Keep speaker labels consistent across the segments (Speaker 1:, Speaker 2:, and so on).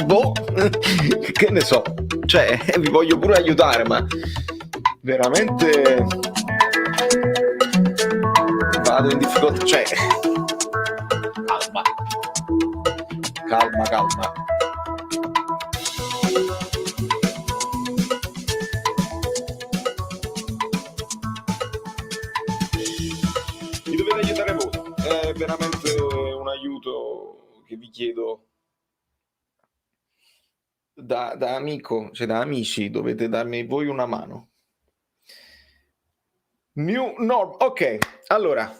Speaker 1: Boh, che ne so, cioè vi voglio pure aiutare, ma veramente vado in difficoltà, cioè calma. Mi dovete aiutare voi, è veramente un aiuto che vi chiedo da amico, cioè da amici, dovete darmi voi una mano. New norm, ok, allora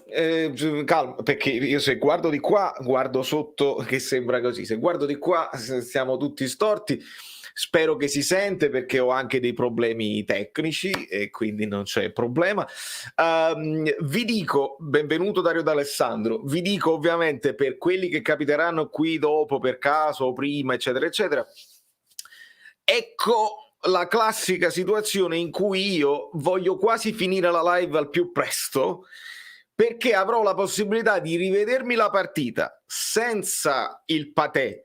Speaker 1: calma, perché io se guardo di qua guardo sotto che sembra così, se guardo di qua siamo tutti storti. Spero che si sente, perché ho anche dei problemi tecnici e quindi non c'è problema. Vi dico, benvenuto Dario D'Alessandro, vi dico ovviamente per quelli che capiteranno qui dopo per caso o prima eccetera eccetera, ecco la classica situazione in cui io voglio quasi finire la live al più presto, perché avrò la possibilità di rivedermi la partita senza il patè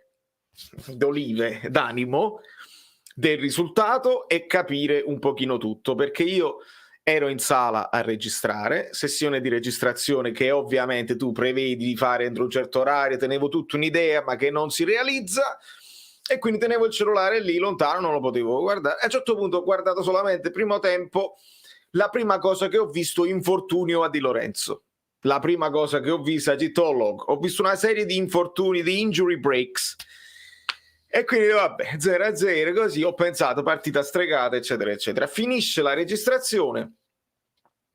Speaker 1: d'olive d'animo del risultato e capire un pochino tutto, perché io ero in sala a registrare, sessione di registrazione che ovviamente tu prevedi di fare entro un certo orario, tenevo tutta un'idea ma che non si realizza, e quindi tenevo il cellulare lì lontano, non lo potevo guardare. A un certo punto ho guardato solamente primo tempo, la prima cosa che ho visto, infortunio a Di Lorenzo. La prima cosa che ho visto a Gitolog, ho visto una serie di infortuni, di injury breaks, e quindi vabbè, 0-0 così, ho pensato partita stregata eccetera eccetera. Finisce la registrazione,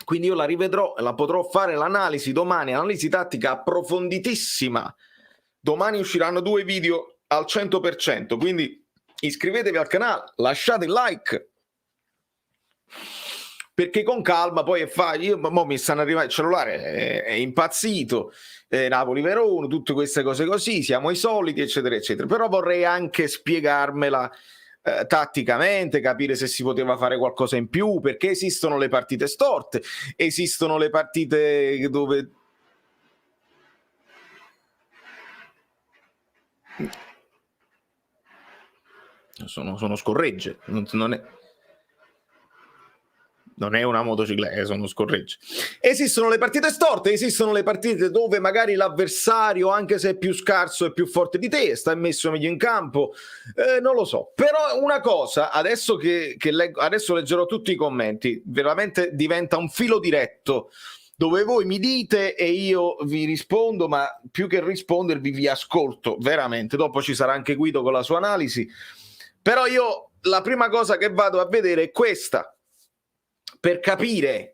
Speaker 1: quindi io la rivedrò, la potrò fare l'analisi domani, analisi tattica approfonditissima. Domani usciranno 2 video al 100%, quindi iscrivetevi al canale, lasciate il like, perché con calma poi è facile. Io mo mi stanno arrivando, il cellulare è impazzito, Napoli-Verona, tutte queste cose così, siamo i soliti eccetera eccetera, però vorrei anche spiegarmela tatticamente, capire se si poteva fare qualcosa in più, perché esistono le partite storte, esistono le partite dove sono scorregge, non è una motocicletta, sono scorregge. Esistono le partite storte, esistono le partite dove magari l'avversario, anche se è più scarso, è più forte di te, sta messo meglio in campo, non lo so. Però una cosa, adesso che adesso leggerò tutti i commenti, veramente diventa un filo diretto, dove voi mi dite e io vi rispondo, ma più che rispondervi vi ascolto, veramente. Dopo ci sarà anche Guido con la sua analisi. Però io la prima cosa che vado a vedere è questa, per capire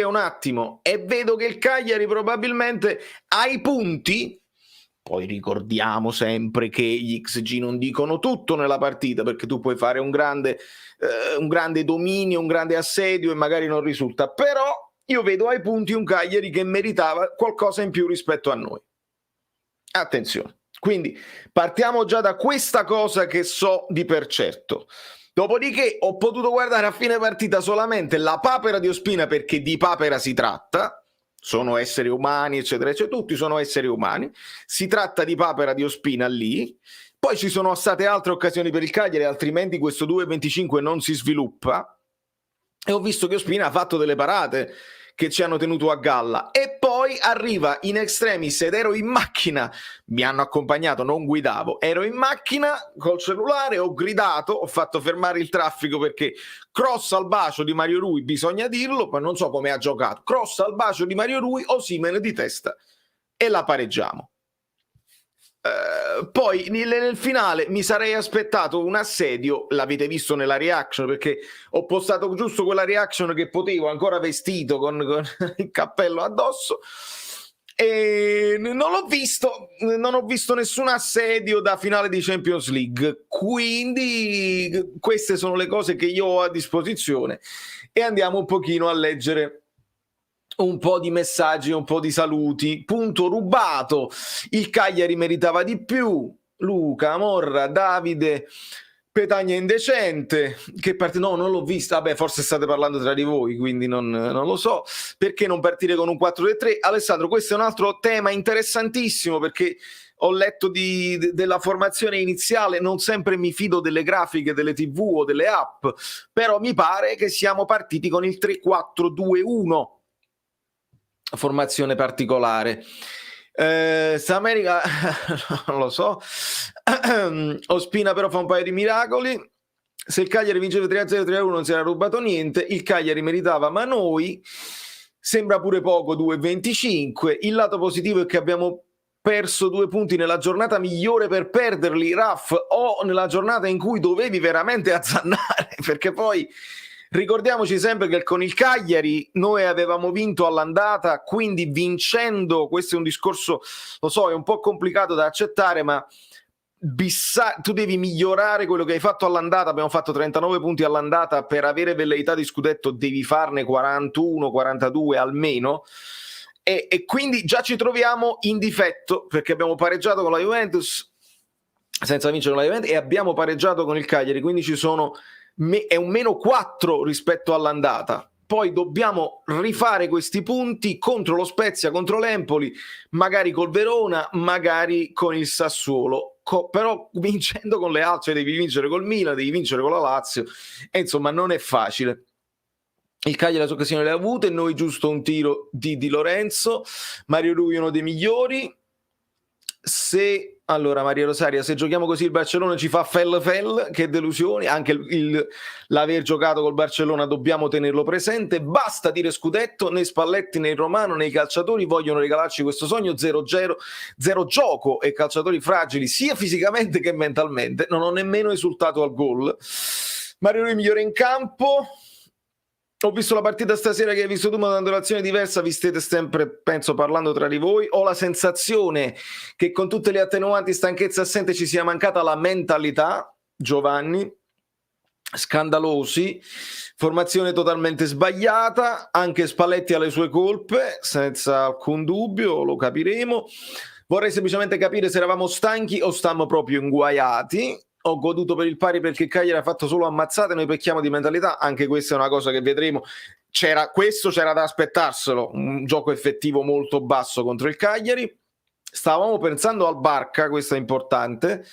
Speaker 1: un attimo, e vedo che il Cagliari probabilmente ha i punti. Poi ricordiamo sempre che gli XG non dicono tutto nella partita, perché tu puoi fare un grande dominio, un grande assedio e magari non risulta, però io vedo ai punti un Cagliari che meritava qualcosa in più rispetto a noi. Attenzione, quindi partiamo già da questa cosa che so di per certo. Dopodiché ho potuto guardare a fine partita solamente la papera di Ospina, perché di papera si tratta, sono esseri umani eccetera eccetera, tutti sono esseri umani, si tratta di papera di Ospina lì. Poi ci sono state altre occasioni per il Cagliari, altrimenti questo 2-25 non si sviluppa, e ho visto che Ospina ha fatto delle parate che ci hanno tenuto a galla, e poi arriva in extremis, ed ero in macchina, mi hanno accompagnato, non guidavo, ero in macchina col cellulare, ho gridato, ho fatto fermare il traffico, perché cross al bacio di Mario Rui, bisogna dirlo, ma non so come ha giocato, cross al bacio di Mario Rui, Osimhen di testa e la pareggiamo. Poi nel finale mi sarei aspettato un assedio, l'avete visto nella reaction, perché ho postato giusto quella reaction che potevo, ancora vestito con il cappello addosso, e non ho visto nessun assedio da finale di Champions League, quindi queste sono le cose che io ho a disposizione, e andiamo un pochino a leggere un po' di messaggi, un po' di saluti. Punto rubato, il Cagliari meritava di più. Luca, Morra, Davide, Petagna indecente, che parte? No, non l'ho vista, vabbè, forse state parlando tra di voi, quindi non lo so. Perché non partire con un 4-3-3? Alessandro, questo è un altro tema interessantissimo, perché ho letto della formazione iniziale, non sempre mi fido delle grafiche, delle TV o delle app, però mi pare che siamo partiti con il 3-4-2-1, formazione particolare. America non lo so. Ospina però fa un paio di miracoli. Se il Cagliari vinceva 3-0, 3-1 non si era rubato niente, il Cagliari meritava, ma noi sembra pure poco, 2-25. Il lato positivo è che abbiamo perso 2 punti nella giornata migliore per perderli, Raff, o nella giornata in cui dovevi veramente azzannare, perché poi ricordiamoci sempre che con il Cagliari noi avevamo vinto all'andata, quindi vincendo, questo è un discorso, lo so, è un po' complicato da accettare, ma tu devi migliorare quello che hai fatto all'andata. Abbiamo fatto 39 punti all'andata, per avere velleità di scudetto devi farne 41, 42 almeno, e quindi già ci troviamo in difetto, perché abbiamo pareggiato con la Juventus senza vincere con la Juventus e abbiamo pareggiato con il Cagliari, quindi ci sono è un meno 4 rispetto all'andata. Poi dobbiamo rifare questi punti contro lo Spezia, contro l'Empoli, magari col Verona, magari con il Sassuolo, però vincendo con le altre devi vincere col Milan, devi vincere con la Lazio, e insomma non è facile. Il Cagliari le sue occasioni le ha avute, noi giusto un tiro di Di Lorenzo, Mario Rui uno dei migliori. Allora Maria Rosaria, se giochiamo così il Barcellona ci fa fell, che delusione, anche l'aver giocato col Barcellona dobbiamo tenerlo presente. Basta dire scudetto, né Spalletti né il Romano né i calciatori vogliono regalarci questo sogno. 0-0, zero gioco e calciatori fragili sia fisicamente che mentalmente. Non ho nemmeno esultato al gol. Mario Rui migliore in campo. Ho visto la partita stasera che hai visto tu, ma dando un'azione diversa, vi state sempre, penso, parlando tra di voi. Ho la sensazione che con tutte le attenuanti, stanchezza assente, ci sia mancata la mentalità, Giovanni. Scandalosi, formazione totalmente sbagliata, anche Spalletti ha le sue colpe, senza alcun dubbio, lo capiremo. Vorrei semplicemente capire se eravamo stanchi o stiamo proprio inguaiati. Ho goduto per il pari perché Cagliari ha fatto solo ammazzate, noi pecchiamo di mentalità, anche questa è una cosa che vedremo. C'era da aspettarselo, un gioco effettivo molto basso contro il Cagliari. Stavamo pensando al Barca, questo è importante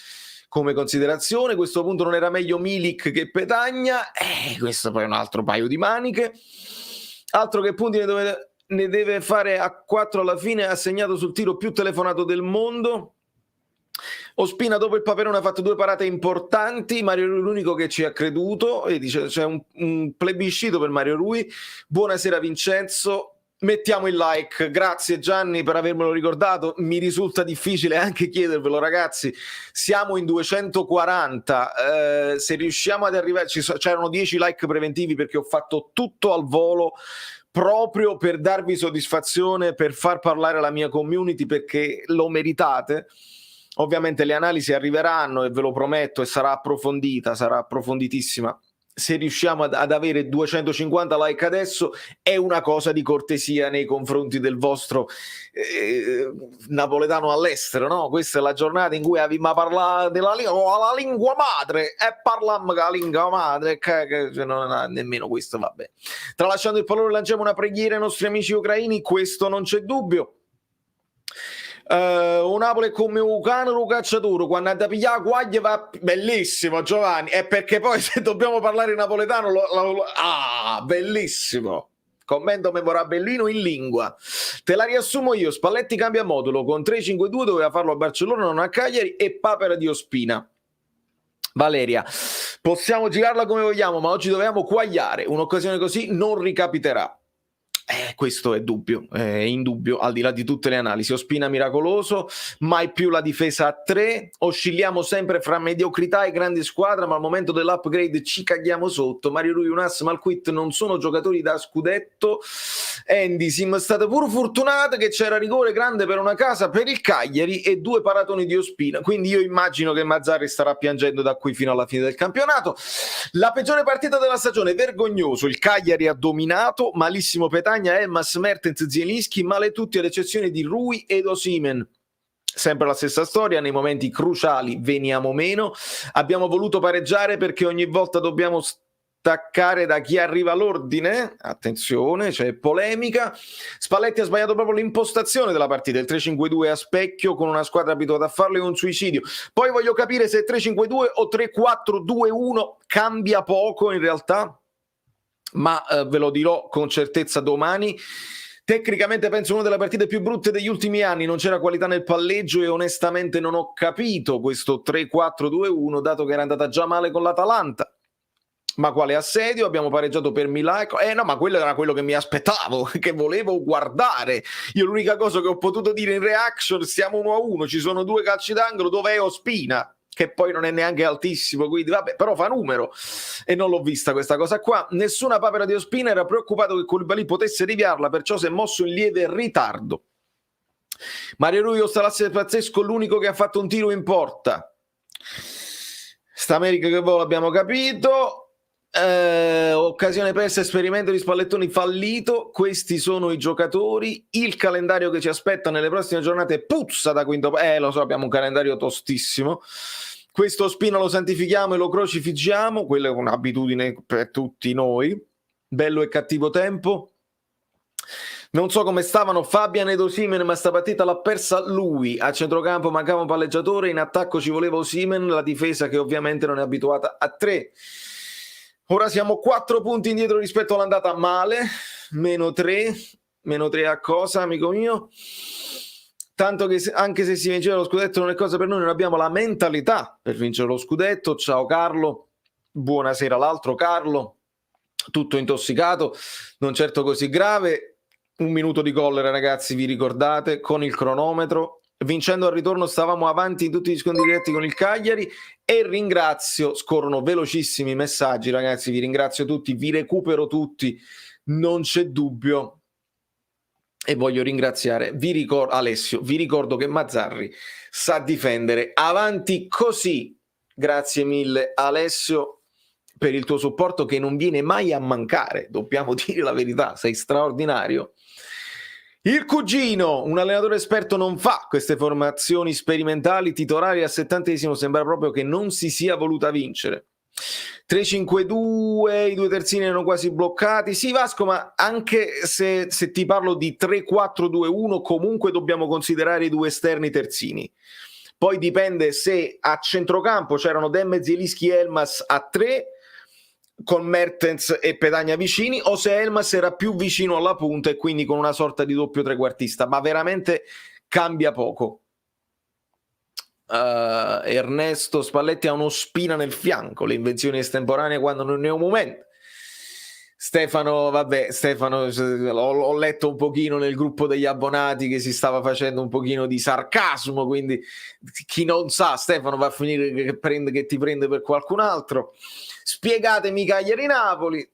Speaker 1: come considerazione. A questo punto non era meglio Milik che Petagna, questo poi è un altro paio di maniche. Altro che punti ne deve fare a 4 alla fine, ha segnato sul tiro più telefonato del mondo. Ospina dopo il Paperone ha fatto 2 parate importanti, Mario Rui l'unico che ci ha creduto, e dice c'è un plebiscito per Mario Rui. Buonasera Vincenzo, mettiamo il like, grazie Gianni per avermelo ricordato, mi risulta difficile anche chiedervelo ragazzi, siamo in 240, se riusciamo ad arrivare, c'erano 10 like preventivi perché ho fatto tutto al volo proprio per darvi soddisfazione, per far parlare la mia community, perché lo meritate. Ovviamente le analisi arriveranno e ve lo prometto, e sarà approfonditissima. Se riusciamo ad avere 250 like adesso è una cosa di cortesia nei confronti del vostro napoletano all'estero, no? Questa è la giornata in cui abbiamo parlato della lingua madre e parliamo della lingua madre, che non è nemmeno questo, vabbè. Tralasciando il pallone lanciamo una preghiera ai nostri amici ucraini, questo non c'è dubbio. Un Napoli è come un cane un cacciatore, quando ha da pigliare guaglia va bellissimo Giovanni, è perché poi se dobbiamo parlare in napoletano bellissimo, commento memorabellino in lingua. Te la riassumo io: Spalletti cambia modulo, con 3-5-2 doveva farlo a Barcellona non a Cagliari, e papera di Ospina. Valeria, possiamo girarla come vogliamo, ma oggi dovevamo quagliare, un'occasione così non ricapiterà. Questo è indubbio, al di là di tutte le analisi. Ospina miracoloso, mai più la difesa a 3, oscilliamo sempre fra mediocrità e grande squadra, ma al momento dell'upgrade ci caghiamo sotto. Mario Rui, Unas, Malquit non sono giocatori da scudetto. Andy, siamo state pure fortunate che c'era rigore grande per una casa per il Cagliari e 2 paratoni di Ospina, quindi io immagino che Mazzarri starà piangendo da qui fino alla fine del campionato. La peggiore partita della stagione, vergognoso, il Cagliari ha dominato, malissimo Petagna, Elmas, Mertens, Zielinski, male tutti ad eccezione di Rui ed Osimhen. sempre la stessa storia, nei momenti cruciali veniamo meno. Abbiamo voluto pareggiare perché ogni volta dobbiamo staccare da chi arriva all'ordine. Attenzione, c'è polemica. Spalletti ha sbagliato proprio l'impostazione della partita, il 3-5-2 a specchio con una squadra abituata a farlo è un suicidio. Poi voglio capire se 3-5-2 o 3-4-2-1 cambia poco in realtà, ma ve lo dirò con certezza domani. Tecnicamente penso una delle partite più brutte degli ultimi anni, non c'era qualità nel palleggio e onestamente non ho capito questo 3-4-2-1 dato che era andata già male con l'Atalanta. Ma quale assedio? Abbiamo pareggiato per Milano. No, ma quello era quello che mi aspettavo, che volevo guardare. Io l'unica cosa che ho potuto dire in reaction, siamo 1-1, ci sono 2 calci d'angolo, dov'è Ospina? Che poi non è neanche altissimo, quindi vabbè, però fa numero. E non l'ho vista questa cosa qua. Nessuna papera di Ospina, era preoccupato che Koulibaly potesse riviarla, perciò si è mosso in lieve ritardo. Mario Rui Ostalasse pazzesco, l'unico che ha fatto un tiro in porta. Sta America che vola abbiamo capito. Occasione persa, esperimento di Spallettoni fallito. Questi sono i giocatori, il calendario che ci aspetta nelle prossime giornate puzza da quinto, lo so, abbiamo un calendario tostissimo. Questo Spina lo santifichiamo e lo crocifiggiamo, quella è un'abitudine per tutti noi. Bello e cattivo tempo. Non so come stavano Fabian ed Osimhen, ma sta partita l'ha persa lui. A centrocampo mancava un palleggiatore, in attacco ci voleva Osimhen, la difesa che ovviamente non è abituata a 3. Ora siamo 4 punti indietro rispetto all'andata male, meno 3 a cosa, amico mio? Tanto che anche se si vinceva lo scudetto non è cosa per noi, non abbiamo la mentalità per vincere lo scudetto. Ciao Carlo, buonasera l'altro Carlo, tutto intossicato, non certo così grave. 1 minuto di collera ragazzi, vi ricordate, con il cronometro. Vincendo al ritorno stavamo avanti in tutti gli scontri diretti con il Cagliari e ringrazio, scorrono velocissimi messaggi ragazzi, vi ringrazio tutti, vi recupero tutti, non c'è dubbio. E voglio ringraziare, Alessio, vi ricordo che Mazzarri sa difendere, avanti così, grazie mille Alessio per il tuo supporto che non viene mai a mancare, dobbiamo dire la verità, sei straordinario. Il cugino, un allenatore esperto non fa queste formazioni sperimentali, titolari al 70esimo, sembra proprio che non si sia voluta vincere. 3-5-2, i 2 terzini erano quasi bloccati. Sì Vasco, ma anche se ti parlo di 3-4-2-1 comunque dobbiamo considerare i 2 esterni terzini. Poi dipende se a centrocampo c'erano Demme, Zielinski e Elmas a 3 con Mertens e Petagna vicini, o se Elmas era più vicino alla punta e quindi con una sorta di doppio trequartista, ma veramente cambia poco. Ernesto Spalletti ha uno Spina nel fianco, le invenzioni estemporanee quando non ne è un momento. Stefano, l'ho letto un pochino nel gruppo degli abbonati che si stava facendo un pochino di sarcasmo, quindi chi non sa, Stefano va a finire che ti prende per qualcun altro. Spiegatemi Cagliari-Napoli,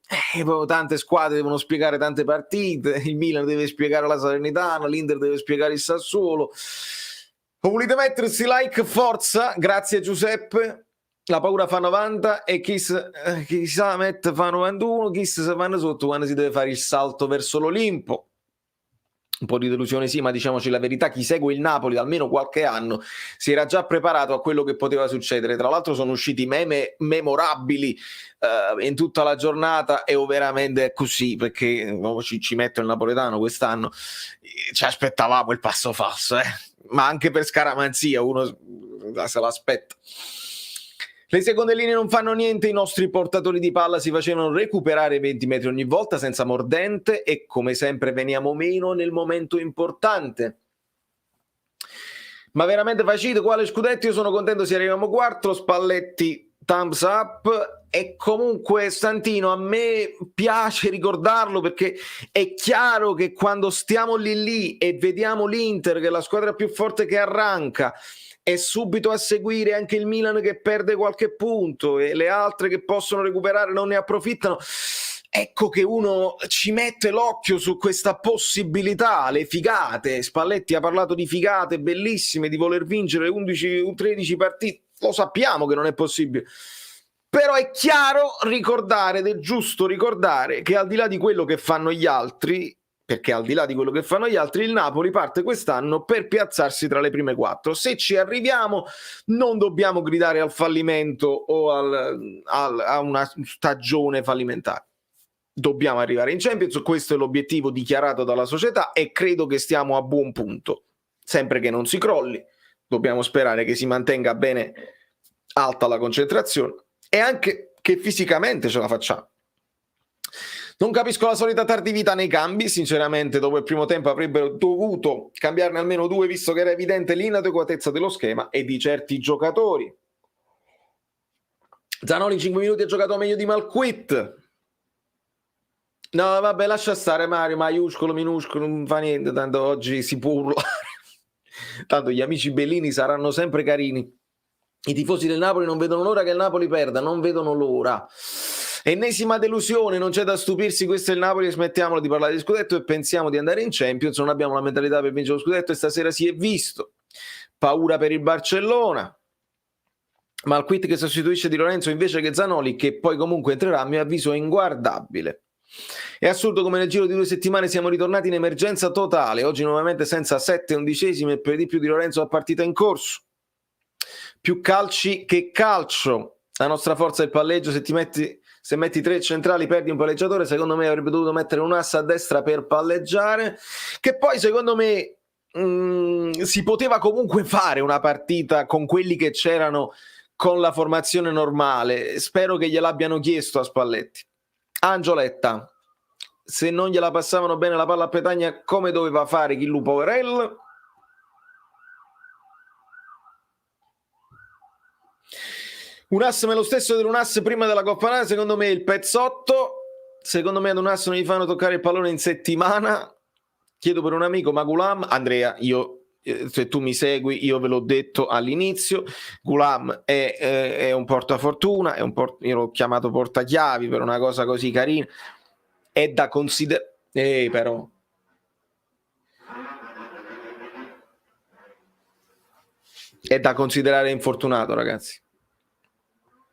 Speaker 1: tante squadre devono spiegare tante partite, il Milan deve spiegare la Salernitana, l'Inter deve spiegare il Sassuolo. Volete mettersi like, forza, grazie Giuseppe. La paura fa 90 e chi sa mette fa 91, chi si fanno sotto quando si deve fare il salto verso l'Olimpo. Un po' di delusione sì, ma diciamoci la verità, chi segue il Napoli da almeno qualche anno si era già preparato a quello che poteva succedere. Tra l'altro sono usciti meme memorabili in tutta la giornata e veramente è così, perché ci metto il napoletano quest'anno, ci aspettavamo il passo falso, ma anche per scaramanzia uno se l'aspetta. Le seconde linee non fanno niente, i nostri portatori di palla si facevano recuperare 20 metri ogni volta senza mordente e come sempre veniamo meno nel momento importante. Ma veramente facile, quale scudetto? Io sono contento se arriviamo quarto, Spalletti thumbs up. E comunque Santino, a me piace ricordarlo perché è chiaro che quando stiamo lì e vediamo l'Inter che è la squadra più forte che arranca e subito a seguire anche il Milan che perde qualche punto e le altre che possono recuperare non ne approfittano, ecco che uno ci mette l'occhio su questa possibilità, le figate. Spalletti ha parlato di figate bellissime, di voler vincere 11-13 partite, lo sappiamo che non è possibile, però è chiaro ricordare ed è giusto ricordare che al di là di quello che fanno gli altri perché al di là di quello che fanno gli altri, il Napoli parte quest'anno per piazzarsi tra le prime 4. Se ci arriviamo non dobbiamo gridare al fallimento o a una stagione fallimentare. Dobbiamo arrivare in Champions, questo è l'obiettivo dichiarato dalla società e credo che stiamo a buon punto, sempre che non si crolli. Dobbiamo sperare che si mantenga bene alta la concentrazione e anche che fisicamente ce la facciamo. Non capisco la solita tardività nei cambi, sinceramente dopo il primo tempo avrebbero dovuto cambiarne almeno 2 visto che era evidente l'inadeguatezza dello schema e di certi giocatori. Zanoli in 5 minuti ha giocato meglio di Malquit. No, vabbè, lascia stare Mario, maiuscolo, minuscolo, non fa niente, tanto oggi si può urlare. Tanto gli amici bellini saranno sempre carini. I tifosi del Napoli non vedono l'ora che il Napoli perda, non vedono l'ora. Ennesima delusione, non c'è da stupirsi, questo è il Napoli, smettiamolo di parlare di scudetto e pensiamo di andare in Champions, non abbiamo la mentalità per vincere lo scudetto e stasera si è visto. Paura per il Barcellona. Malquit che sostituisce Di Lorenzo invece che Zanoli, che poi comunque entrerà, a mio avviso è inguardabile. È assurdo come nel giro di 2 settimane siamo ritornati in emergenza totale, oggi nuovamente senza 7 undicesimi e per di più Di Lorenzo a partita in corso. Più calci che calcio, la nostra forza è il palleggio, se metti 3 centrali perdi un palleggiatore, secondo me avrebbe dovuto mettere un asse a destra per palleggiare, che poi secondo me si poteva comunque fare una partita con quelli che c'erano con la formazione normale, spero che gliel'abbiano chiesto a Spalletti. Angioletta, se non gliela passavano bene la palla a Petagna, come doveva fare Chillu Poverel? Un asse ma lo stesso di un asse prima della Coppa Italia, secondo me il pezzotto, secondo me ad un asse non gli fanno toccare il pallone in settimana. Chiedo per un amico Magulam, Andrea, se tu mi segui, io ve l'ho detto all'inizio, Gulam è un portafortuna, io l'ho chiamato portachiavi per una cosa così carina, è da considerare, però è da considerare infortunato, ragazzi.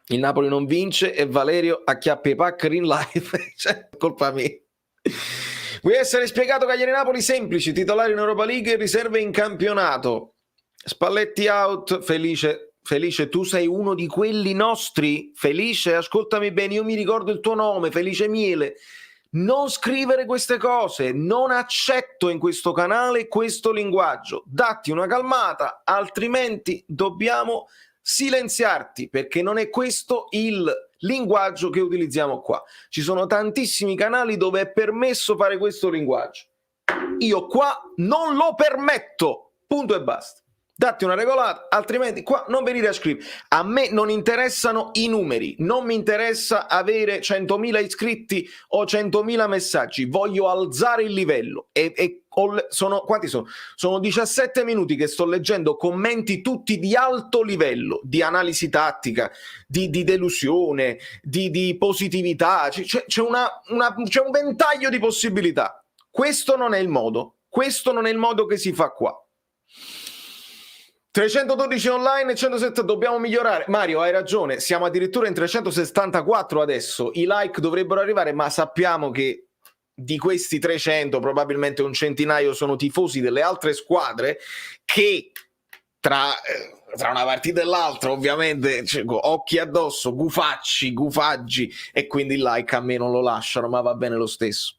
Speaker 1: Il Napoli non vince e Valerio acchiappa i Packer in live, cioè, colpa mia. Vuoi essere spiegato Cagliari-Napoli? Semplici, titolare in Europa League e riserve in campionato. Spalletti out, Felice, tu sei uno di quelli nostri? Felice, ascoltami bene, io mi ricordo il tuo nome, Felice Miele. Non scrivere queste cose, non accetto in questo canale questo linguaggio. Datti una calmata, altrimenti dobbiamo silenziarti, perché non è questo il linguaggio che utilizziamo qua. Ci sono tantissimi canali dove è permesso fare questo linguaggio. Io qua non lo permetto, punto e basta. Datti una regolata, altrimenti qua non venire a scrivere. A me non interessano i numeri, non mi interessa avere 100.000 iscritti o 100.000 messaggi, voglio alzare il livello quanti sono? Sono 17 minuti che sto leggendo commenti tutti di alto livello, di analisi tattica, di delusione, di positività, c'è un ventaglio di possibilità. Questo non è il modo che si fa qua. 312 online e 170, dobbiamo migliorare. Mario, hai ragione, siamo addirittura in 374 adesso, i like dovrebbero arrivare, ma sappiamo che di questi 300 probabilmente un centinaio sono tifosi delle altre squadre che tra una partita e l'altra ovviamente occhi addosso, gufaggi e quindi il like a me non lo lasciano, ma va bene lo stesso.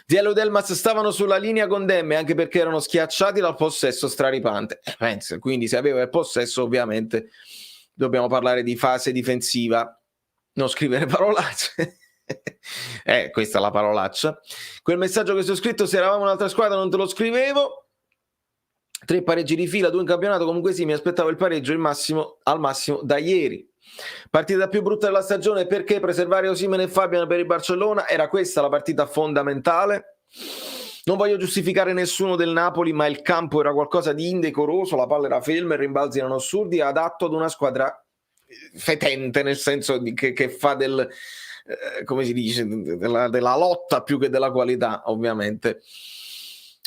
Speaker 1: Ziello e Delmas stavano sulla linea con Demme anche perché erano schiacciati dal possesso straripante. Pensa, quindi se aveva il possesso ovviamente dobbiamo parlare di fase difensiva, non scrivere parolacce. Questa è la parolaccia. Quel messaggio che sto scritto, se eravamo un'altra squadra non te lo scrivevo. 3 pareggi di fila, 2 in campionato, comunque sì, mi aspettavo il pareggio al massimo da ieri. Partita più brutta della stagione, perché preservare Osimhen e Fabian per il Barcellona? Era questa la partita fondamentale. Non voglio giustificare nessuno del Napoli, ma il campo era qualcosa di indecoroso, la palla era ferma, i rimbalzi erano assurdi, adatto ad una squadra fetente, nel senso che fa come si dice, della lotta più che della qualità, ovviamente.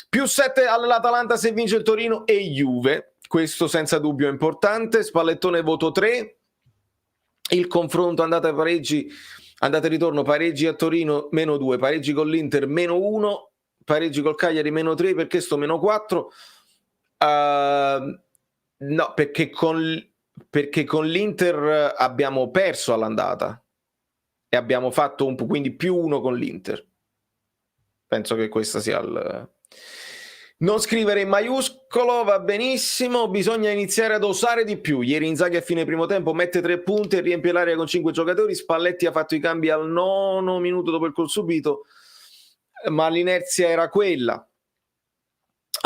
Speaker 1: Più 7 all'Atalanta se vince il Torino e Juve, questo senza dubbio è importante. Spallettone voto 3. Il confronto andata e ritorno, pareggi a Torino -2, pareggi con l'Inter -1, pareggi col Cagliari -3, perché sto -4? No, perché con l'Inter abbiamo perso all'andata e abbiamo fatto quindi +1 con l'Inter. Penso che questa sia il... Non scrivere in maiuscolo, va benissimo, bisogna iniziare ad osare di più. Ieri Inzaghi a fine primo tempo mette 3 punti e riempie l'area con 5 giocatori, Spalletti ha fatto i cambi al 9° minuto dopo il gol subito, ma l'inerzia era quella.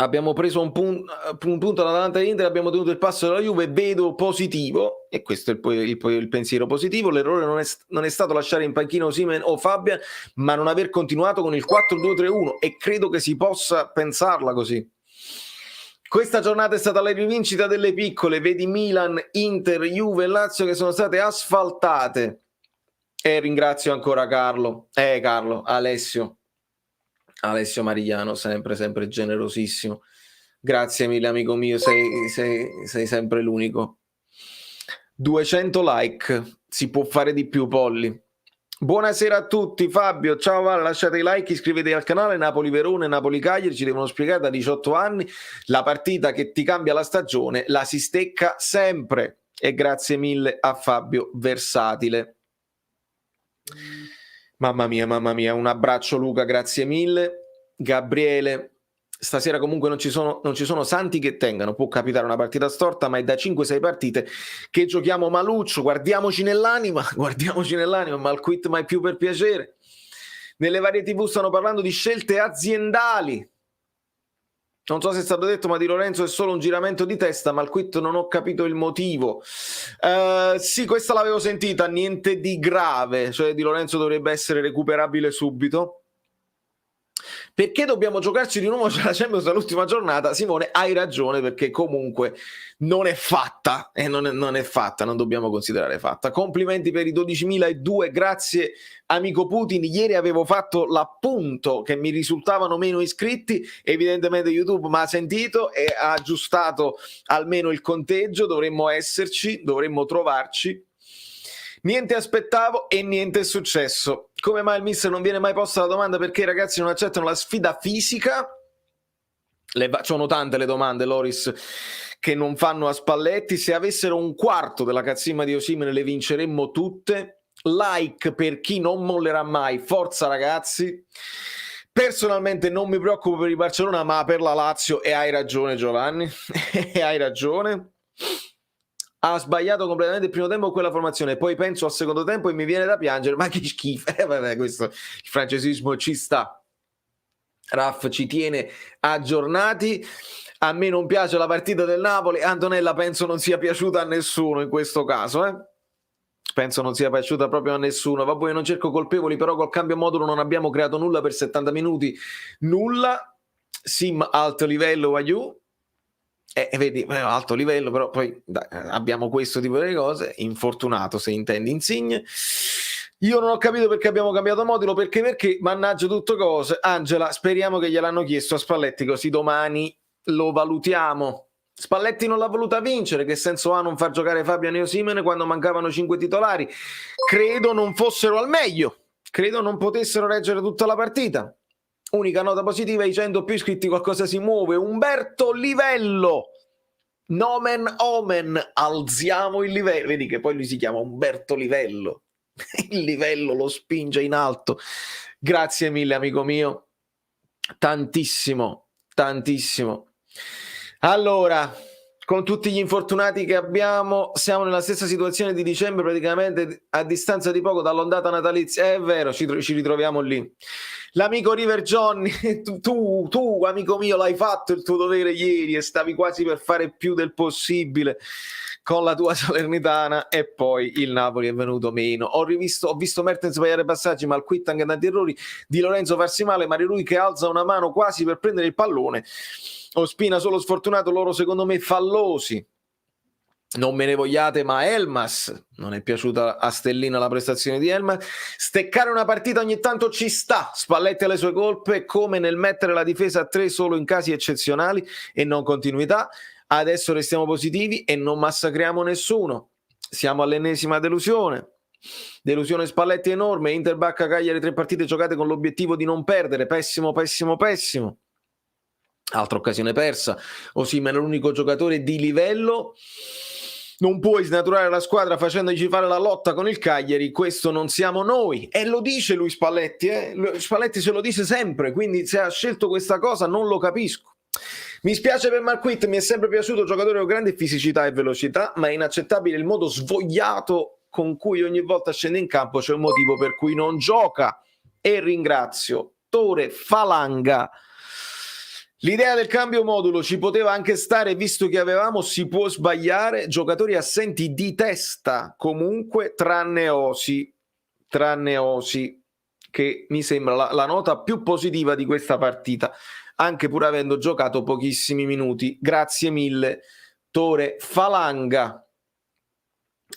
Speaker 1: Abbiamo preso un punto dall'Atalanta e Inter, abbiamo tenuto il passo della Juve, vedo positivo, e questo è il pensiero positivo. L'errore non è stato lasciare in panchina Osimhen o Fabian, ma non aver continuato con il 4-2-3-1, e credo che si possa pensarla così. Questa giornata è stata la rivincita delle piccole, vedi Milan, Inter, Juve e Lazio che sono state asfaltate. E ringrazio ancora Carlo, Alessio Marigliano, sempre generosissimo. Grazie mille amico mio, sei sempre l'unico. 200 like, si può fare di più, Polli. Buonasera a tutti, Fabio, ciao Vale, lasciate i like, iscrivetevi al canale. Napoli-Verona e Napoli-Cagliari ci devono spiegare da 18 anni, la partita che ti cambia la stagione la si stecca sempre. E grazie mille a Fabio Versatile. Mamma mia, un abbraccio Luca, grazie mille. Gabriele, stasera comunque non ci sono santi che tengano, può capitare una partita storta, ma è da 5-6 partite che giochiamo maluccio, guardiamoci nell'anima, ma il quit mai più per piacere. Nelle varie TV stanno parlando di scelte aziendali. Non so se è stato detto, ma Di Lorenzo è solo un giramento di testa, ma al quit non ho capito il motivo. Sì, questa l'avevo sentita, niente di grave, cioè Di Lorenzo dovrebbe essere recuperabile subito. Perché dobbiamo giocarci di nuovo la Champions all'ultima giornata? Simone, hai ragione, perché comunque non è fatta, non è fatta, non dobbiamo considerare fatta. Complimenti per i 12.002, grazie amico Putin. Ieri avevo fatto l'appunto che mi risultavano meno iscritti, evidentemente YouTube mi ha sentito e ha aggiustato almeno il conteggio, dovremmo esserci, dovremmo trovarci. Niente aspettavo e niente è successo. Come mai il mister non viene mai posta la domanda perché i ragazzi non accettano la sfida fisica? Sono tante le domande, Loris, che non fanno a Spalletti. Se avessero un quarto della cazzimma di Osimhen le vinceremmo tutte. Like per chi non mollerà mai. Forza ragazzi. Personalmente non mi preoccupo per il Barcellona, ma per la Lazio, e hai ragione Giovanni, e hai ragione. Ha sbagliato completamente il primo tempo quella formazione, poi penso al secondo tempo e mi viene da piangere, ma che schifo. Vabbè, questo il francesismo ci sta. Raff ci tiene aggiornati. A me non piace la partita del Napoli, Antonella penso non sia piaciuta a nessuno in questo caso, penso non sia piaciuta proprio a nessuno. Vabbè, io non cerco colpevoli, però col cambio modulo non abbiamo creato nulla per 70 minuti, nulla. Sim alto livello, Wagyu. Vedi, alto livello, però poi abbiamo questo tipo di cose. Infortunato, se intendi, Insigne. Io non ho capito perché abbiamo cambiato modulo, perché mannaggia tutto cose. Angela, speriamo che gliel'hanno chiesto a Spalletti, così domani lo valutiamo. Spalletti non l'ha voluta vincere, che senso ha non far giocare Fabian e Osimhen quando mancavano 5 titolari? Credo non fossero al meglio, credo non potessero reggere tutta la partita. Unica nota positiva, i 100 più iscritti qualcosa si muove. Umberto Livello, nomen omen, alziamo il livello. Vedi che poi lui si chiama Umberto Livello, il livello lo spinge in alto. Grazie mille amico mio, tantissimo. Allora, con tutti gli infortunati che abbiamo, siamo nella stessa situazione di dicembre, praticamente a distanza di poco dall'ondata natalizia. È vero, ci ritroviamo lì. L'amico River Johnny, tu amico mio, l'hai fatto il tuo dovere ieri e stavi quasi per fare più del possibile con la tua Salernitana, e poi il Napoli è venuto meno. Ho visto Mertens sbagliare passaggi, ma al quit anche tanti errori. Di Lorenzo farsi male, Mario che alza una mano quasi per prendere il pallone. Ospina solo sfortunato, loro secondo me fallosi. Non me ne vogliate, ma Elmas, non è piaciuta a Stellina la prestazione di Elmas. Steccare una partita ogni tanto ci sta. Spalletti ha le sue colpe, come nel mettere la difesa a 3 solo in casi eccezionali e non continuità. Adesso restiamo positivi e non massacriamo nessuno. Siamo all'ennesima delusione. Delusione Spalletti enorme, Inter Bacca Cagliari 3 partite giocate con l'obiettivo di non perdere, pessimo. Altra occasione persa, Osimhen è l'unico giocatore di livello, non puoi snaturare la squadra facendoci fare la lotta con il Cagliari, questo non siamo noi, e lo dice lui Spalletti, Spalletti se lo dice sempre, quindi se ha scelto questa cosa non lo capisco. Mi spiace per Marquit, mi è sempre piaciuto, giocatore con grande fisicità e velocità, ma è inaccettabile il modo svogliato con cui ogni volta scende in campo, c'è un motivo per cui non gioca, e ringrazio Tore Falanga. L'idea del cambio modulo ci poteva anche stare, visto che avevamo si può sbagliare, giocatori assenti di testa comunque, tranne Osi, che mi sembra la nota più positiva di questa partita, anche pur avendo giocato pochissimi minuti. Grazie mille Tore Falanga.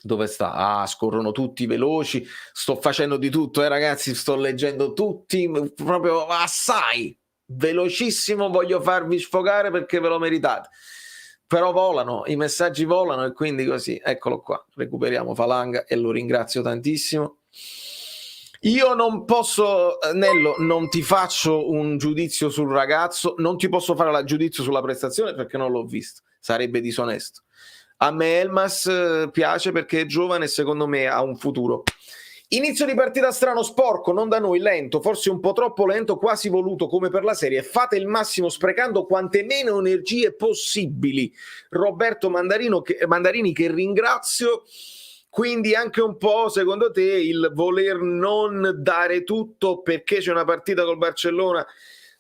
Speaker 1: Dove sta? Ah, scorrono tutti veloci, sto facendo di tutto, ragazzi, sto leggendo tutti proprio assai velocissimo, voglio farvi sfogare perché ve lo meritate, però volano, i messaggi volano, e quindi così, eccolo qua, recuperiamo Falanga e lo ringrazio tantissimo. Io non posso, Nello, non ti faccio un giudizio sul ragazzo, non ti posso fare il giudizio sulla prestazione perché non l'ho visto, sarebbe disonesto. A me Elmas piace perché è giovane e secondo me ha un futuro. Inizio di partita strano, sporco, non da noi, lento, forse un po' troppo lento, quasi voluto come per la serie. Fate il massimo sprecando quante meno energie possibili. Roberto Mandarini che ringrazio. Quindi anche un po', secondo te, il voler non dare tutto perché c'è una partita col Barcellona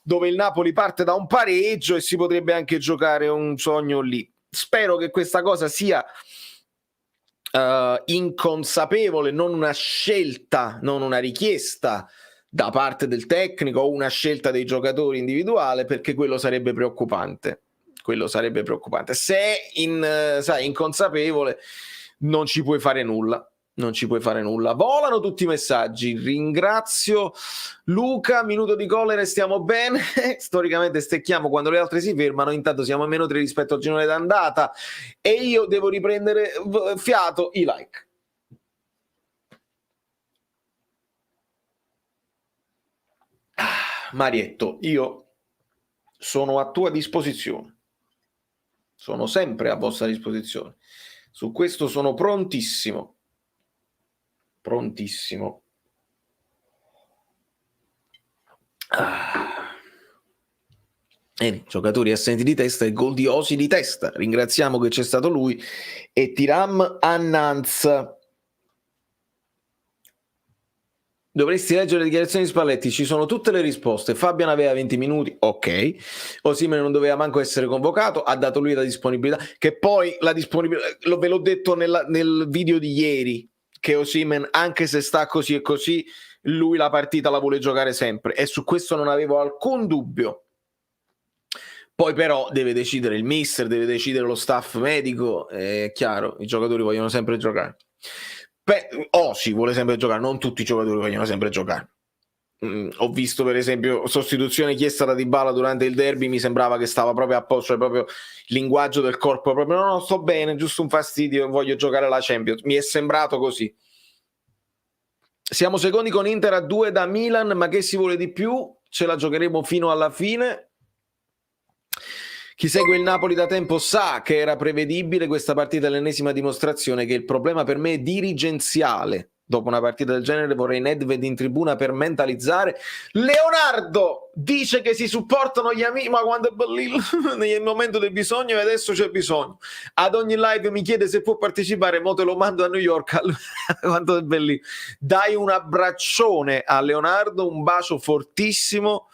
Speaker 1: dove il Napoli parte da un pareggio e si potrebbe anche giocare un sogno lì. Spero che questa cosa sia inconsapevole, non una scelta, non una richiesta da parte del tecnico o una scelta dei giocatori individuale, perché quello sarebbe preoccupante. Se è inconsapevole non ci puoi fare nulla. Volano tutti i messaggi. Ringrazio Luca, minuto di collera e stiamo bene. Storicamente stecchiamo quando le altre si fermano, intanto siamo a -3 rispetto al girone d'andata e io devo riprendere fiato. I like. Marietto, io sono a tua disposizione, sono sempre a vostra disposizione, su questo sono prontissimo. Giocatori assenti di testa e gol di Osi di testa, ringraziamo che c'è stato lui. E Tiram Annanz, dovresti leggere le dichiarazioni di Spalletti, ci sono tutte le risposte. Fabian aveva 20 minuti, ok. Osimhen non doveva manco essere convocato, ha dato lui la disponibilità, che poi la disponibilità, ve l'ho detto nel video di ieri, che Osimhen, anche se sta così e così, lui la partita la vuole giocare sempre, e su questo non avevo alcun dubbio. Poi però deve decidere il mister, deve decidere lo staff medico, è chiaro, i giocatori vogliono sempre giocare. Osi vuole sempre giocare, non tutti i giocatori vogliono sempre giocare. Ho visto per esempio sostituzione chiesta da Dybala durante il derby, mi sembrava che stava proprio a posto, cioè proprio il linguaggio del corpo, proprio no, sto bene, giusto un fastidio, voglio giocare la Champions, mi è sembrato così. Siamo secondi con Inter a 2 da Milan, ma che si vuole di più? Ce la giocheremo fino alla fine. Chi segue il Napoli da tempo sa che era prevedibile, questa partita è l'ennesima dimostrazione che il problema per me è dirigenziale. Dopo una partita del genere vorrei Nedved in tribuna per mentalizzare. Leonardo dice che si supportano gli amici, ma quando è bellino nel momento del bisogno, e adesso c'è bisogno. Ad ogni live mi chiede se può partecipare, mo te lo mando a New York. Quanto è bellino. Dai un abbraccione a Leonardo, un bacio fortissimo.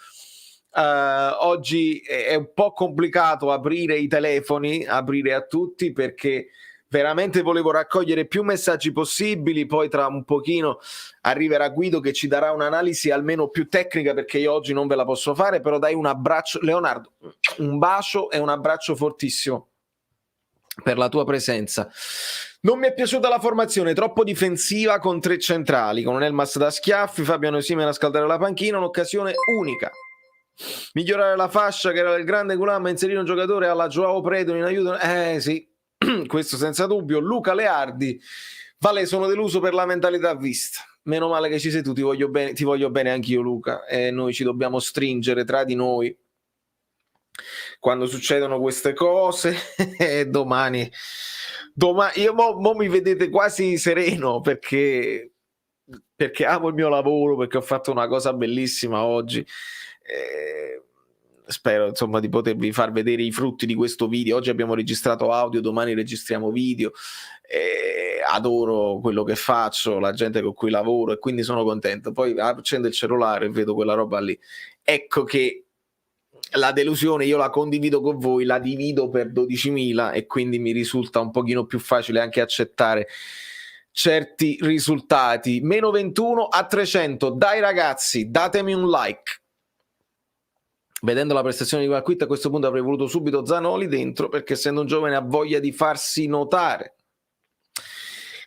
Speaker 1: Oggi è un po' complicato aprire i telefoni, aprire a tutti, perché veramente volevo raccogliere più messaggi possibili. Poi tra un pochino arriverà Guido che ci darà un'analisi almeno più tecnica, perché io oggi non ve la posso fare. Però dai un abbraccio, Leonardo, un bacio e un abbraccio fortissimo per la tua presenza. Non mi è piaciuta la formazione, troppo difensiva con 3 centrali, con un Elmas da schiaffi, Fabiano Osimhen a scaldare la panchina, un'occasione unica. Migliorare la fascia, che era del grande Gulam, inserire un giocatore alla Joao Predon in aiuto, sì, questo senza dubbio. Luca Leardi, Vale, sono deluso per la mentalità vista. Meno male che ci sei tu, ti voglio bene anch'io, Luca, e noi ci dobbiamo stringere tra di noi quando succedono queste cose. domani io mo mi vedete quasi sereno perché amo il mio lavoro, perché ho fatto una cosa bellissima oggi. Spero insomma di potervi far vedere i frutti di questo video. Oggi abbiamo registrato audio, domani registriamo video. Adoro quello che faccio, la gente con cui lavoro, e quindi sono contento. Poi accendo il cellulare e vedo quella roba lì. Ecco che la delusione io la condivido con voi, la divido per 12.000 e quindi mi risulta un pochino più facile anche accettare certi risultati. Meno 21 a 300. Dai ragazzi, datemi un like. Vedendo la prestazione di Valquist, a questo punto avrei voluto subito Zanoli dentro, perché essendo un giovane ha voglia di farsi notare.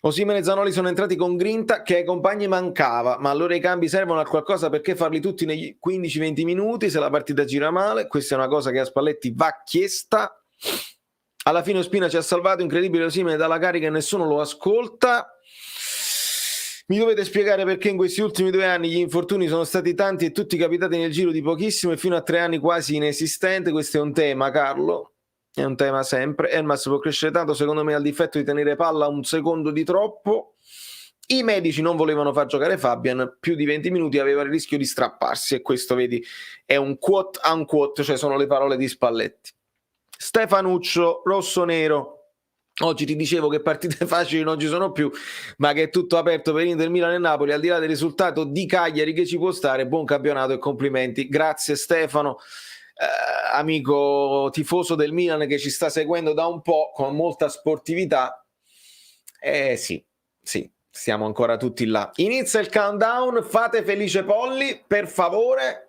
Speaker 1: Osimhen e Zanoli sono entrati con grinta che ai compagni mancava, ma allora i cambi servono a qualcosa, perché farli tutti negli 15-20 minuti se la partita gira male? Questa è una cosa che a Spalletti va chiesta. Alla fine Ospina ci ha salvato, incredibile Osimhen dalla carica e nessuno lo ascolta. Mi dovete spiegare perché in questi ultimi 2 anni gli infortuni sono stati tanti e tutti capitati nel giro di pochissimo e fino a 3 anni quasi inesistente. Questo è un tema, Carlo, è un tema sempre. Elmas può crescere tanto, secondo me, al difetto di tenere palla un secondo di troppo. I medici non volevano far giocare Fabian, più di 20 minuti aveva il rischio di strapparsi, e questo, vedi, è un quote unquote, cioè sono le parole di Spalletti. Stefanuccio, rosso-nero. Oggi ti dicevo che partite facili non ci sono più, ma che è tutto aperto per Inter, Milan e Napoli, al di là del risultato di Cagliari che ci può stare. Buon campionato e complimenti. Grazie Stefano, amico tifoso del Milan che ci sta seguendo da un po' con molta sportività. Sì, stiamo ancora tutti là. Inizia il countdown, fate felice Polli, per favore.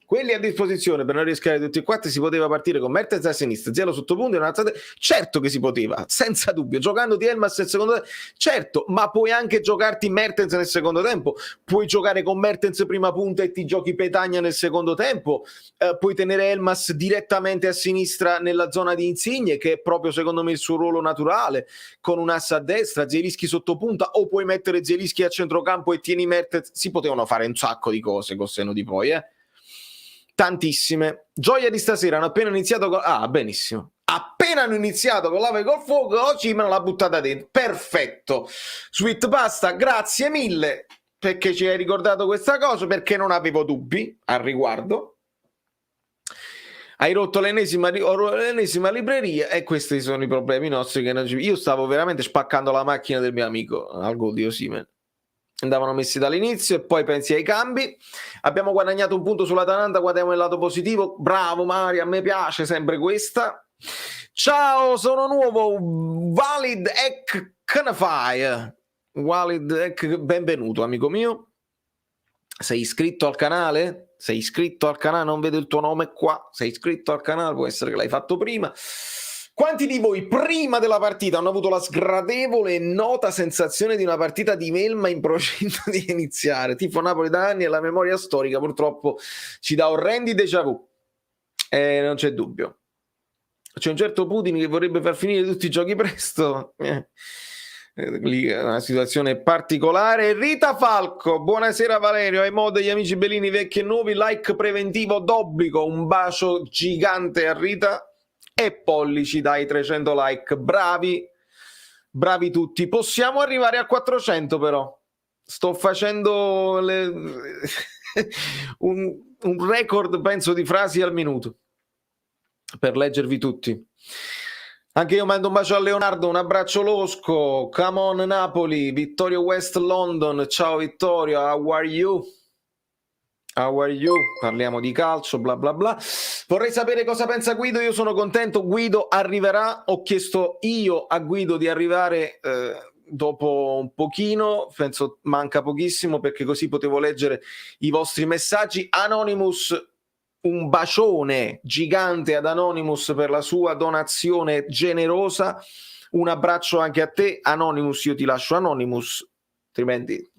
Speaker 1: Quelli a disposizione per non rischiare tutti e quattro. Si poteva partire con Mertens a sinistra, Zielo sotto punto e un'alzata. Certo che si poteva, senza dubbio, giocandoti Elmas nel secondo tempo, certo, ma puoi anche giocarti Mertens nel secondo tempo, puoi giocare con Mertens prima punta e ti giochi Petagna nel secondo tempo, puoi tenere Elmas direttamente a sinistra nella zona di Insigne, che è proprio secondo me il suo ruolo naturale, con un asse a destra, Zielinski sotto punta, o puoi mettere Zielinski a centrocampo e tieni Mertens. Si potevano fare un sacco di cose col senno di poi, tantissime. Gioia di stasera, hanno appena iniziato con... benissimo. Appena hanno iniziato con l'ave col fuoco, Osimhen l'ha buttata dentro. Perfetto. Sweet Pasta, grazie mille perché ci hai ricordato questa cosa, perché non avevo dubbi al riguardo. Hai rotto l'ennesima libreria e questi sono i problemi nostri che io stavo veramente spaccando la macchina del mio amico al gol di Osimhen. Andavano messi dall'inizio e poi pensi ai cambi. Abbiamo guadagnato un punto sull'Atalanta, guardiamo il lato positivo. Bravo Mario, a me piace sempre questa. Ciao, sono nuovo. Walid Ek Knafai. Walid Ek, benvenuto amico mio. Sei iscritto al canale? Sei iscritto al canale? Non vedo il tuo nome qua. Sei iscritto al canale? Può essere che l'hai fatto prima. Quanti di voi prima della partita hanno avuto la sgradevole e nota sensazione di una partita di melma in procinto di iniziare? Tifo Napoli da anni e la memoria storica purtroppo ci dà orrendi déjà vu. Non c'è dubbio. C'è un certo Putin che vorrebbe far finire tutti i giochi presto. Lì è una situazione particolare. Rita Falco, buonasera Valerio, ai mod degli amici bellini vecchi e nuovi, like preventivo d'obbligo, un bacio gigante a Rita. E pollici dai 300 like, bravi tutti. Possiamo arrivare a 400 però, sto facendo un record penso di frasi al minuto per leggervi tutti. Anche io mando un bacio a Leonardo, un abbraccio losco. Come on Napoli, Vittorio West London, ciao Vittorio, how are you? Parliamo di calcio, bla bla bla. Vorrei sapere cosa pensa Guido. Io sono contento, Guido arriverà. Ho chiesto io a Guido di arrivare dopo un pochino, penso manca pochissimo, perché così potevo leggere i vostri messaggi. Anonymous, un bacione gigante ad Anonymous per la sua donazione generosa. Un abbraccio anche a te Anonymous, io ti lascio Anonymous, altrimenti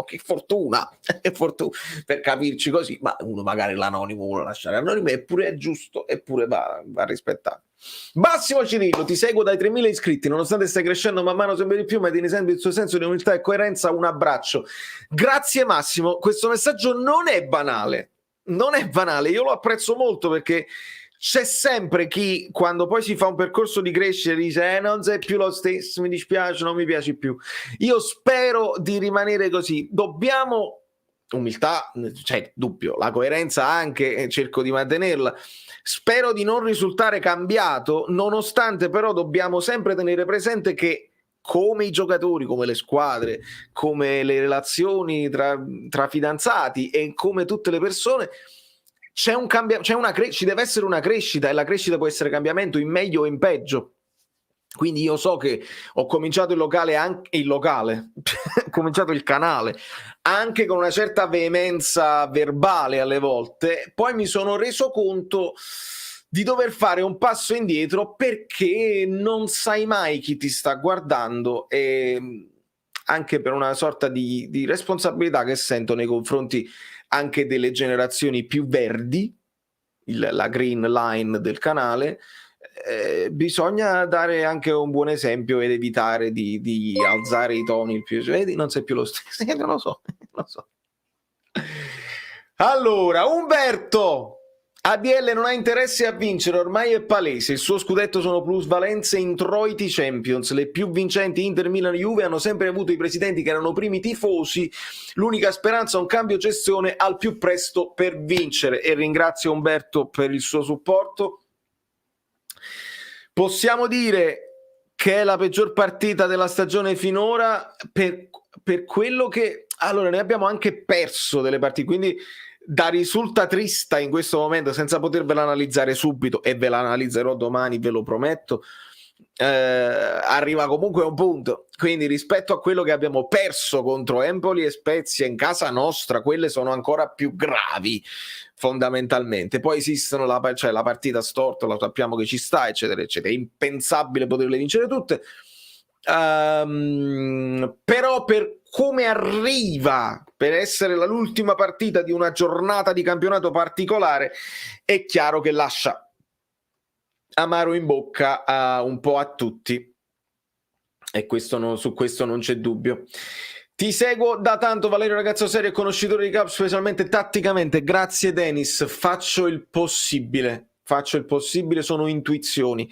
Speaker 1: che fortuna, che fortuna, per capirci così, ma uno magari l'anonimo vuole lasciare anonimo, eppure è giusto, eppure va rispettato. Massimo Cirillo, ti seguo dai 3.000 iscritti, nonostante stai crescendo man mano sempre di più, ma tieni sempre il tuo senso di umiltà e coerenza, un abbraccio. Grazie Massimo, questo messaggio non è banale, io lo apprezzo molto, perché c'è sempre chi, quando poi si fa un percorso di crescita, dice non sei più lo stesso, mi dispiace, non mi piaci più. Io spero di rimanere così. Dobbiamo, umiltà, c'è dubbio, la coerenza anche, cerco di mantenerla. Spero di non risultare cambiato, nonostante però dobbiamo sempre tenere presente che, come i giocatori, come le squadre, come le relazioni tra fidanzati e come tutte le persone, ci deve essere una crescita, e la crescita può essere cambiamento in meglio o in peggio. Quindi io so che ho cominciato ho cominciato il canale anche con una certa veemenza verbale alle volte, poi mi sono reso conto di dover fare un passo indietro, perché non sai mai chi ti sta guardando, e anche per una sorta di responsabilità che sento nei confronti anche delle generazioni più verdi, la green line del canale. Bisogna dare anche un buon esempio ed evitare di alzare i toni il più. Vedi, non sei più lo stesso. Non lo so. Allora, Umberto, ADL non ha interesse a vincere, ormai è palese. Il suo scudetto sono plusvalenze introiti Champions. Le più vincenti Inter, Milan e Juve hanno sempre avuto i presidenti che erano primi tifosi. L'unica speranza è un cambio gestione al più presto per vincere. E ringrazio Umberto per il suo supporto. Possiamo dire che è la peggior partita della stagione finora, per quello che... Allora, noi abbiamo anche perso delle partite, quindi da risulta trista in questo momento, senza potervela analizzare subito, e ve la analizzerò domani, ve lo prometto, arriva comunque a un punto. Quindi rispetto a quello che abbiamo perso contro Empoli e Spezia in casa nostra, quelle sono ancora più gravi, fondamentalmente. Poi esistono la partita storta, lo sappiamo che ci sta, eccetera eccetera, è impensabile poterle vincere tutte. Però per come arriva, per essere l'ultima partita di una giornata di campionato particolare, è chiaro che lascia amaro in bocca un po' a tutti, e su questo non c'è dubbio. Ti seguo da tanto, Valerio, ragazzo serio e conoscitore di calcio, specialmente tatticamente. Grazie Dennis, faccio il possibile, sono intuizioni.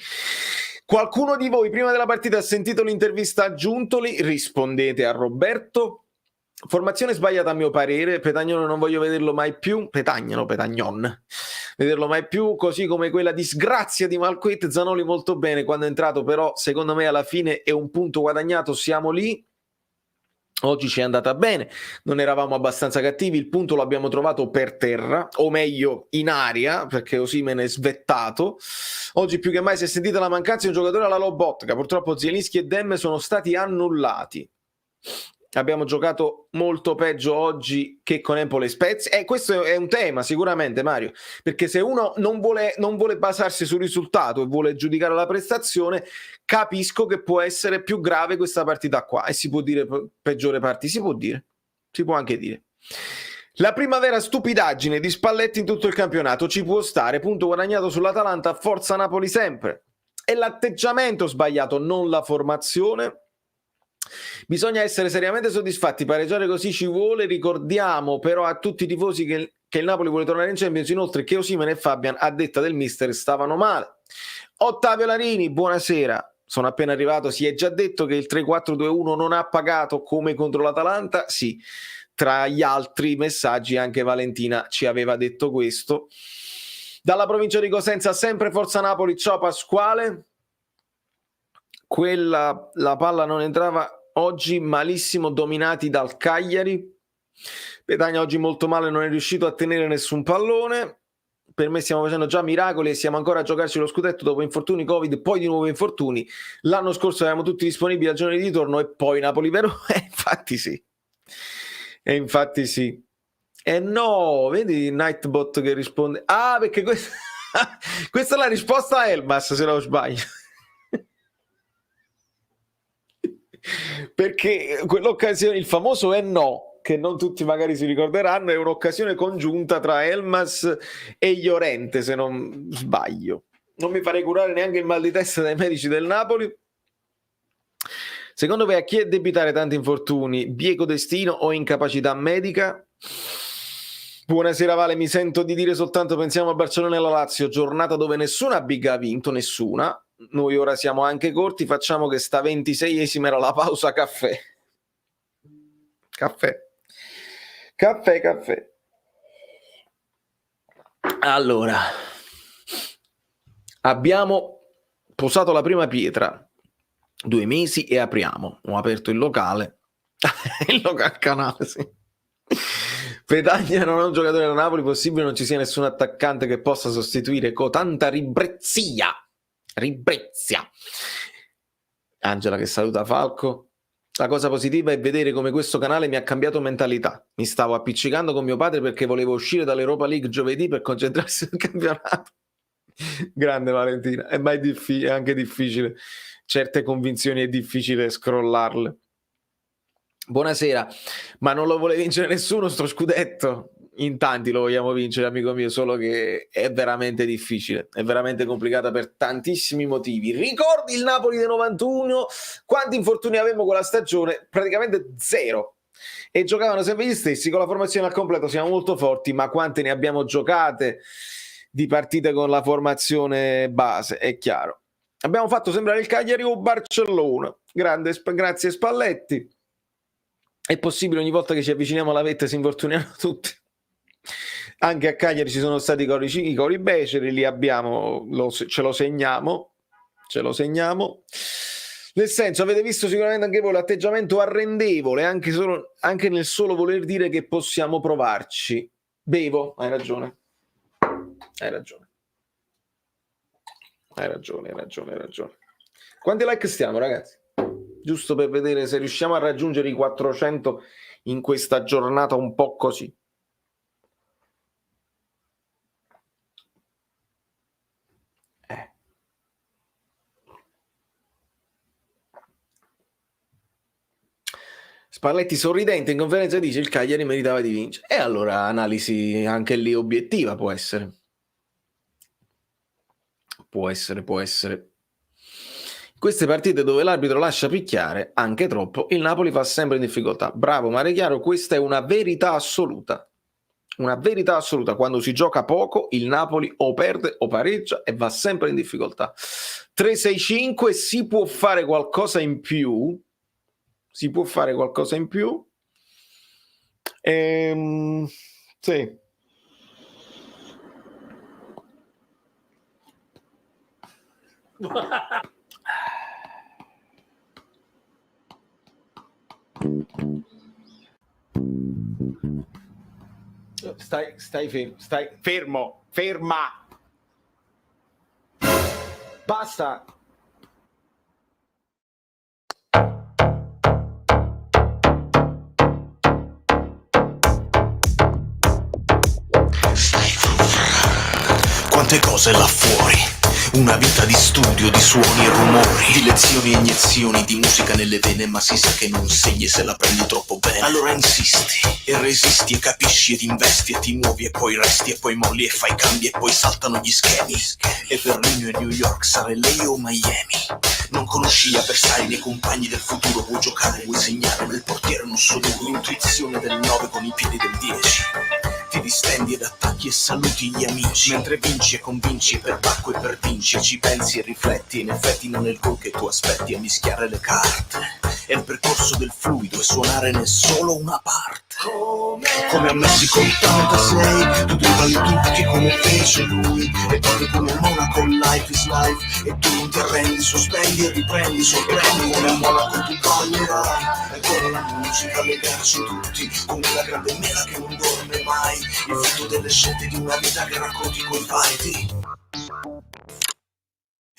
Speaker 1: Qualcuno di voi prima della partita ha sentito l'intervista a Giuntoli? Rispondete a Roberto. Formazione sbagliata a mio parere, Petagnon non voglio vederlo mai più, Petagnon, vederlo mai più, così come quella disgrazia di Malquet. Zanoli molto bene quando è entrato, però secondo me alla fine è un punto guadagnato, siamo lì. Oggi ci è andata bene, non eravamo abbastanza cattivi, il punto l'abbiamo trovato per terra, o meglio in aria, perché Osimhen è svettato. Oggi più che mai si è sentita la mancanza di un giocatore alla Lobotka, purtroppo Zielinski e Dem sono stati annullati. Abbiamo giocato molto peggio oggi che con Empoli e Spezia, e questo è un tema sicuramente, Mario, perché se uno non vuole basarsi sul risultato e vuole giudicare la prestazione, capisco che può essere più grave questa partita qua, e si può dire peggiore partita, si può anche dire. La prima vera stupidaggine di Spalletti in tutto il campionato, ci può stare, punto guadagnato sull'Atalanta, forza Napoli sempre. È l'atteggiamento sbagliato, non la formazione. Bisogna essere seriamente soddisfatti, pareggiare così ci vuole. Ricordiamo però a tutti i tifosi che il Napoli vuole tornare in Champions, inoltre che Osimhen e Fabian, a detta del mister, stavano male. Ottavio Larini, buonasera, sono appena arrivato. Si è già detto che il 3-4-2-1 non ha pagato come contro l'Atalanta? Sì, tra gli altri messaggi anche Valentina ci aveva detto questo. Dalla provincia di Cosenza, sempre forza Napoli. Ciao Pasquale. La palla non entrava oggi, malissimo, dominati dal Cagliari. Petagna oggi molto male, non è riuscito a tenere nessun pallone. Per me stiamo facendo già miracoli e siamo ancora a giocarci lo scudetto dopo infortuni Covid, poi di nuovo infortuni. L'anno scorso eravamo tutti disponibili al giorno di ritorno e poi Napoli-Verona. Infatti sì. E no, vedi Nightbot che risponde. Ah, perché questa è la risposta a Elmas, se non sbaglio. perché quell'occasione, il famoso e no, che non tutti magari si ricorderanno, è un'occasione congiunta tra Elmas e Llorente, se non sbaglio. Non mi farei curare neanche il mal di testa dai medici del Napoli. Secondo voi a chi è debitare tanti infortuni? Bieco destino o incapacità medica? Buonasera Vale, mi sento di dire soltanto pensiamo a Barcellona e alla Lazio, giornata dove nessuna big ha vinto, nessuna. Noi ora siamo anche corti, facciamo che sta 26esima era la pausa caffè. Caffè. Caffè, caffè. Allora, abbiamo posato la prima pietra. 2 mesi e apriamo. Ho aperto il locale. Il locale canale, sì. Petagna non è un giocatore da Napoli, possibile non ci sia nessun attaccante che possa sostituire con tanta ribrezia. Ribrezia. Angela che saluta Falco. La cosa positiva è vedere come questo canale mi ha cambiato mentalità. Mi stavo appiccicando con mio padre perché volevo uscire dall'Europa League giovedì per concentrarsi sul campionato. Grande Valentina, è anche difficile. Certe convinzioni è difficile scrollarle. Buonasera, ma non lo vuole vincere nessuno sto scudetto? In tanti lo vogliamo vincere, amico mio, solo che è veramente difficile, è veramente complicata per tantissimi motivi. Ricordi il Napoli del 91? Quanti infortuni avevamo quella stagione? Praticamente zero. E giocavano sempre gli stessi, con la formazione al completo siamo molto forti, ma quante ne abbiamo giocate di partite con la formazione base, è chiaro. Abbiamo fatto sembrare il Cagliari o Barcellona. Grazie Spalletti. È possibile ogni volta che ci avviciniamo alla vetta si infortuniamo tutti. Anche a Cagliari ci sono stati i cori beceri, li abbiamo, ce lo segniamo. Nel senso, avete visto sicuramente anche voi l'atteggiamento arrendevole, anche nel solo voler dire che possiamo provarci. Bevo, hai ragione. Hai ragione. Quanti like stiamo, ragazzi? Giusto per vedere se riusciamo a raggiungere i 400 in questa giornata un po' così. Spalletti sorridente in conferenza dice il Cagliari meritava di vincere. E allora analisi anche lì obiettiva può essere. Può essere. Queste partite dove l'arbitro lascia picchiare anche troppo, il Napoli fa sempre in difficoltà. Bravo Mare Chiaro, questa è una verità assoluta. Una verità assoluta. Quando si gioca poco, il Napoli o perde o pareggia e va sempre in difficoltà. 3-6-5, si può fare qualcosa in più. Sì. Stai fermo, ferma. Basta.
Speaker 2: Quante cose là fuori. Una vita di studio, di suoni e rumori, di lezioni e iniezioni, di musica nelle vene, ma si sa che non segni se la prendi troppo bene. Allora insisti, e resisti, e capisci, ed investi, e ti muovi, e poi resti, e poi molli, e fai cambi, e poi saltano gli schemi. E Berlino e New York, sarà LA o Miami. Non conosci gli avversari nei compagni del futuro, vuoi giocare, vuoi segnare, nel portiere non so duro. L'intuizione del 9 con i piedi del 10. Ti distendi ed attacchi e saluti gli amici, mentre vinci e convinci e per pacco e per vinci, ci pensi e rifletti, in effetti non è il gol che tu aspetti, a mischiare le carte è il percorso del fluido e suonare ne è solo una parte. Come a Messico 86, tu trivali tutti come fece lui, e proprio come Monaco life is life, e tu non ti arrendi, sospendi e riprendi, sorprendi, come a Monaco tu ballerai, e con la musica legarci tutti, come la grande mela che non dorme mai, il frutto delle scelte di una vita che racconti coi fatti.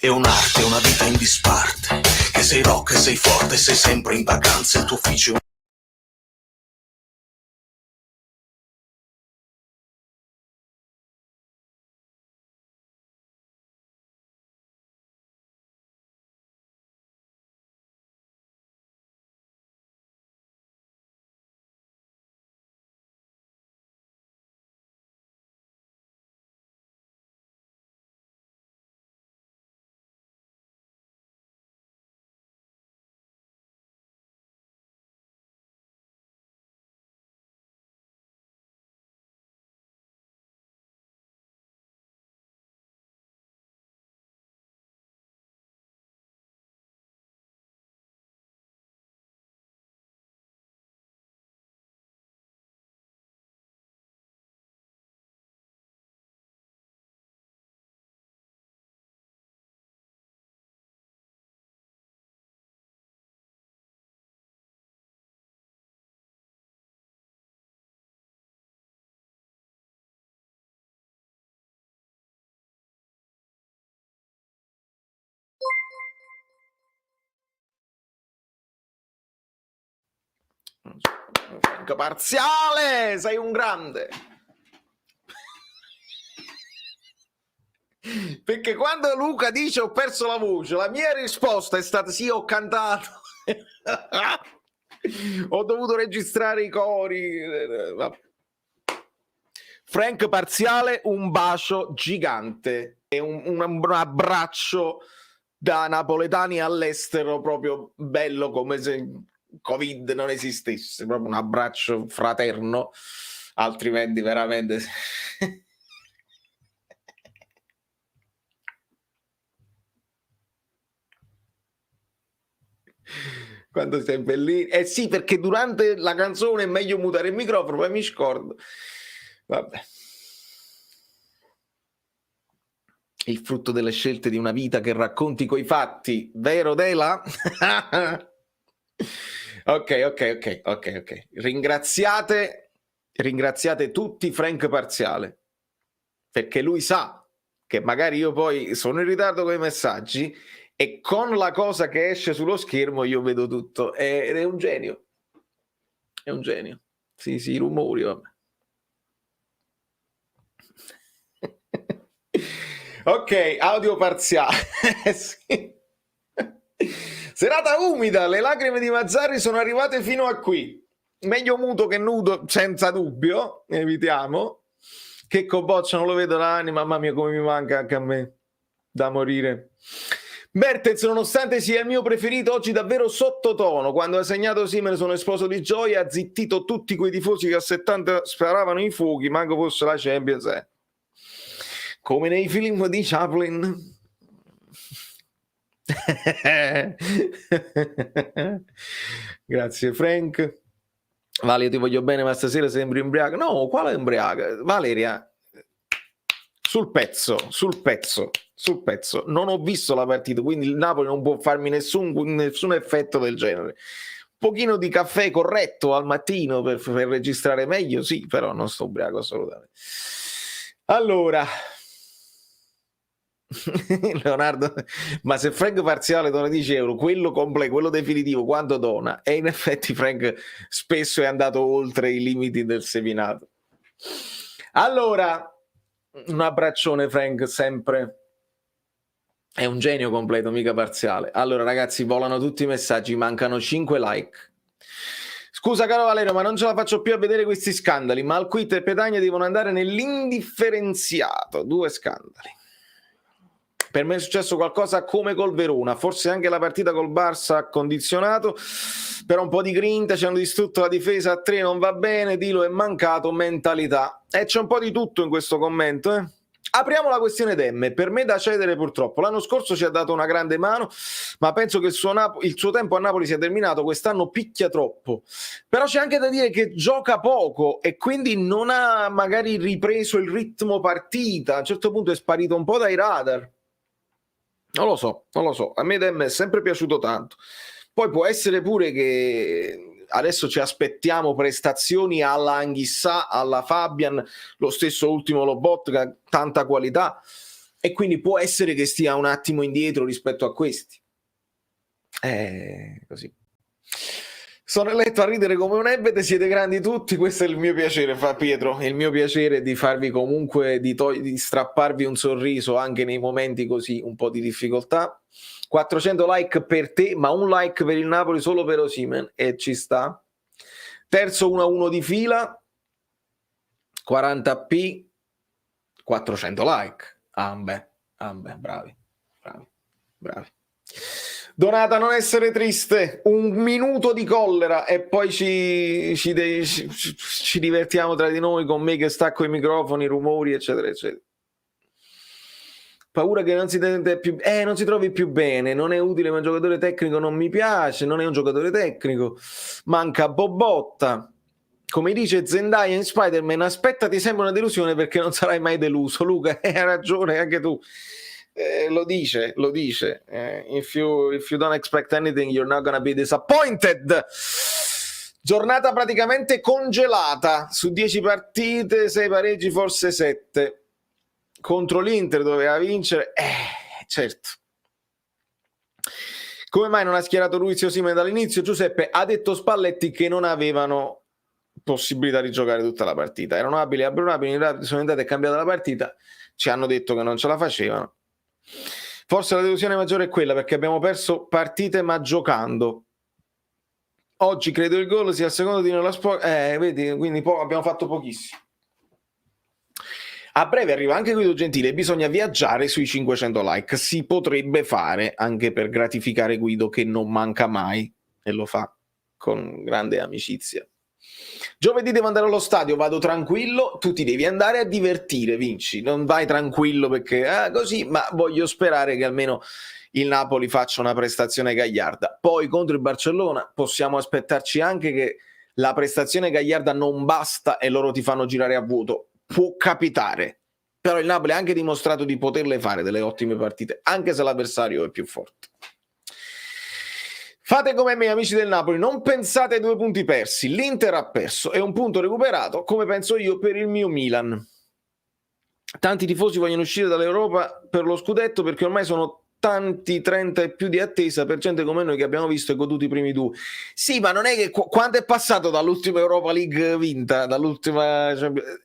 Speaker 2: È un'arte, una vita in disparte, che sei rock, che sei forte, sei sempre in vacanza, il tuo ufficio è
Speaker 1: Frank Parziale, sei un grande. Perché quando Luca dice ho perso la voce, la mia risposta è stata sì, ho cantato. Ho dovuto registrare i cori. Frank Parziale, un bacio gigante e un abbraccio da napoletani all'estero, proprio bello, come se Covid non esistesse, proprio un abbraccio fraterno, altrimenti veramente... Quando sei bellino, eh sì, perché durante la canzone è meglio mutare il microfono, poi mi scordo. Vabbè, il frutto delle scelte di una vita che racconti coi fatti, vero Dela? Ok. Ringraziate tutti Frank Parziale, perché lui sa che magari io poi sono in ritardo con i messaggi e con la cosa che esce sullo schermo io vedo tutto, ed è un genio. È un genio. Sì, i rumori, vabbè. Ok, audio parziale. Sì. Serata umida, le lacrime di Mazzarri sono arrivate fino a qui. Meglio muto che nudo, senza dubbio, evitiamo. Che Coboccia non lo vedo da anni, mamma mia come mi manca anche a me, da morire. Mertens, nonostante sia il mio preferito, oggi davvero sottotono. Quando ha segnato sì me ne sono esploso di gioia, ha zittito tutti quei tifosi che a 70 sparavano i fuochi, manco fosse la Champions. Come nei film di Chaplin. Grazie Frank. Vale, io ti voglio bene, ma stasera sembri ubriaca. No, quale ubriaca? Valeria, sul pezzo. Non ho visto la partita, quindi il Napoli non può farmi nessun effetto del genere. Un pochino di caffè corretto al mattino per registrare meglio, sì, però non sto ubriaco assolutamente. Allora... Leonardo, ma se Frank Parziale dona 10 euro, quello completo, quello definitivo, quanto dona? E in effetti Frank spesso è andato oltre i limiti del seminato. Allora, un abbraccione Frank, sempre. È un genio completo, mica parziale. Allora ragazzi, volano tutti i messaggi, mancano 5 like. Scusa caro Valerio, ma non ce la faccio più a vedere questi scandali. Malquit e Petagna devono andare nell'indifferenziato. 2 scandali. Per me è successo qualcosa come col Verona, forse anche la partita col Barça ha condizionato, però un po' di grinta, ci hanno distrutto la difesa a 3, non va bene, Dilo è mancato, mentalità. E c'è un po' di tutto in questo commento, eh? Apriamo la questione Demme, per me da cedere purtroppo. L'anno scorso ci ha dato una grande mano, ma penso che il suo tempo a Napoli sia terminato, quest'anno picchia troppo. Però c'è anche da dire che gioca poco e quindi non ha magari ripreso il ritmo partita, a un certo punto è sparito un po' dai radar. Non lo so, a me Demme è sempre piaciuto tanto. Poi può essere pure che adesso ci aspettiamo prestazioni alla Anghissà, alla Fabian, lo stesso ultimo Lobotka, che ha tanta qualità, e quindi può essere che stia un attimo indietro rispetto a questi. Così. Sono eletto a ridere come un ebete, siete grandi tutti, questo è il mio piacere, fa Pietro, il mio piacere di farvi comunque, di strapparvi un sorriso anche nei momenti così un po' di difficoltà. 400 like per te, ma un like per il Napoli solo per Osimhen, e ci sta. Terzo 1-1 di fila, 40p, 400 like. Bravi. Donata, non essere triste, un minuto di collera e poi ci divertiamo tra di noi con me che stacco i microfoni, i rumori, eccetera, eccetera. Paura che non si trovi più bene, non è utile, ma un giocatore tecnico non mi piace, non è un giocatore tecnico, manca Bobotta. Come dice Zendaya in Spider-Man, aspettati sempre una delusione perché non sarai mai deluso. Luca, hai ragione anche tu. Lo dice. If you don't expect anything, you're not gonna be disappointed. Giornata praticamente congelata. Su 10 partite, 6 pareggi, forse 7. Contro l'Inter doveva vincere. Certo. Come mai non ha schierato Ruiz e Osimhen dall'inizio? Giuseppe, ha detto Spalletti che non avevano possibilità di giocare tutta la partita, erano abili e abbronabili, sono andati e cambiata la partita, ci hanno detto che non ce la facevano. Forse la delusione maggiore è quella, perché abbiamo perso partite ma giocando. Oggi credo il gol sia il secondo di nella vedi, quindi abbiamo fatto pochissimo. A breve arriva anche Guido Gentile, bisogna viaggiare sui 500 like, si potrebbe fare anche per gratificare Guido che non manca mai e lo fa con grande amicizia. Giovedì devo andare allo stadio, vado tranquillo, tu ti devi andare a divertire, Vinci, non vai tranquillo perché così, ma voglio sperare che almeno il Napoli faccia una prestazione gagliarda. Poi contro il Barcellona possiamo aspettarci anche che la prestazione gagliarda non basta e loro ti fanno girare a vuoto. Può capitare, però il Napoli ha anche dimostrato di poterle fare delle ottime partite, anche se l'avversario è più forte. Fate come me, amici del Napoli, non pensate ai 2 punti persi, l'Inter ha perso e un punto recuperato, come penso io per il mio Milan. Tanti tifosi vogliono uscire dall'Europa per lo scudetto perché ormai sono tanti 30 e più di attesa per gente come noi che abbiamo visto e goduto i primi 2. Sì, ma non è che quanto è passato dall'ultima Europa League vinta, dall'ultima,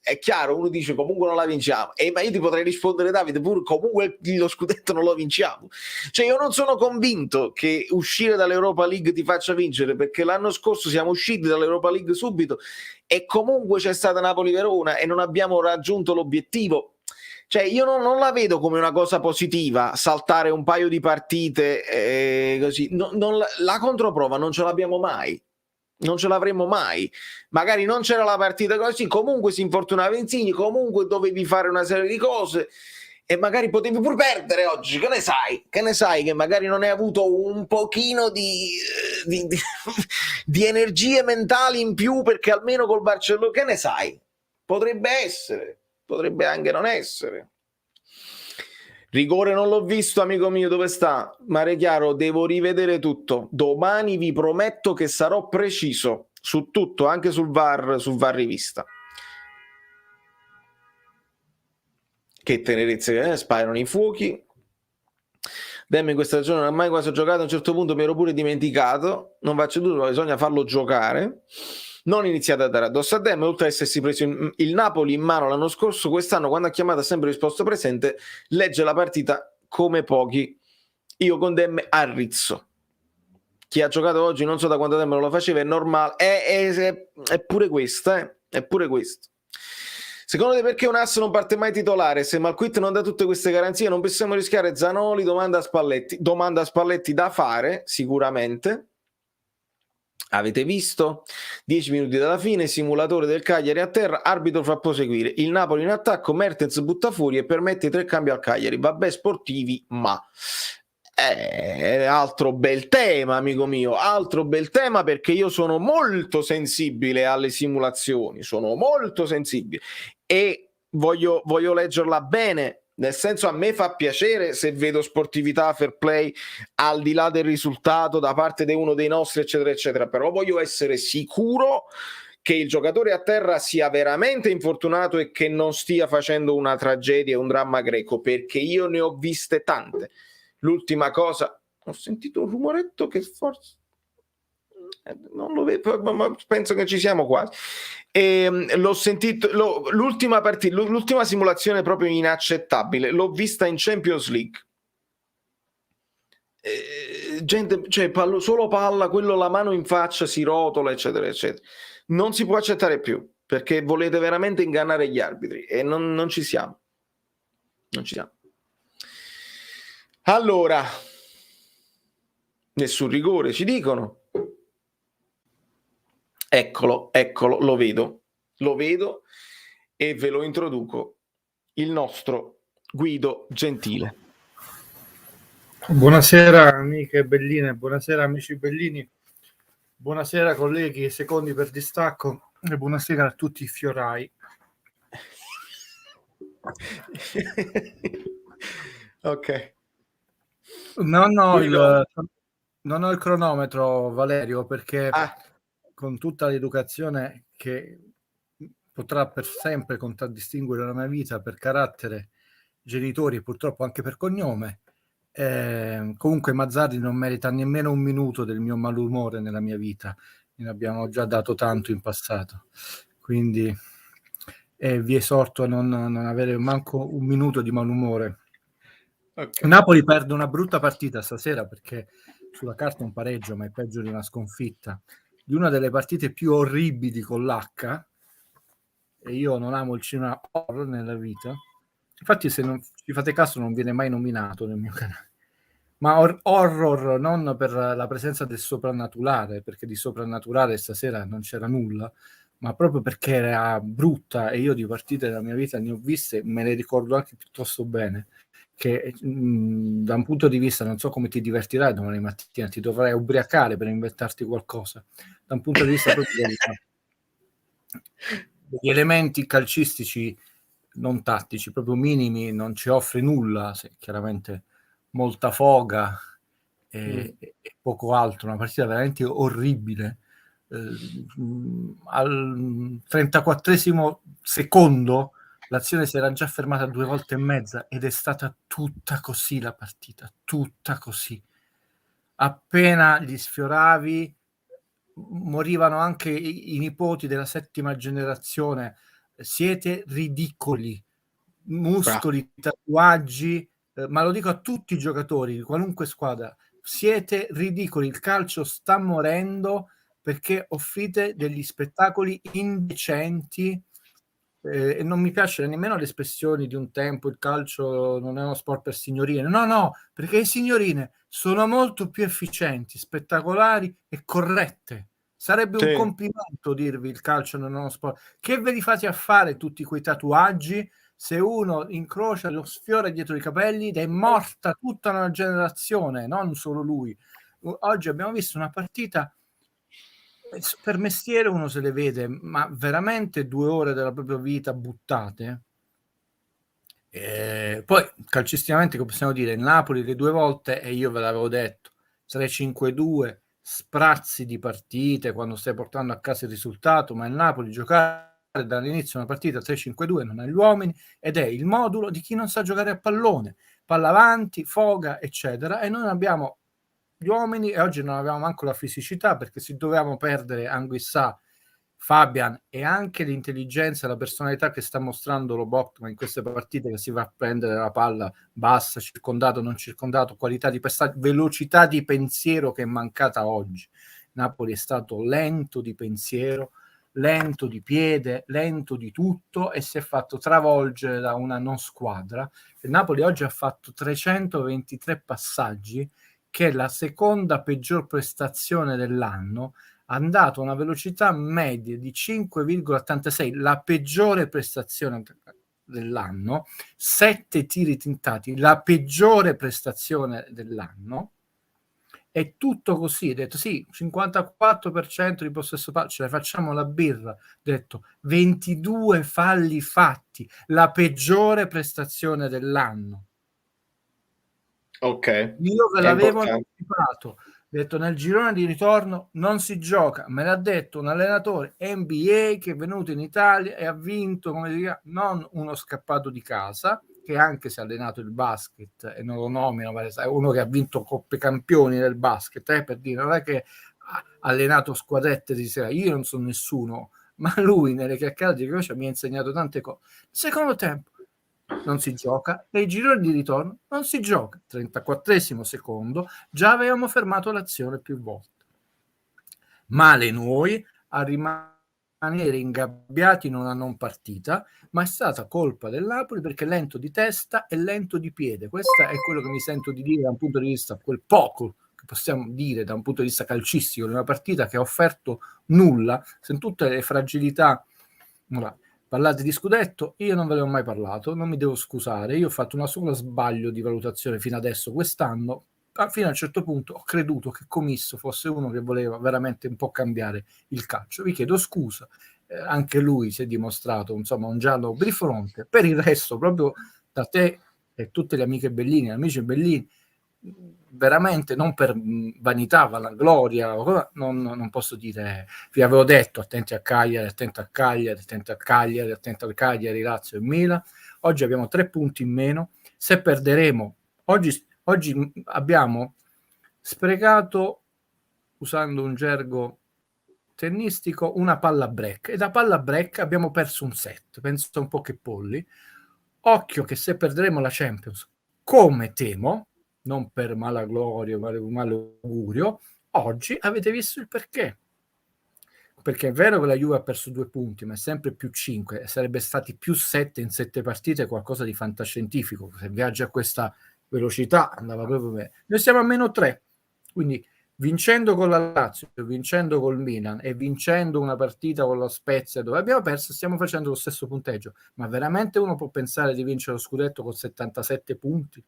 Speaker 1: è chiaro, uno dice comunque non la vinciamo, ma io ti potrei rispondere, Davide, pure comunque lo scudetto non lo vinciamo. Cioè io non sono convinto che uscire dall'Europa League ti faccia vincere, perché l'anno scorso siamo usciti dall'Europa League subito e comunque c'è stata Napoli-Verona e non abbiamo raggiunto l'obiettivo. Cioè io non la vedo come una cosa positiva saltare un paio di partite così. La controprova non ce l'abbiamo mai, non ce l'avremo mai. Magari non c'era la partita così, comunque si infortunava Insigne, comunque dovevi fare una serie di cose e magari potevi pur perdere oggi, che ne sai che magari non hai avuto un pochino di energie mentali in più, perché almeno col Barcellona, che ne sai, potrebbe essere, potrebbe anche non essere. Rigore non l'ho visto, amico mio, dove sta? Mare Chiaro, devo rivedere tutto. Domani vi prometto che sarò preciso su tutto, anche sul VAR rivista. Che tenerezze che sparano i fuochi. Demme in questa stagione non ha mai quasi giocato, a un certo punto mi ero pure dimenticato. Non faccio tutto, bisogna farlo giocare. Non iniziate a dare addosso a Demme, oltre ad essersi preso il Napoli in mano l'anno scorso, quest'anno quando ha chiamato ha sempre risposto presente, legge la partita come pochi. Io con Demme arrizzo. Chi ha giocato oggi non so da quanto tempo non lo faceva, è normale, è pure questa, è pure questo. Secondo te perché un asso non parte mai titolare? Se Malquit non dà tutte queste garanzie non possiamo rischiare Zanoli, domanda a Spalletti da fare sicuramente. Avete visto? 10 minuti dalla fine, simulatore del Cagliari a terra, arbitro fa proseguire. Il Napoli in attacco, Mertens butta fuori e permette 3 cambi al Cagliari. Vabbè, sportivi, ma altro bel tema, amico mio, altro bel tema, perché io sono molto sensibile alle simulazioni, sono molto sensibile e voglio leggerla bene. Nel senso, a me fa piacere se vedo sportività, fair play, al di là del risultato da parte di uno dei nostri, eccetera, eccetera. Però voglio essere sicuro che il giocatore a terra sia veramente infortunato e che non stia facendo una tragedia, un dramma greco, perché io ne ho viste tante. L'ultima cosa, ho sentito un rumoretto che forse... non lo vedo, ma penso che ci siamo quasi. L'ho sentito, l'ultima partita, l'ultima simulazione proprio inaccettabile, l'ho vista in Champions League. Gente, cioè solo palla, quello la mano in faccia si rotola, eccetera, eccetera. Non si può accettare più, perché volete veramente ingannare gli arbitri e non ci siamo. Non ci siamo. Allora, nessun rigore, ci dicono. Eccolo, lo vedo e ve lo introduco, il nostro Guido Gentile.
Speaker 3: Buonasera amiche belline, buonasera amici bellini, buonasera colleghi e secondi per distacco e buonasera a tutti i fiorai.
Speaker 1: Ok.
Speaker 3: Non ho il cronometro, Valerio, perché con tutta l'educazione che potrà per sempre contraddistinguere la mia vita per carattere, genitori e purtroppo anche per cognome, Comunque Mazzarri non merita nemmeno un minuto del mio malumore nella mia vita, ne abbiamo già dato tanto in passato, quindi vi esorto a non avere manco un minuto di malumore.
Speaker 1: Okay.
Speaker 3: Napoli perde una brutta partita stasera perché sulla carta è un pareggio, ma è peggio di una sconfitta, di una delle partite più orribili con l'H, e io non amo il cinema horror nella vita, infatti se non ci fate caso non viene mai nominato nel mio canale, ma horror non per la presenza del soprannaturale, perché di soprannaturale stasera non c'era nulla, ma proprio perché era brutta, e io di partite della mia vita ne ho viste, me le ricordo anche piuttosto bene, che da un punto di vista, non so come ti divertirai domani mattina, ti dovrai ubriacare per inventarti qualcosa, da un punto di vista proprio degli elementi calcistici non tattici, proprio minimi, non ci offre nulla, chiaramente molta foga e poco altro, una partita veramente orribile. Al 34esimo secondo l'azione si era già fermata 2 volte e mezza ed è stata tutta così la partita, tutta così. Appena li sfioravi morivano anche i nipoti della 7ª generazione. Siete ridicoli, muscoli, tatuaggi, ma lo dico a tutti i giocatori di qualunque squadra, siete ridicoli, il calcio sta morendo perché offrite degli spettacoli indecenti, e non mi piace nemmeno le espressioni di un tempo, il calcio non è uno sport per signorine, no, perché le signorine sono molto più efficienti, spettacolari e corrette. Sarebbe un complimento dirvi il calcio non è uno sport. Che ve li fate a fare tutti quei tatuaggi? Se uno incrocia lo sfiore dietro i capelli ed è morta tutta una generazione, non solo lui. Oggi abbiamo visto una partita, per mestiere uno se le vede, ma veramente 2 ore della propria vita buttate. Poi calcisticamente, come possiamo dire, il Napoli le 2 volte, e io ve l'avevo detto, 3-5-2, sprazzi di partite quando stai portando a casa il risultato, ma il Napoli giocare dall'inizio una partita 3-5-2 non ha gli uomini, ed è il modulo di chi non sa giocare a pallone, palla avanti, foga, eccetera, e noi abbiamo gli uomini, e oggi non avevamo manco la fisicità, perché se dovevamo perdere Anguissà, Fabian e anche l'intelligenza e la personalità che sta mostrando Lobotka in queste partite, che si va a prendere la palla bassa, circondato, non circondato, qualità di passaggio, velocità di pensiero che è mancata oggi. Napoli è stato lento di pensiero, lento di piede, lento di tutto, e si è fatto travolgere da una non squadra. Il Napoli oggi ha fatto 323 passaggi, che è la seconda peggior prestazione dell'anno, ha dato una velocità media di 5,86, la peggiore prestazione dell'anno, 7 tiri tentati, la peggiore prestazione dell'anno. È tutto così, ho detto sì, 54% di possesso palla, ce la facciamo la birra, ho detto 22 falli fatti, la peggiore prestazione dell'anno.
Speaker 1: Ok.
Speaker 3: Io ve l'avevo anticipato, ho detto nel girone di ritorno non si gioca, me l'ha detto un allenatore NBA che è venuto in Italia e ha vinto, come si chiama, non uno scappato di casa, che anche si è allenato il basket, e non lo nomino, è uno che ha vinto Coppe Campioni del basket, per dire, non è che ha allenato squadrette di sera, io non sono nessuno, ma lui nelle chiacchierate che mi ha insegnato tante cose. Secondo tempo non si gioca, e i gironi di ritorno non si gioca. 34esimo secondo, già avevamo fermato l'azione più volte. Male noi a rimanere ingabbiati in una non partita, ma è stata colpa del Napoli perché lento di testa e lento di piede. Questo è quello che mi sento di dire da un punto di vista, quel poco che possiamo dire da un punto di vista calcistico, di una partita che ha offerto nulla, se tutte le fragilità. Parlate di scudetto, io non ve ne ho mai parlato, non mi devo scusare, io ho fatto una sola sbaglio di valutazione fino adesso quest'anno, fino a un certo punto ho creduto che Commisso fosse uno che voleva veramente un po' cambiare il calcio, vi chiedo scusa, anche lui si è dimostrato insomma un giallo bifronte, per il resto proprio da te e tutte le amiche Bellini, amici Bellini, veramente non per vanità, vanagloria, non posso dire, vi avevo detto attenti a Cagliari, attento a Cagliari, attento a Cagliari, attento a Cagliari, Lazio e Milan. Oggi abbiamo 3 punti in meno, se perderemo oggi Oggi abbiamo sprecato, usando un gergo tennistico, una palla break, e da palla break abbiamo perso un set. Penso un po' che polli. Occhio che se perderemo la Champions, come temo, non per malagloria, malaugurio, oggi avete visto il perché. Perché è vero che la Juve ha perso 2 punti, ma è sempre più 5, e sarebbe stati più 7 in 7 partite, qualcosa di fantascientifico. Se viaggia a questa velocità andava proprio bene. Noi siamo a meno 3, quindi vincendo con la Lazio, vincendo col Milan e vincendo una partita con la Spezia dove abbiamo perso, stiamo facendo lo stesso punteggio. Ma veramente uno può pensare di vincere lo scudetto con 77 punti?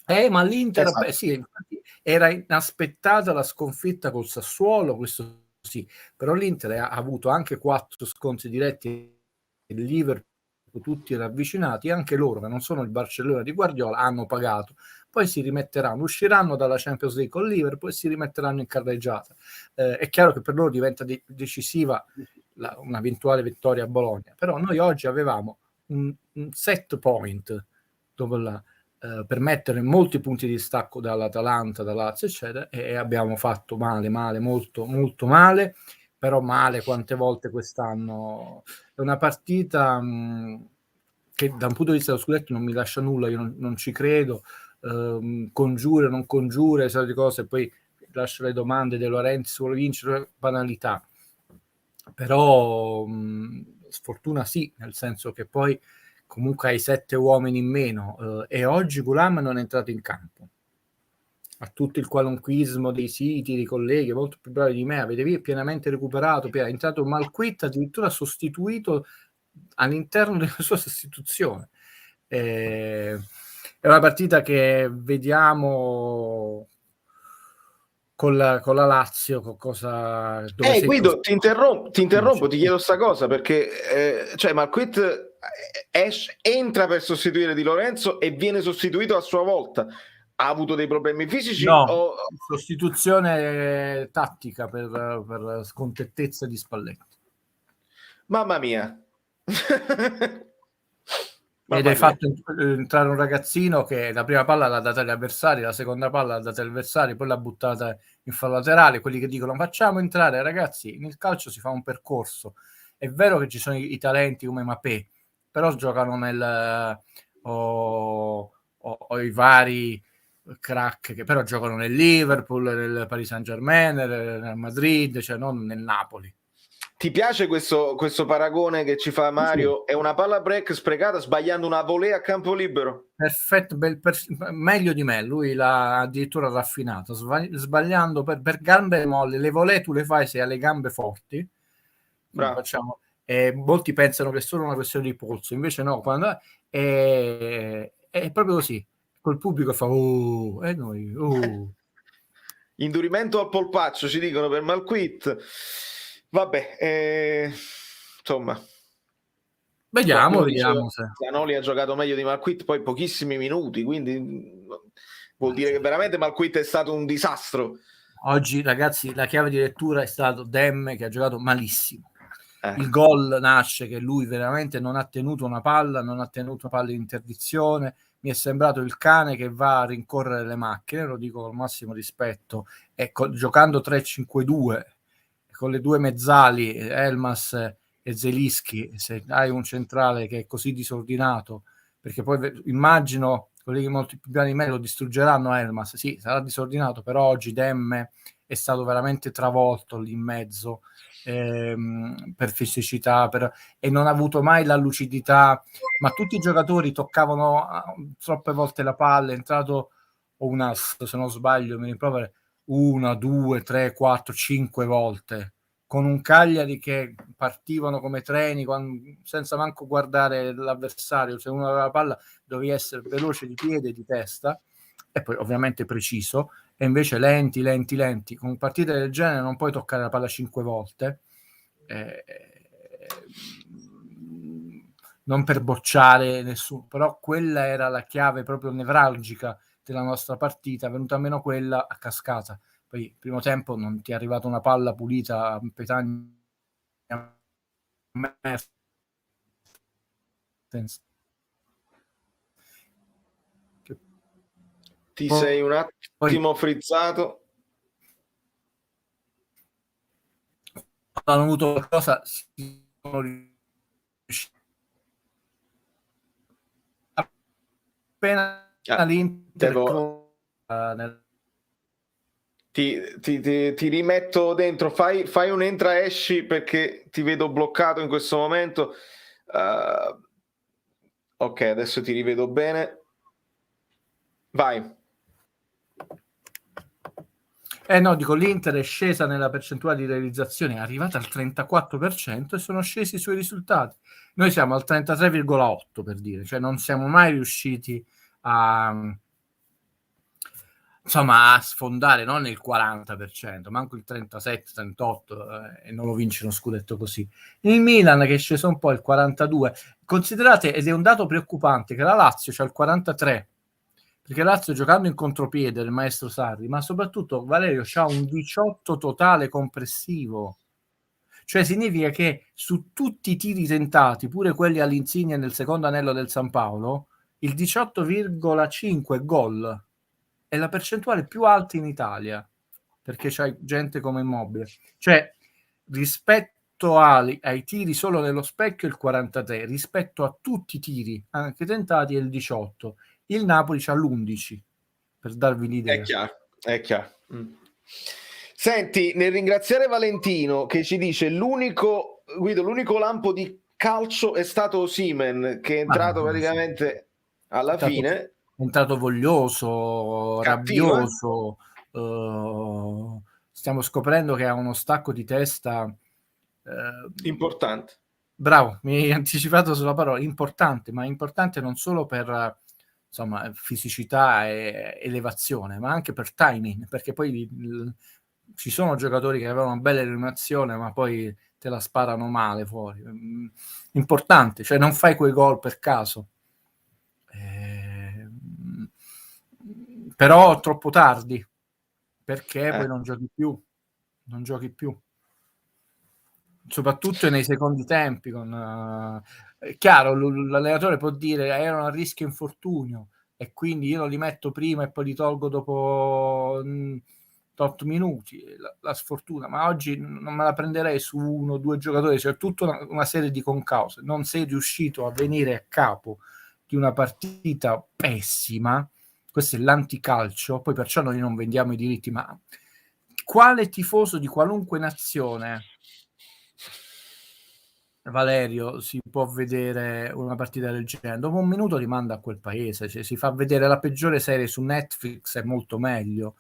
Speaker 3: Ma l'Inter,
Speaker 1: Esatto.
Speaker 3: sì, infatti era inaspettata la sconfitta col Sassuolo, questo sì, però l'Inter ha avuto anche 4 scontri diretti, il Liverpool tutti ravvicinati, anche loro che non sono il Barcellona di Guardiola hanno pagato, poi si rimetteranno, usciranno dalla Champions League con Liverpool e si rimetteranno in carreggiata. È chiaro che per loro diventa decisiva un'eventuale vittoria a Bologna, però noi oggi avevamo un set point dopo per mettere molti punti di stacco dall'Atalanta, da Lazio, eccetera, e abbiamo fatto male, molto, molto male, però male quante volte quest'anno. È una partita che da un punto di vista dello scudetto non mi lascia nulla, io non ci credo, congiure, non congiure, solite cose, poi lascio le domande De Lorenzo, vuole vincere, banalità. Però sfortuna sì, nel senso che poi comunque hai 7 uomini in meno, e oggi Gulam non è entrato in campo. Ha tutto il qualunquismo dei siti, dei colleghi, molto più bravi di me, avete pienamente recuperato, è entrato Malquit, addirittura sostituito all'interno della sua sostituzione. È una partita che vediamo con la Lazio,
Speaker 1: Guido, ti interrompo, ti chiedo sta cosa perché cioè Marquet entra per sostituire Di Lorenzo e viene sostituito a sua volta. Ha avuto dei problemi fisici?
Speaker 3: No, sostituzione tattica per scontentezza di Spalletti.
Speaker 1: Mamma mia.
Speaker 3: Ed
Speaker 1: Mamma
Speaker 3: hai
Speaker 1: mia.
Speaker 3: fatto entrare un ragazzino che la prima palla l'ha data agli avversari, la seconda palla l'ha data agli avversari, poi l'ha buttata in fallo laterale. Quelli che dicono facciamo entrare, ragazzi, nel calcio si fa un percorso. È vero che ci sono i talenti come Mapé, però giocano o i vari crack che però giocano nel Liverpool, nel Paris Saint-Germain, nel Madrid, cioè non nel Napoli.
Speaker 1: Ti piace questo paragone che ci fa Mario?
Speaker 3: Sì.
Speaker 1: È una palla break sprecata sbagliando una volée a campo libero?
Speaker 3: Perfetto, meglio di me, lui l'ha addirittura raffinato, sbagliando per gambe molle, le volée tu le fai se hai le gambe forti, facciamo, molti pensano che è solo una questione di polso, invece no, quando è proprio così, col pubblico fa e noi
Speaker 1: Indurimento al polpaccio ci dicono per Malquit. Vabbè, insomma,
Speaker 3: vediamo
Speaker 1: qualcuno diceva
Speaker 3: se
Speaker 1: che Zanoli ha giocato meglio di Malquit, poi pochissimi minuti, quindi vuol dire che veramente Malquit è stato un disastro.
Speaker 3: oggi, ragazzi, la chiave di lettura è stato Demme che ha giocato malissimo. Il gol nasce che lui veramente non ha tenuto una palla, non ha tenuto una palla in interdizione. Mi è sembrato il cane che va a rincorrere le macchine, lo dico con massimo rispetto, e giocando 3-5-2 con le due mezzali, Elmas e Zelischi, se hai un centrale che è così disordinato, perché poi immagino quelli che molti più bravi di me lo distruggeranno Elmas, sì, sarà disordinato, però oggi Demme è stato veramente travolto lì in mezzo, per fisicità e non ha avuto mai la lucidità, ma tutti i giocatori toccavano troppe volte la palla. È entrato Unas, se non sbaglio, mi rimprovera 1, 2, 3, 4, 5 volte con un Cagliari che partivano come treni senza manco guardare l'avversario. Se uno aveva la palla dovevi essere veloce di piede e di testa e poi ovviamente preciso, e invece lenti. Con partite del genere non puoi toccare la palla 5 volte, non per bocciare nessuno, però quella era la chiave proprio nevralgica della nostra partita, è venuta meno quella a cascata. Poi il primo tempo non ti è arrivata una palla pulita a Petagna.
Speaker 1: Ti sei un attimo frizzato.
Speaker 3: Hanno avuto qualcosa, si sono riusciti appena l'Inter
Speaker 1: ti rimetto dentro, fai un entra esci perché ti vedo bloccato in questo momento. Ok, adesso ti rivedo bene. Vai.
Speaker 3: No, dico, l'Inter è scesa nella percentuale di realizzazione, è arrivata al 34% e sono scesi i suoi risultati. Noi siamo al 33,8, per dire, cioè non siamo mai riusciti a sfondare non il 40%, manco il 37-38 e non lo vince uno scudetto così. Il Milan che è sceso un po' il 42%. Considerate, ed è un dato preoccupante, che la Lazio c'ha il 43%, perché Lazio giocando in contropiede del maestro Sarri, ma soprattutto Valerio c'ha un 18 totale complessivo, cioè significa che su tutti i tiri tentati, pure quelli all'Insigne nel secondo anello del San Paolo, il 18,5 gol è la percentuale più alta in Italia, perché c'hai gente come Immobile, cioè rispetto ai tiri solo nello specchio il 43, rispetto a tutti i tiri anche tentati è il 18. Il Napoli c'ha l'11, per darvi l'idea.
Speaker 1: È chiaro. Senti, nel ringraziare Valentino che ci dice l'unico lampo di calcio è stato Osimhen, che è entrato praticamente alla fine.
Speaker 3: È entrato voglioso,
Speaker 1: cattivo,
Speaker 3: rabbioso. Stiamo scoprendo che ha uno stacco di testa
Speaker 1: importante.
Speaker 3: Bravo, mi hai anticipato sulla parola, importante, ma importante non solo per fisicità e elevazione, ma anche per timing, perché poi ci sono giocatori che avevano una bella eliminazione, ma poi te la sparano male fuori. Importante, cioè non fai quei gol per caso. Però troppo tardi, perché poi non giochi più. Soprattutto nei secondi tempi. Chiaro, l'allenatore può dire erano a rischio infortunio e quindi io li metto prima e poi li tolgo dopo 8 minuti, la sfortuna, ma oggi non me la prenderei su 1 o 2 giocatori, c'è tutta una serie di concause. Non sei riuscito a venire a capo di una partita pessima, questo è l'anticalcio, poi perciò noi non vendiamo i diritti, ma quale tifoso di qualunque nazione, Valerio, si può vedere una partita del genere? Dopo un minuto rimanda a quel paese, cioè, si fa vedere la peggiore serie su Netflix, è molto meglio.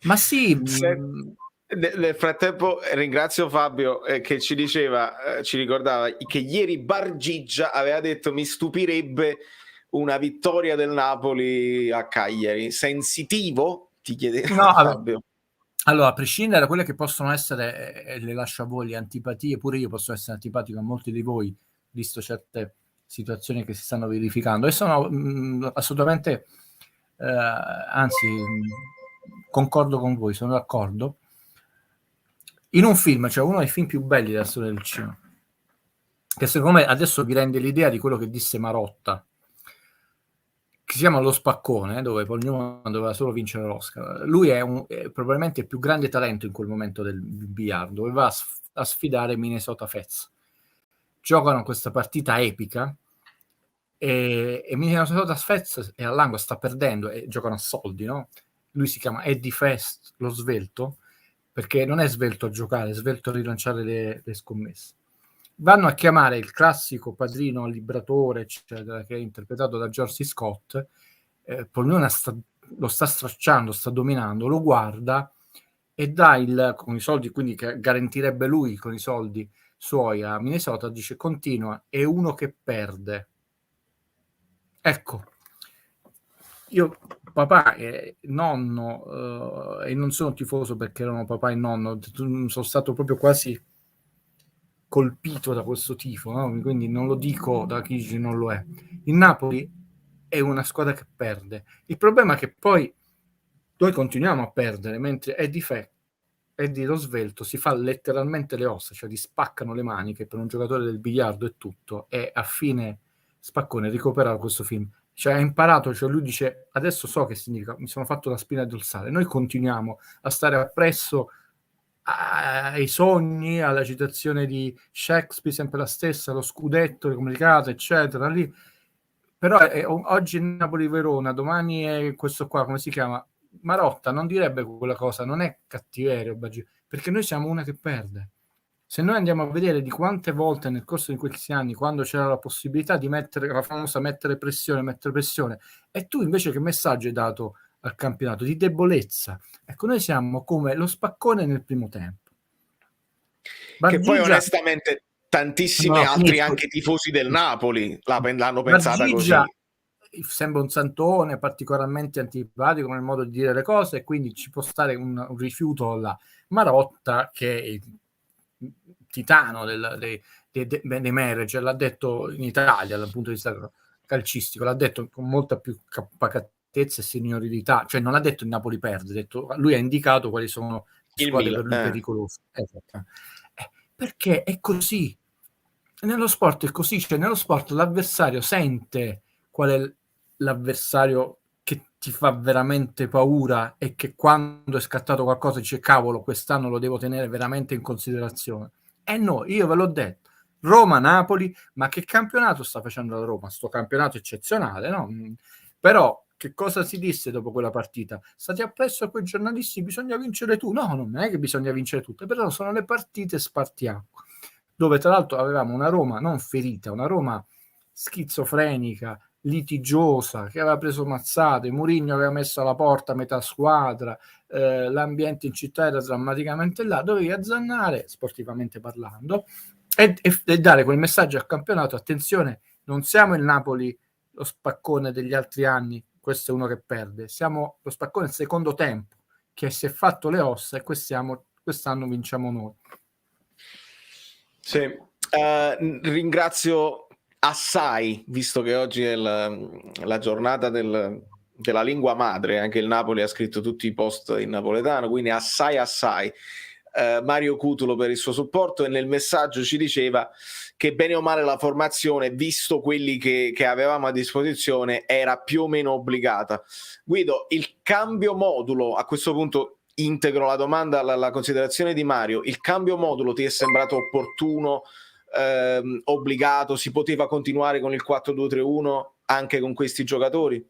Speaker 3: Ma sì.
Speaker 1: Nel frattempo ringrazio Fabio che ci ricordava che ieri Bargigia aveva detto mi stupirebbe una vittoria del Napoli a Cagliari. Sensitivo? Ti chiedeva Fabio.
Speaker 3: Allora, a prescindere da quelle che possono essere, le lascio a voi, le antipatie, pure io posso essere antipatico a molti di voi, visto certe situazioni che si stanno verificando, e sono assolutamente, anzi, concordo con voi, sono d'accordo. In un film, cioè uno dei film più belli della storia del cinema, che secondo me adesso vi rende l'idea di quello che disse Marotta, che si chiama Lo Spaccone, dove Paul Newman doveva solo vincere l'Oscar. Lui è probabilmente il più grande talento in quel momento del biliardo, dove va a sfidare Minnesota Fets. Giocano questa partita epica e Minnesota Fets è all'angolo, sta perdendo e giocano a soldi, no? Lui si chiama Eddie Fest, lo svelto, perché non è svelto a giocare, è svelto a rilanciare le scommesse. Vanno a chiamare il classico padrino libratore, eccetera, che è interpretato da George C. Scott. Paul Newman lo sta stracciando, sta dominando, lo guarda e dà con i soldi, quindi che garantirebbe lui con i soldi suoi a Minnesota, dice continua, è uno che perde. Ecco, io papà e nonno, e non sono tifoso perché erano papà e nonno, sono stato proprio quasi colpito da questo tifo, no? Quindi non lo dico da chi dice non lo è. Il Napoli è una squadra che perde. Il problema è che poi noi continuiamo a perdere, mentre Eddie lo svelto si fa letteralmente le ossa, cioè gli spaccano le mani, che per un giocatore del biliardo è tutto, e a fine spaccone recupera questo film. cioè ha imparato, cioè lui dice adesso so che significa, mi sono fatto la spina dorsale, noi continuiamo a stare appresso ai sogni, alla citazione di Shakespeare, sempre la stessa, lo scudetto, le comunicate, eccetera, lì. Però oggi è Napoli-Verona, domani è questo qua, come si chiama? Marotta non direbbe quella cosa, non è cattiveria, perché noi siamo una che perde. Se noi andiamo a vedere di quante volte nel corso di questi anni, quando c'era la possibilità di mettere la famosa mettere pressione, e tu invece che messaggio hai dato al campionato? Di debolezza. Ecco, noi siamo come lo spaccone nel primo tempo.
Speaker 1: Che poi
Speaker 3: Bargigia,
Speaker 1: onestamente tantissimi altri anche tifosi del Napoli l'hanno pensata
Speaker 3: Bargigia
Speaker 1: così.
Speaker 3: Sembra un santone particolarmente antipatico nel modo di dire le cose, e quindi ci può stare un rifiuto alla Marotta, che è il titano dei manager, l'ha detto in Italia dal punto di vista calcistico, l'ha detto con molta più pacatezza e signorilità, cioè non l'ha detto il Napoli perde, lui ha indicato quali sono le squadre per lui pericolose. Perché è così, nello sport è così, cioè nello sport l'avversario sente qual è l'avversario che ti fa veramente paura e che quando è scattato qualcosa dice cavolo, quest'anno lo devo tenere veramente in considerazione. E no, io ve l'ho detto, Roma-Napoli, ma che campionato sta facendo la Roma? Sto campionato eccezionale, no? Però che cosa si disse dopo quella partita? Stati appresso a quei giornalisti, bisogna vincere tu. No, non è che bisogna vincere tutte, però sono le partite spartiacque, dove tra l'altro avevamo una Roma non ferita, una Roma schizofrenica, litigiosa, che aveva preso mazzate, Mourinho aveva messo alla porta metà squadra, l'ambiente in città era drammaticamente là, dovevi azzannare, sportivamente parlando, e dare quel messaggio al campionato: attenzione, non siamo il Napoli, lo spaccone degli altri anni, questo è uno che perde, siamo lo spaccone del secondo tempo, che si è fatto le ossa, e quest'anno vinciamo noi.
Speaker 1: Sì. Ringrazio assai, visto che oggi è la giornata della lingua madre, anche il Napoli ha scritto tutti i post in napoletano, quindi assai Mario Cutulo per il suo supporto, e nel messaggio ci diceva che bene o male la formazione, visto quelli che avevamo a disposizione, era più o meno obbligata. Guido, il cambio modulo, a questo punto integro la domanda alla considerazione di Mario, il cambio modulo ti è sembrato opportuno, obbligato, si poteva continuare con il 4-2-3-1 anche con questi giocatori?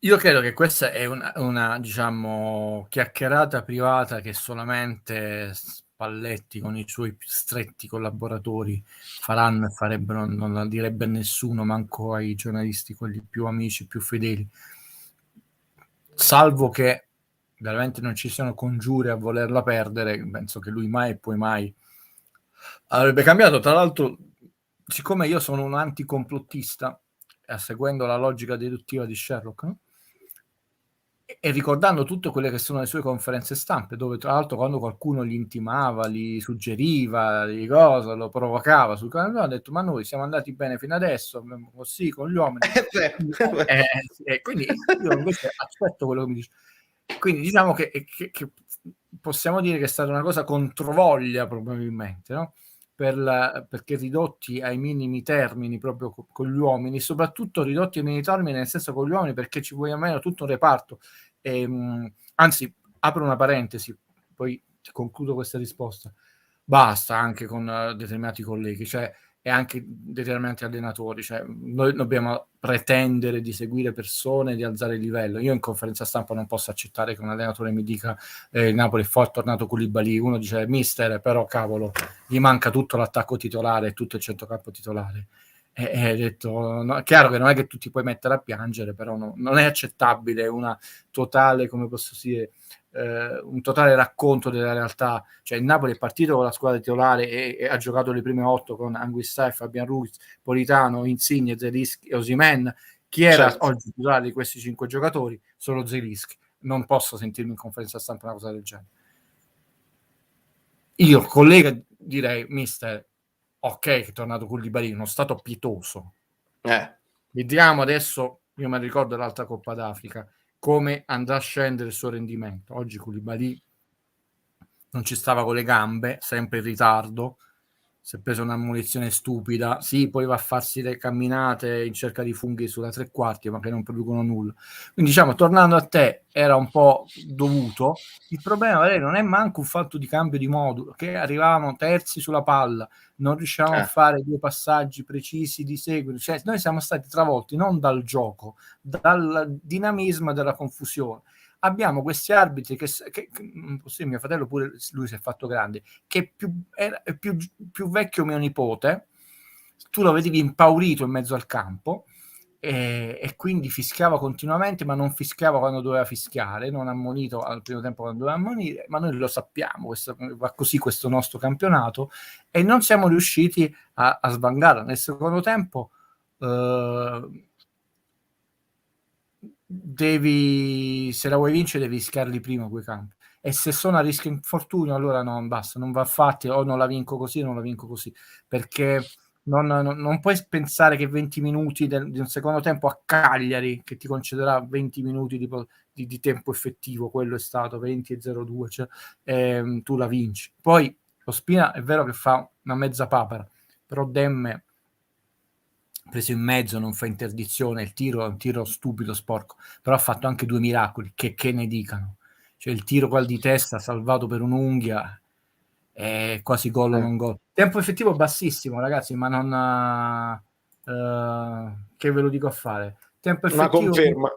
Speaker 3: Io credo che questa è una diciamo chiacchierata privata che solamente Spalletti con i suoi più stretti collaboratori faranno e farebbero, non la direbbe nessuno, manco ai giornalisti, quelli più amici, più fedeli, salvo che veramente non ci siano congiure a volerla perdere. Penso che lui mai e poi mai avrebbe cambiato. Tra l'altro, siccome io sono un anticomplottista, seguendo la logica deduttiva di Sherlock, no? E ricordando tutte quelle che sono le sue conferenze stampe, dove tra l'altro quando qualcuno gli intimava, gli suggeriva di cosa, lo provocava sul canale, ha detto: ma noi siamo andati bene fino adesso, così con gli uomini. Quindi io invece accetto quello che mi dice. Quindi diciamo che possiamo dire che è stata una cosa controvoglia, probabilmente, no? Perché ridotti ai minimi termini proprio con gli uomini, soprattutto ridotti ai minimi termini nel senso con gli uomini, perché ci vuole almeno tutto un reparto. Anzi, apro una parentesi, poi concludo questa risposta. Basta anche con determinati colleghi, cioè, e anche determinati allenatori, cioè, noi dobbiamo pretendere di seguire persone, di alzare il livello. Io in conferenza stampa non posso accettare che un allenatore mi dica il Napoli è tornato Koulibaly, uno dice mister, però cavolo, gli manca tutto l'attacco titolare e tutto il centrocampo titolare. E detto, no, è chiaro che non è che tu ti puoi mettere a piangere, però non è accettabile una totale, come posso dire, un totale racconto della realtà. Cioè il Napoli è partito con la squadra titolare e ha giocato le prime 8 con Anguissa, Fabian Ruiz, Politano, Insigne, Zelinski e Osimhen. Chi era oggi titolare di questi 5 giocatori? Solo Zelinski. Non posso sentirmi in conferenza stampa una cosa del genere. Io, collega, direi mister, ok che è tornato Koulibaly in uno stato pietoso, vediamo adesso, io mi ricordo l'altra Coppa d'Africa, come andrà a scendere il suo rendimento. Oggi Koulibaly non ci stava con le gambe, sempre in ritardo, si è preso una munizione stupida, sì, poi va a farsi le camminate in cerca di funghi sulla tre quarti, ma che non producono nulla. Quindi diciamo, tornando a te, era un po' dovuto. Il problema Valerio, non è manco un fatto di cambio di modulo, che arrivavano terzi sulla palla, non riuscivamo a fare due passaggi precisi di seguito, cioè noi siamo stati travolti non dal gioco, dal dinamismo e dalla confusione. Abbiamo questi arbitri che mio fratello pure lui si è fatto grande, che è più vecchio mio nipote, tu lo vedevi impaurito in mezzo al campo e quindi fischiava continuamente, ma non fischiava quando doveva fischiare, non ha ammonito al primo tempo quando doveva ammonire, ma noi lo sappiamo, va così questo nostro campionato e non siamo riusciti a svangarlo. Nel secondo tempo se la vuoi vincere devi fischiarli prima quei campi, e se sono a rischio infortunio allora no, basta, non va fatti, o non la vinco così o non la vinco così, perché non puoi pensare che 20 minuti di un secondo tempo a Cagliari, che ti concederà 20 minuti di tempo effettivo, quello è stato 20:02, cioè, tu la vinci. Poi lo Spina è vero che fa una mezza papera, però Demme preso in mezzo, non fa interdizione, il tiro è un tiro stupido, sporco, però ha fatto anche due miracoli, che ne dicano. Cioè il tiro qual di testa salvato per un'unghia è quasi gol o non gol. Tempo effettivo bassissimo, ragazzi, ma non che ve lo dico a fare. Tempo effettivo
Speaker 1: una conferma.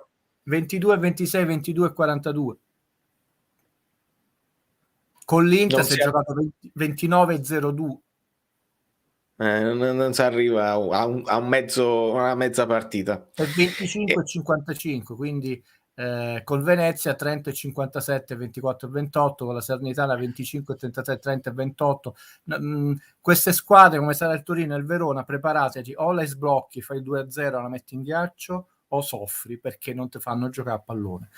Speaker 3: 22-26, 22-42. Con l'Inter si è giocato 29-02.
Speaker 1: Non si arriva a una mezza partita.
Speaker 3: È 25-55, quindi col Venezia 30-57, 24-28, con la Salernitana 25-33, 30-28. Queste squadre, come sarà il Torino e il Verona, preparatevi, o la sblocchi, fai 2-0, la metti in ghiaccio, o soffri perché non ti fanno giocare a pallone.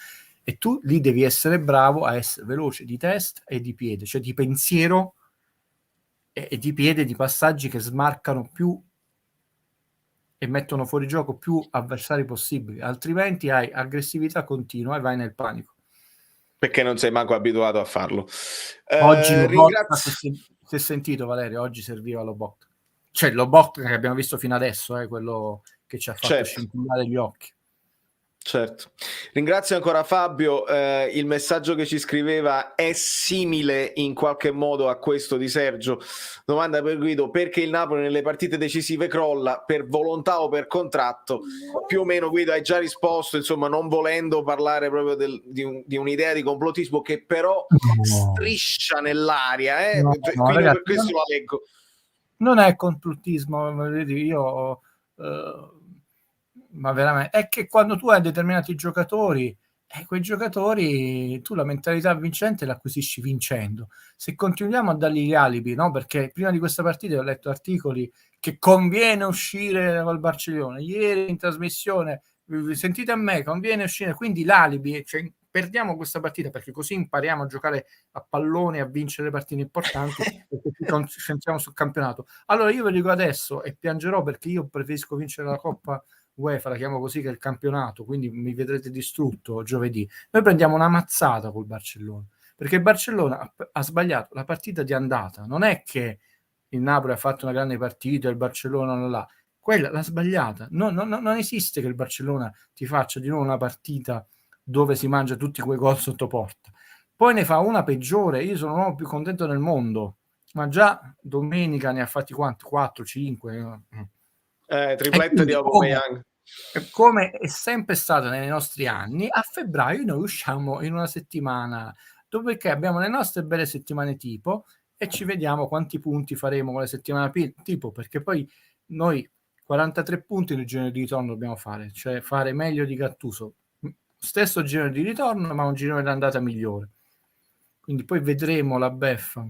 Speaker 3: E tu lì devi essere bravo a essere veloce di testa e di piede, cioè di pensiero e di piede, di passaggi che smarcano più e mettono fuori gioco più avversari possibili, altrimenti hai aggressività continua e vai nel panico.
Speaker 1: Perché non sei manco abituato a farlo.
Speaker 3: Oggi si è sentito, Valerio, oggi serviva Lobotka. Cioè Lobotka che abbiamo visto fino adesso, quello che ci ha fatto scintillare gli occhi.
Speaker 1: Certo. Ringrazio ancora Fabio, il messaggio che ci scriveva è simile in qualche modo a questo di Sergio. Domanda per Guido: perché il Napoli nelle partite decisive crolla, per volontà o per contratto? Più o meno Guido hai già risposto, insomma, non volendo parlare proprio di un'idea di complottismo che però striscia nell'aria, quindi ragazzi, per questo la leggo.
Speaker 3: Non è complottismo, io ma veramente è che quando tu hai determinati giocatori, quei giocatori tu la mentalità vincente l'acquisisci vincendo. Se continuiamo a dargli gli alibi, no? Perché prima di questa partita ho letto articoli che conviene uscire dal Barcellona, ieri in trasmissione sentite a me, conviene uscire, quindi l'alibi, cioè, perdiamo questa partita perché così impariamo a giocare a pallone e a vincere le partite importanti perché ci concentriamo sul campionato. Allora io ve lo dico adesso e piangerò perché io preferisco vincere la Coppa UEFA, la chiamo così, che è il campionato, quindi mi vedrete distrutto giovedì. Noi prendiamo una mazzata col Barcellona, perché il Barcellona ha sbagliato la partita di andata, non è che il Napoli ha fatto una grande partita e il Barcellona non l'ha, quella l'ha sbagliata. Non esiste che il Barcellona ti faccia di nuovo una partita dove si mangia tutti quei gol sotto porta, poi ne fa una peggiore. Io sono l'uomo più contento del mondo, ma già domenica ne ha fatti quanti? 4, 5
Speaker 1: tripletta di Aubameyang.
Speaker 3: Come è sempre stato nei nostri anni, a febbraio noi usciamo in una settimana dopodiché abbiamo le nostre belle settimane tipo e ci vediamo quanti punti faremo con le settimane tipo, perché poi noi 43 punti nel girone di ritorno dobbiamo fare, cioè fare meglio di Gattuso, stesso girone di ritorno ma un girone d'andata migliore, quindi poi vedremo la beffa.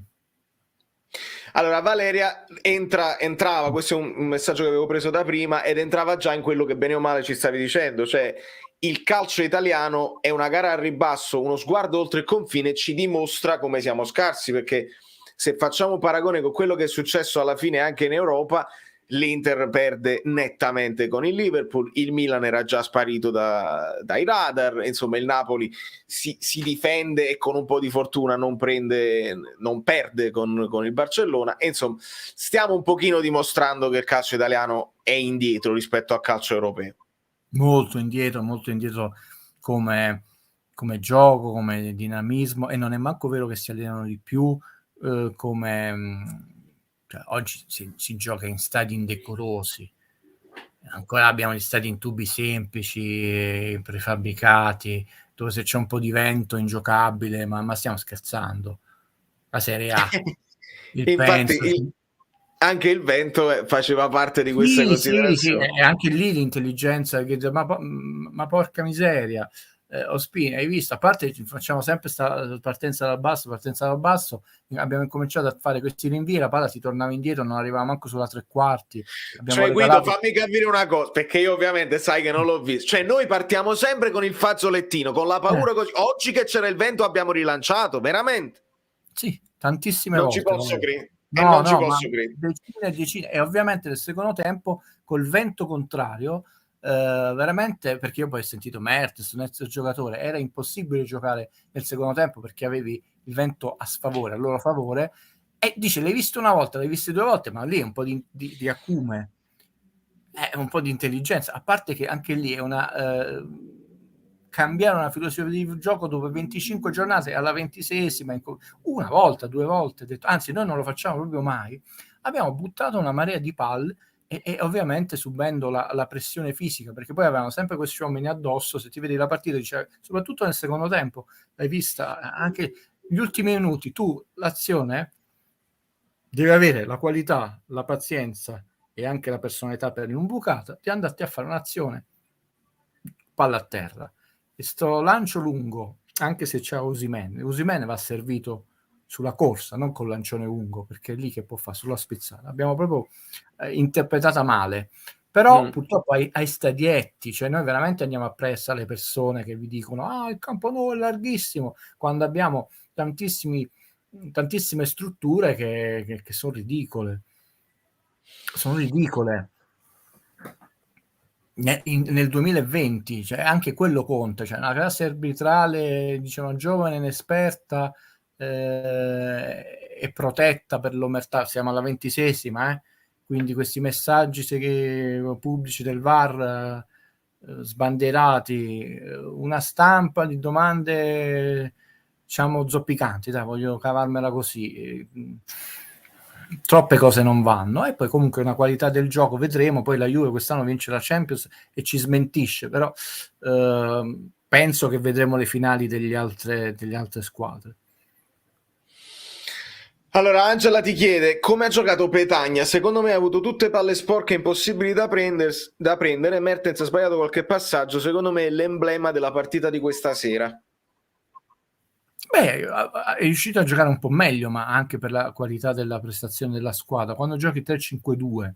Speaker 1: Allora Valeria entrava, questo è un messaggio che avevo preso da prima, ed entrava già in quello che bene o male ci stavi dicendo, cioè il calcio italiano è una gara al ribasso, uno sguardo oltre il confine ci dimostra come siamo scarsi, perché se facciamo paragone con quello che è successo alla fine anche in Europa, l'Inter perde nettamente con il Liverpool, il Milan era già sparito dai radar, insomma il Napoli si difende e con un po' di fortuna non perde con il Barcellona, e insomma stiamo un pochino dimostrando che il calcio italiano è indietro rispetto al calcio europeo.
Speaker 3: Molto indietro come gioco, come dinamismo, e non è manco vero che si allenano di più, cioè, oggi si gioca in stadi indecorosi, ancora abbiamo gli stadi in tubi semplici, prefabbricati, dove se c'è un po' di vento ingiocabile, ma stiamo scherzando? La Serie A,
Speaker 1: Infatti anche il vento faceva parte di queste considerazioni.
Speaker 3: Sì, e anche lì l'intelligenza, ma porca miseria, Ospina, hai visto? A parte facciamo sempre partenza dal basso, abbiamo incominciato a fare questi rinvii, la palla si tornava indietro, non arrivava manco sulla tre quarti.
Speaker 1: Cioè Guido, fammi capire una cosa, perché io ovviamente sai che non l'ho visto, cioè noi partiamo sempre con il fazzolettino, con la paura così. Oggi che c'era il vento abbiamo rilanciato, veramente?
Speaker 3: Sì, tantissime
Speaker 1: non
Speaker 3: volte.
Speaker 1: Ci posso credere.
Speaker 3: Non ci posso credere. Decine e decine, e ovviamente nel secondo tempo col vento contrario, veramente, perché io poi ho sentito Mertens, un ex giocatore, era impossibile giocare nel secondo tempo perché avevi il vento a loro favore, e dice l'hai visto una volta, l'hai visto due volte, ma lì è un po' di acume, è un po' di intelligenza, a parte che anche lì è cambiare una filosofia di gioco dopo 25 giornate alla 26esima, una volta, due volte, anzi noi non lo facciamo proprio mai, abbiamo buttato una marea di palle, e ovviamente subendo la pressione fisica, perché poi avevano sempre questi uomini addosso. Se ti vedi la partita, soprattutto nel secondo tempo, l'hai vista anche gli ultimi minuti, tu l'azione devi avere la qualità, la pazienza e anche la personalità per l'imbucata di andarti a fare un'azione palla a terra, e sto lancio lungo, anche se c'è Osimhen va servito sulla corsa, non col lancione lungo, perché è lì che può fare, sulla spizzata. Abbiamo proprio interpretata male, però purtroppo ai stadietti, cioè noi veramente andiamo appresso alle persone che vi dicono il campo nuovo è larghissimo, quando abbiamo tantissime strutture che sono ridicole. Nel 2020, cioè anche quello conta, cioè una classe arbitrale, diciamo, giovane, inesperta, e protetta per l'omertà. Siamo alla 26esima, quindi questi messaggi pubblici del VAR, sbandierati, una stampa di domande, diciamo, zoppicanti, voglio cavarmela così. Troppe cose non vanno, e poi comunque una qualità del gioco vedremo. Poi la Juve quest'anno vince la Champions e ci smentisce, però penso che vedremo le finali delle altre squadre.
Speaker 1: Allora Angela ti chiede come ha giocato Petagna. Secondo me ha avuto tutte palle sporche impossibili da prendere. Mertens ha sbagliato qualche passaggio, secondo me è l'emblema della partita di questa sera.
Speaker 3: È riuscito a giocare un po' meglio, ma anche per la qualità della prestazione della squadra. Quando giochi 3-5-2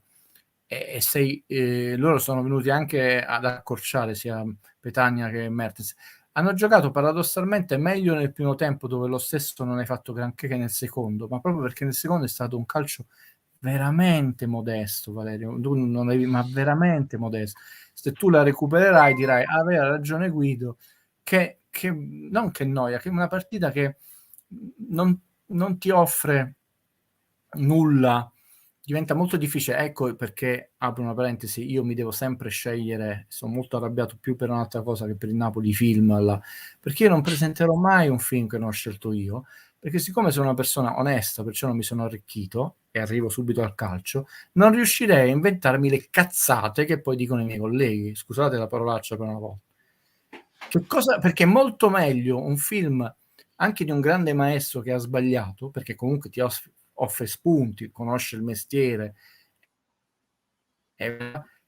Speaker 3: loro sono venuti anche ad accorciare sia Petagna che Mertens, hanno giocato paradossalmente meglio nel primo tempo, dove lo stesso non hai fatto granché, che nel secondo, ma proprio perché nel secondo è stato un calcio veramente modesto, Valerio, ma veramente modesto. Se tu la recupererai dirai aveva ragione Guido, che non che noia, che è una partita che non ti offre nulla, diventa molto difficile. Ecco perché, apro una parentesi, io mi devo sempre scegliere, sono molto arrabbiato più per un'altra cosa che per il Napoli film, perché io non presenterò mai un film che non ho scelto io, perché siccome sono una persona onesta, perciò non mi sono arricchito e arrivo subito al calcio, non riuscirei a inventarmi le cazzate che poi dicono i miei colleghi, scusate la parolaccia per una volta. Perché è molto meglio un film anche di un grande maestro che ha sbagliato, perché comunque ti offre spunti, conosce il mestiere,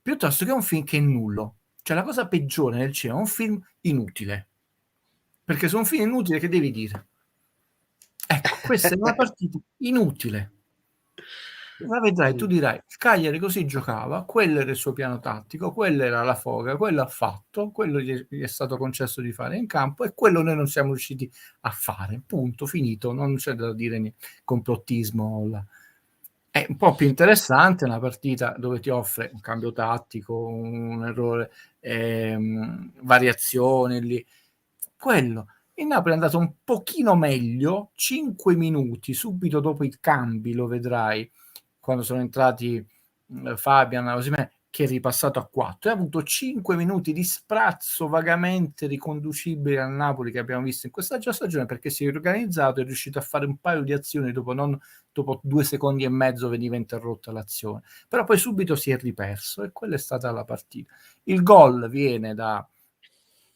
Speaker 3: piuttosto che un film che è nullo. Cioè la cosa peggiore nel cinema è un film inutile, perché su un film inutile che devi dire? Ecco, questa è una partita inutile. La vedrai, tu dirai il Cagliari così giocava, quello era il suo piano tattico, quella era la foga, quello ha fatto, quello gli è stato concesso di fare in campo, e quello noi non siamo riusciti a fare, punto, finito, non c'è da dire niente, complottismo È un po' più interessante una partita dove ti offre un cambio tattico, un errore, variazioni lì. Quello. Il Napoli è andato un pochino meglio, 5 minuti subito dopo i cambi, lo vedrai, quando sono entrati Fabian, Osimhen, che è ripassato a 4, ha avuto 5 minuti di sprazzo vagamente riconducibile al Napoli che abbiamo visto in questa già stagione, perché si è organizzato e è riuscito a fare un paio di azioni dopo 2 secondi e mezzo veniva interrotta l'azione, però poi subito si è riperso e quella è stata la partita. Il gol viene da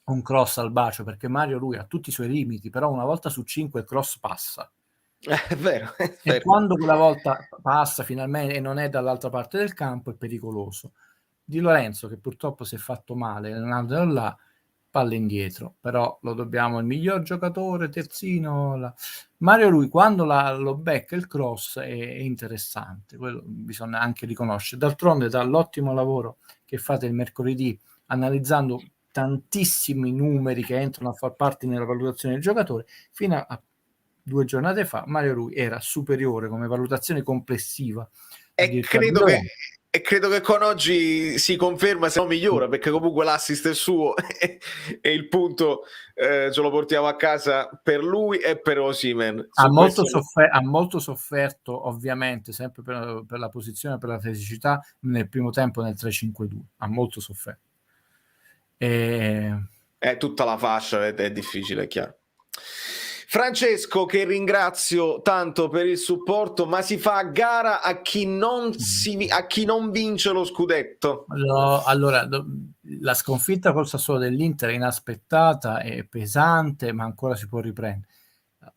Speaker 3: un cross al bacio, perché Mario Rui ha tutti i suoi limiti, però una volta su 5 il cross passa.
Speaker 1: È vero, è
Speaker 3: E
Speaker 1: vero.
Speaker 3: quando quella volta passa finalmente e non è dall'altra parte del campo, è pericoloso. Di Lorenzo, che purtroppo si è fatto male, andando là, palla indietro, però lo dobbiamo al miglior giocatore, terzino. Mario Rui, quando lo becca il cross, è interessante, quello bisogna anche riconoscere. D'altronde, dall'ottimo lavoro che fate il mercoledì, analizzando tantissimi numeri che entrano a far parte nella valutazione del giocatore, fino a 2 giornate fa Mario Rui era superiore come valutazione complessiva
Speaker 1: E credo che, e credo che con oggi si conferma, se non migliora, perché comunque l'assist è suo e il punto ce lo portiamo a casa per lui e per Osimhen.
Speaker 3: Ha molto sofferto, ovviamente, sempre per la posizione, per la fisicità, nel primo tempo nel 3-5-2. Ha molto sofferto.
Speaker 1: È tutta la fascia, è difficile, è chiaro. Francesco, che ringrazio tanto per il supporto, ma si fa a gara a chi non vince lo scudetto.
Speaker 3: Allora, la sconfitta col Sassuolo dell'Inter è inaspettata, è pesante, ma ancora si può riprendere.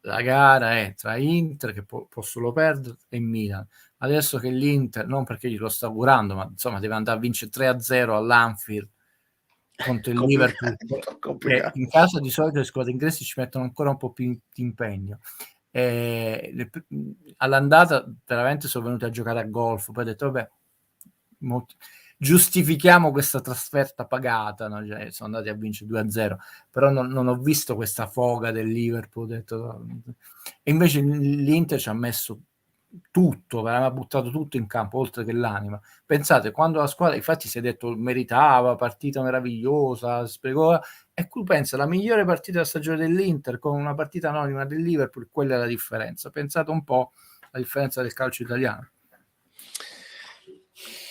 Speaker 3: La gara è tra Inter, che può solo perdere, e Milan. Adesso che l'Inter, non perché glielo sto augurando, ma insomma deve andare a vincere 3-0 all'Anfield contro il Liverpool, che in casa di solito le squadre inglesi ci mettono ancora un po' più di impegno. All'andata veramente sono venuti a giocare a golf, poi ho detto vabbè, giustifichiamo questa trasferta pagata, no? Cioè, sono andati a vincere 2-0, però non ho visto questa foga del Liverpool, ho detto, e invece l'Inter ci ha messo tutto, aveva buttato tutto in campo, oltre che l'anima. Pensate, quando la squadra, infatti si è detto meritava, partita meravigliosa, spiegò, e qui pensa, la migliore partita della stagione dell'Inter con una partita anonima del Liverpool, quella è la differenza. Pensate un po' la differenza del calcio italiano.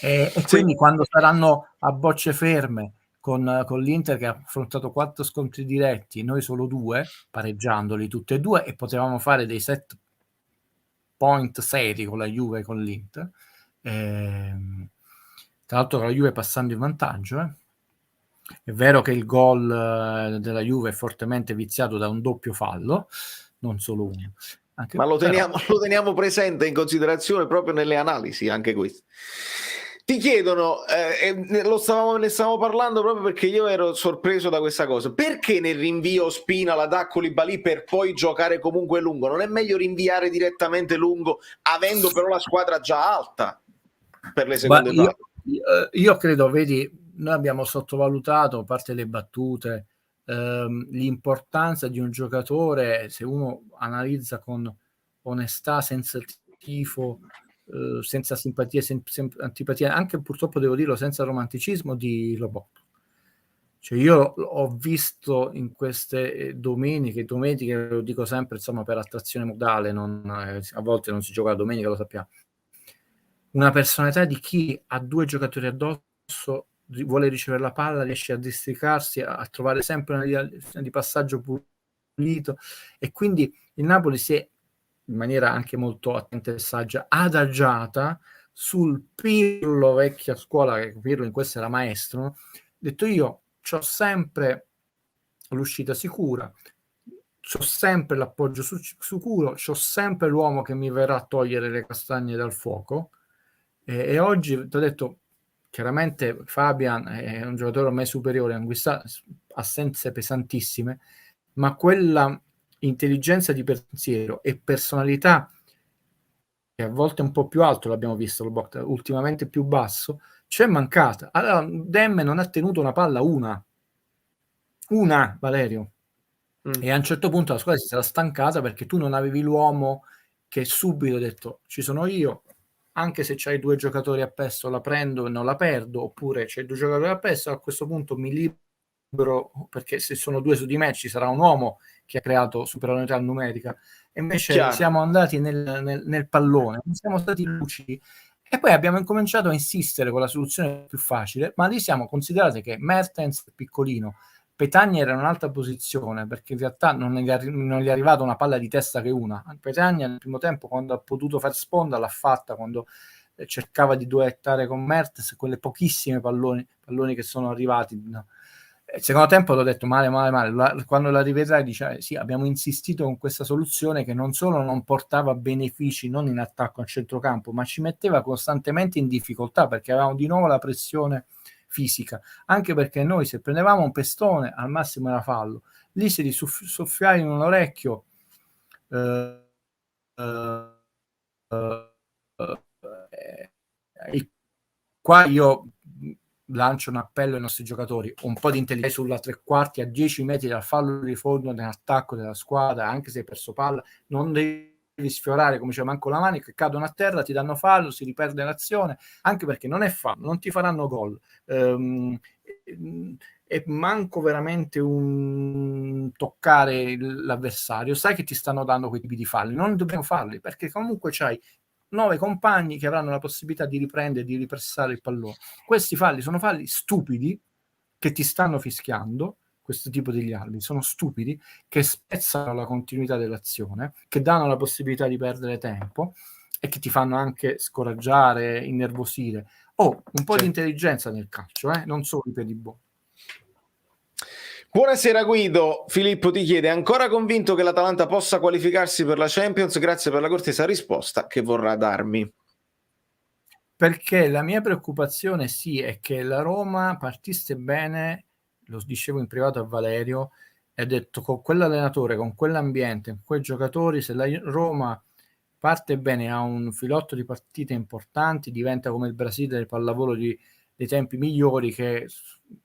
Speaker 3: E quindi quando saranno a bocce ferme con l'Inter che ha affrontato 4 scontri diretti, noi solo 2, pareggiandoli tutti e 2, e potevamo fare dei set point seri con la Juve e con l'Inter, tra l'altro la Juve passando in vantaggio. È vero che il gol della Juve è fortemente viziato da un doppio fallo, non solo uno.
Speaker 1: Ma lo teniamo presente in considerazione proprio nelle analisi, anche questo. Ti chiedono, ne stavamo parlando proprio perché io ero sorpreso da questa cosa, perché nel rinvio Spina la dà Koulibaly per poi giocare comunque lungo? Non è meglio rinviare direttamente lungo, avendo però la squadra già alta per le seconde parti?
Speaker 3: Io credo, vedi, noi abbiamo sottovalutato, a parte le battute, l'importanza di un giocatore, se uno analizza con onestà, senza tifo, senza simpatia, antipatia, anche purtroppo devo dirlo senza romanticismo, di Lobotka. Cioè io ho visto in queste domeniche, lo dico sempre, insomma, per attrazione modale, a volte non si gioca la domenica, lo sappiamo, una personalità di chi ha 2 giocatori addosso, vuole ricevere la palla, riesce a districarsi, a trovare sempre una via di passaggio pulito, e quindi il Napoli si è, in maniera anche molto attenta e saggia, adagiata sul Pirlo vecchia scuola, che Pirlo in questo era maestro, no? Detto, io c'ho sempre l'uscita sicura, c'ho sempre l'appoggio sicuro, c'ho sempre l'uomo che mi verrà a togliere le castagne dal fuoco, e oggi ti ho detto, chiaramente Fabian è un giocatore a me superiore, ha assenze pesantissime, ma quella intelligenza di pensiero e personalità, che a volte è un po' più alto, l'abbiamo visto, ultimamente più basso, c'è mancata. Allora Demme non ha tenuto una palla una, Valerio, e a un certo punto la squadra si era stancata perché tu non avevi l'uomo che subito ha detto ci sono io, anche se c'hai 2 giocatori appresso la prendo e non la perdo, oppure c'hai 2 giocatori appresso, a questo punto mi libero, perché se sono 2 su di me ci sarà un uomo che ha creato superiorità numerica, e invece
Speaker 1: Chiaro.
Speaker 3: siamo andati nel pallone, non siamo stati lucidi, e poi abbiamo incominciato a insistere con la soluzione più facile, ma lì siamo considerati che Mertens è piccolino, Petagna era in un'altra posizione, perché in realtà non gli è arrivata una palla di testa che una. Petagna nel primo tempo, quando ha potuto fare sponda, l'ha fatta, quando cercava di duettare con Mertens, quelle pochissime palloni che sono arrivati. No. Il secondo tempo l'ho detto male. Quando la rivedrai dice sì, abbiamo insistito con questa soluzione che non solo non portava benefici non in attacco a centrocampo, ma ci metteva costantemente in difficoltà, perché avevamo di nuovo la pressione fisica, anche perché noi se prendevamo un pestone al massimo era fallo, lì se li soffiavi in un orecchio qua io lancio un appello ai nostri giocatori: un po' di intelligenza sulla tre quarti a 10 metri dal fallo di fondo nell'attacco della squadra, anche se hai perso palla non devi sfiorare, come c'è manco la mano, che cadono a terra, ti danno fallo, si riperde l'azione, anche perché non è fallo, non ti faranno gol, e manco veramente un toccare l'avversario, sai che ti stanno dando quei tipi di falli, non dobbiamo farli, perché comunque c'hai 9 compagni che avranno la possibilità di riprendere, di ripressare il pallone. Questi falli sono falli stupidi che ti stanno fischiando, questo tipo di arbitri sono stupidi, che spezzano la continuità dell'azione, che danno la possibilità di perdere tempo e che ti fanno anche scoraggiare, innervosire. Un po' di intelligenza nel calcio, non solo i piedi buoni.
Speaker 1: Buonasera Guido, Filippo ti chiede: ancora convinto che l'Atalanta possa qualificarsi per la Champions? Grazie per la cortesa risposta che vorrà darmi.
Speaker 3: Perché la mia preoccupazione sì è che la Roma partisse bene, lo dicevo in privato a Valerio, e ho detto con quell'allenatore, con quell'ambiente, con quei giocatori, se la Roma parte bene, ha un filotto di partite importanti, diventa come il Brasile del pallavolo dei tempi migliori, che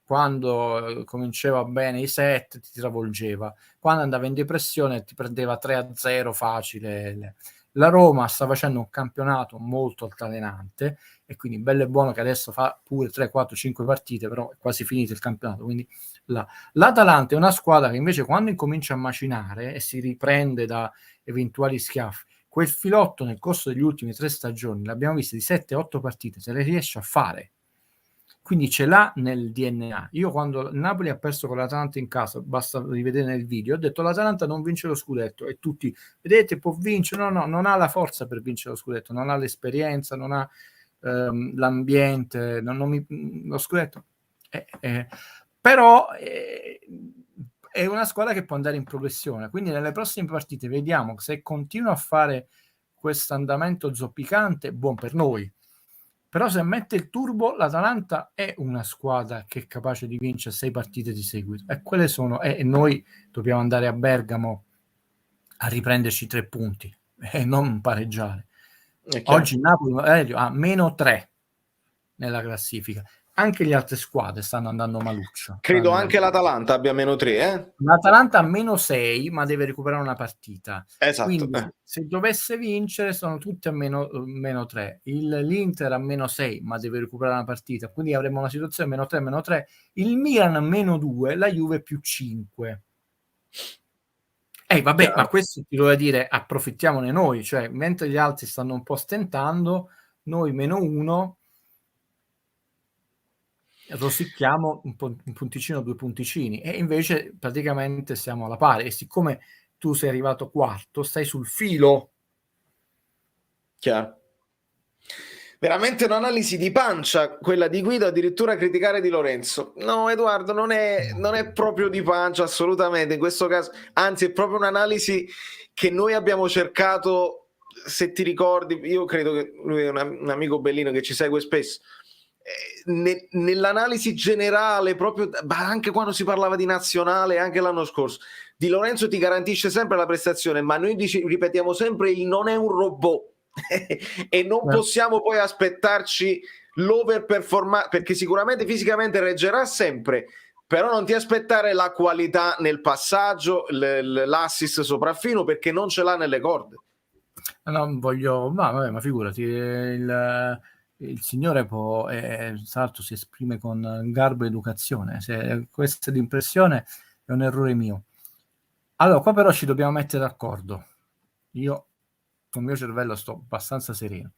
Speaker 3: quando cominciava bene i set ti travolgeva, quando andava in depressione ti prendeva 3-0 facile. La Roma sta facendo un campionato molto altalenante e quindi bello e buono che adesso fa pure 3, 4, 5 partite, però è quasi finito il campionato, quindi l'Atalanta è una squadra che invece quando incomincia a macinare e si riprende da eventuali schiaffi, quel filotto nel corso degli ultimi 3 stagioni, l'abbiamo visto di 7-8 partite, se le riesce a fare, quindi ce l'ha nel DNA. Io quando Napoli ha perso con l'Atalanta in casa, basta rivedere nel video, ho detto l'Atalanta non vince lo scudetto, e tutti, vedete, può vincere, no, non ha la forza per vincere lo scudetto, non ha l'esperienza, non ha l'ambiente, lo scudetto però è una squadra che può andare in progressione, quindi nelle prossime partite vediamo se continua a fare questo andamento zoppicante, buon per noi. Però se mette il turbo, l'Atalanta è una squadra che è capace di vincere 6 partite di seguito, e quelle sono, e noi dobbiamo andare a Bergamo a riprenderci 3 punti e non pareggiare. Oggi Napoli ha -3 nella classifica, anche le altre squadre stanno andando maluccio.
Speaker 1: Credo anche l'Atalanta abbia -3.
Speaker 3: L'Atalanta ha -6, ma deve recuperare una partita.
Speaker 1: Esatto.
Speaker 3: Quindi se dovesse vincere sono tutti a -3. L'Inter a -6, ma deve recuperare una partita. Quindi avremo una situazione -3. Il Milan a -2, la Juve +5. Vabbè, ma questo ti devo dire, approfittiamone noi, cioè mentre gli altri stanno un po' stentando, noi -1 rosicchiamo un punticino, 2 punticini, e invece praticamente siamo alla pari, e siccome tu sei arrivato quarto stai sul filo.
Speaker 1: Chiaro. Veramente un'analisi di pancia quella di Guido, addirittura criticare Di Lorenzo. No Edoardo, non è proprio di pancia assolutamente in questo caso, anzi è proprio un'analisi che noi abbiamo cercato, se ti ricordi, io credo che lui è un amico bellino che ci segue spesso, nell'analisi generale, proprio anche quando si parlava di nazionale, anche l'anno scorso, Di Lorenzo ti garantisce sempre la prestazione, ma noi ripetiamo sempre il non è un robot e non possiamo poi aspettarci l'overperformance, perché sicuramente fisicamente reggerà sempre, però non ti aspettare la qualità nel passaggio, l'assist sopraffino, perché non ce l'ha nelle corde.
Speaker 3: Non voglio, ma figurati, il signore può, tra l'altro si esprime con garbo e educazione. Se questa è l'impressione, è un errore mio. Allora, qua però ci dobbiamo mettere d'accordo. Io, con il mio cervello, sto abbastanza sereno.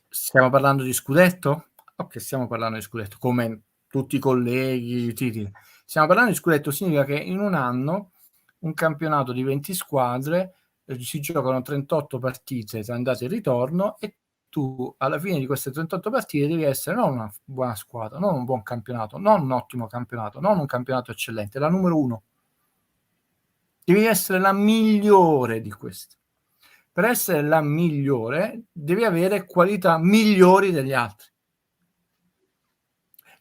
Speaker 3: Stiamo parlando di scudetto? Ok, stiamo parlando di scudetto, come tutti i colleghi, Titi. Stiamo parlando di scudetto, significa che in un anno un campionato di 20 squadre si giocano 38 partite tra andata e ritorno, e tu alla fine di queste 38 partite devi essere non una buona squadra, non un buon campionato, non un ottimo campionato, non un campionato eccellente, la numero 1. Devi essere la migliore di queste. Per essere la migliore devi avere qualità migliori degli altri.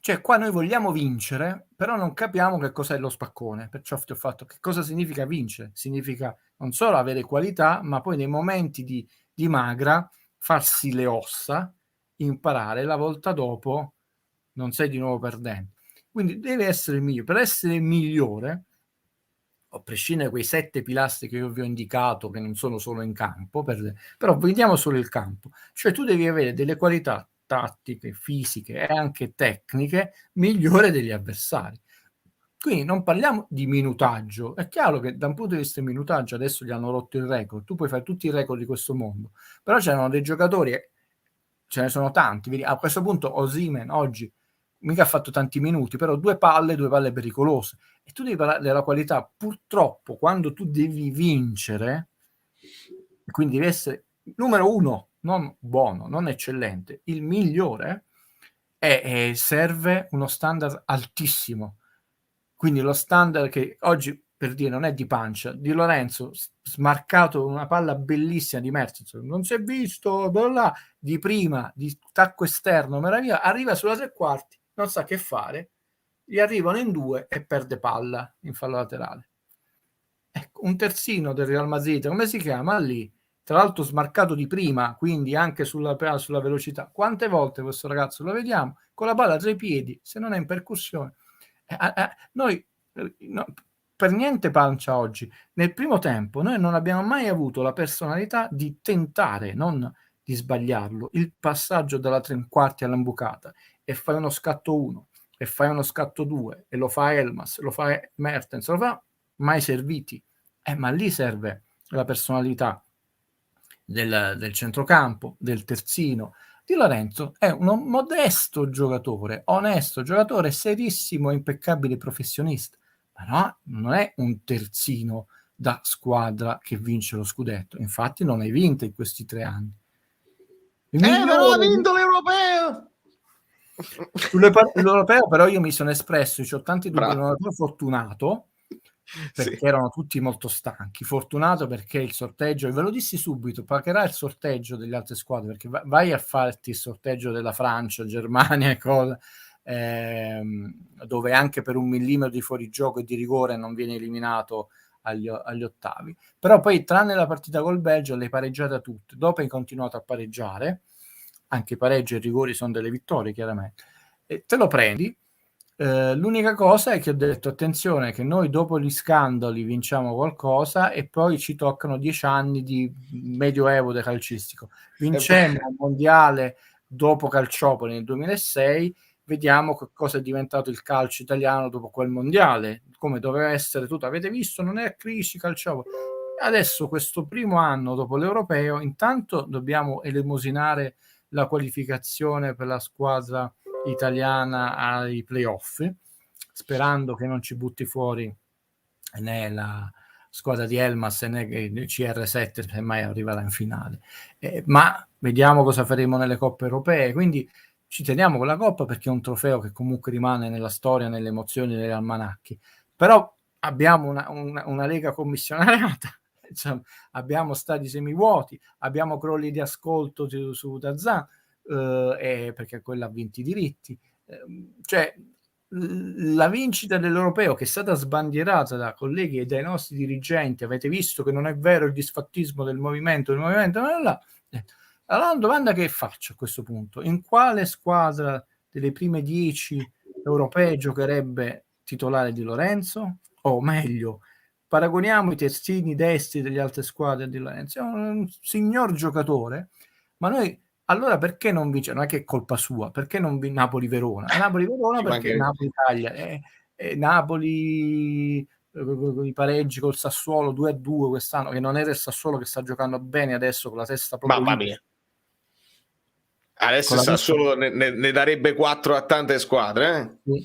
Speaker 3: Cioè, qua noi vogliamo vincere, però non capiamo che cos'è lo spaccone. Perciò ti ho fatto che cosa significa vincere. Significa non solo avere qualità, ma poi nei momenti di magra farsi le ossa, imparare, la volta dopo non sei di nuovo perdente. Quindi deve essere migliore. Per essere migliore, a prescindere da quei 7 pilastri che io vi ho indicato, che non sono solo in campo, però vediamo solo il campo. Cioè tu devi avere delle qualità tattiche, fisiche e anche tecniche migliore degli avversari. Quindi non parliamo di minutaggio. È chiaro che da un punto di vista di minutaggio adesso gli hanno rotto il record, tu puoi fare tutti i record di questo mondo, però c'erano dei giocatori, ce ne sono tanti. A questo punto Osimhen oggi mica ha fatto tanti minuti, però due palle pericolose. E tu devi parlare della qualità. Purtroppo quando tu devi vincere, quindi devi essere numero 1, non buono, non eccellente, il migliore, serve uno standard altissimo. Quindi lo standard che oggi, per dire, non è di pancia, Di Lorenzo smarcato una palla bellissima di Mertens, non si è visto, bla bla, di prima, di tacco esterno, meraviglia, arriva sulla tre quarti, non sa che fare, gli arrivano in due e perde palla in fallo laterale. Ecco, un terzino del Real Madrid, come si chiama lì? Tra l'altro smarcato di prima, quindi anche sulla velocità. Quante volte questo ragazzo lo vediamo con la palla tra i piedi, se non è in percussione? Noi no, per niente pancia oggi. Nel primo tempo noi non abbiamo mai avuto la personalità di tentare, non di sbagliarlo, il passaggio dalla tre quarti all'imbucata, e fai uno scatto 1 e fai uno scatto 2 e lo fa Elmas, lo fa Mertens, lo fa mai serviti. Ma lì serve la personalità del centrocampo, del terzino. Di Lorenzo è un modesto giocatore, onesto giocatore, serissimo, impeccabile professionista, ma no, non è un terzino da squadra che vince lo scudetto. Infatti non hai vinto in questi 3 anni.
Speaker 1: Però ha vinto l'Europeo!
Speaker 3: L'Europeo però io mi sono espresso, ho tanti dubbi, l'Europeo fortunato, perché sì, erano tutti molto stanchi. Fortunato perché il sorteggio, ve lo dissi subito, pagherà il sorteggio delle altre squadre, perché vai a farti il sorteggio della Francia, Germania e cose, dove anche per 1 millimetro di fuorigioco e di rigore non viene eliminato agli ottavi. Però poi, tranne la partita col Belgio, le pareggiate tutte. Dopo hai continuato a pareggiare, anche i pareggi e i rigori sono delle vittorie, chiaramente, e te lo prendi. L'unica cosa è che ho detto attenzione che noi dopo gli scandali vinciamo qualcosa e poi ci toccano 10 anni di medioevo del calcistico. Vincemmo un mondiale dopo Calciopoli nel 2006, vediamo che cosa è diventato il calcio italiano dopo quel mondiale, come doveva essere tutto. Avete visto, non è crisi Calciopoli. Adesso questo primo anno dopo l'Europeo, intanto dobbiamo elemosinare la qualificazione per la squadra italiana ai playoff, sperando che non ci butti fuori né la squadra di Elmas né il CR7 se mai arriverà in finale, ma vediamo cosa faremo nelle coppe europee. Quindi ci teniamo con la coppa perché è un trofeo che comunque rimane nella storia, nelle emozioni, negli almanacchi, però abbiamo una lega commissionariata, insomma, abbiamo stadi semivuoti, abbiamo crolli di ascolto su Dazan, perché quella ha vinto i diritti, cioè la vincita dell'Europeo, che è stata sbandierata da colleghi e dai nostri dirigenti, avete visto che non è vero il disfattismo del movimento, allora la domanda che faccio a questo punto: in quale squadra delle prime 10 europee giocherebbe titolare Di Lorenzo? O meglio, paragoniamo i terzini destri delle altre squadre di Lorenzo, è un signor giocatore, ma noi allora perché non vince? Non è che è colpa sua, perché non vince Napoli-Verona? Napoli-Verona perché Napoli-Italia, Napoli i pareggi col Sassuolo 2-2 quest'anno, che non era il Sassuolo che sta giocando bene adesso con la testa proprio
Speaker 1: mamma
Speaker 3: lì.
Speaker 1: mia, adesso il Sassuolo ne darebbe 4 a tante squadre,
Speaker 3: Sì.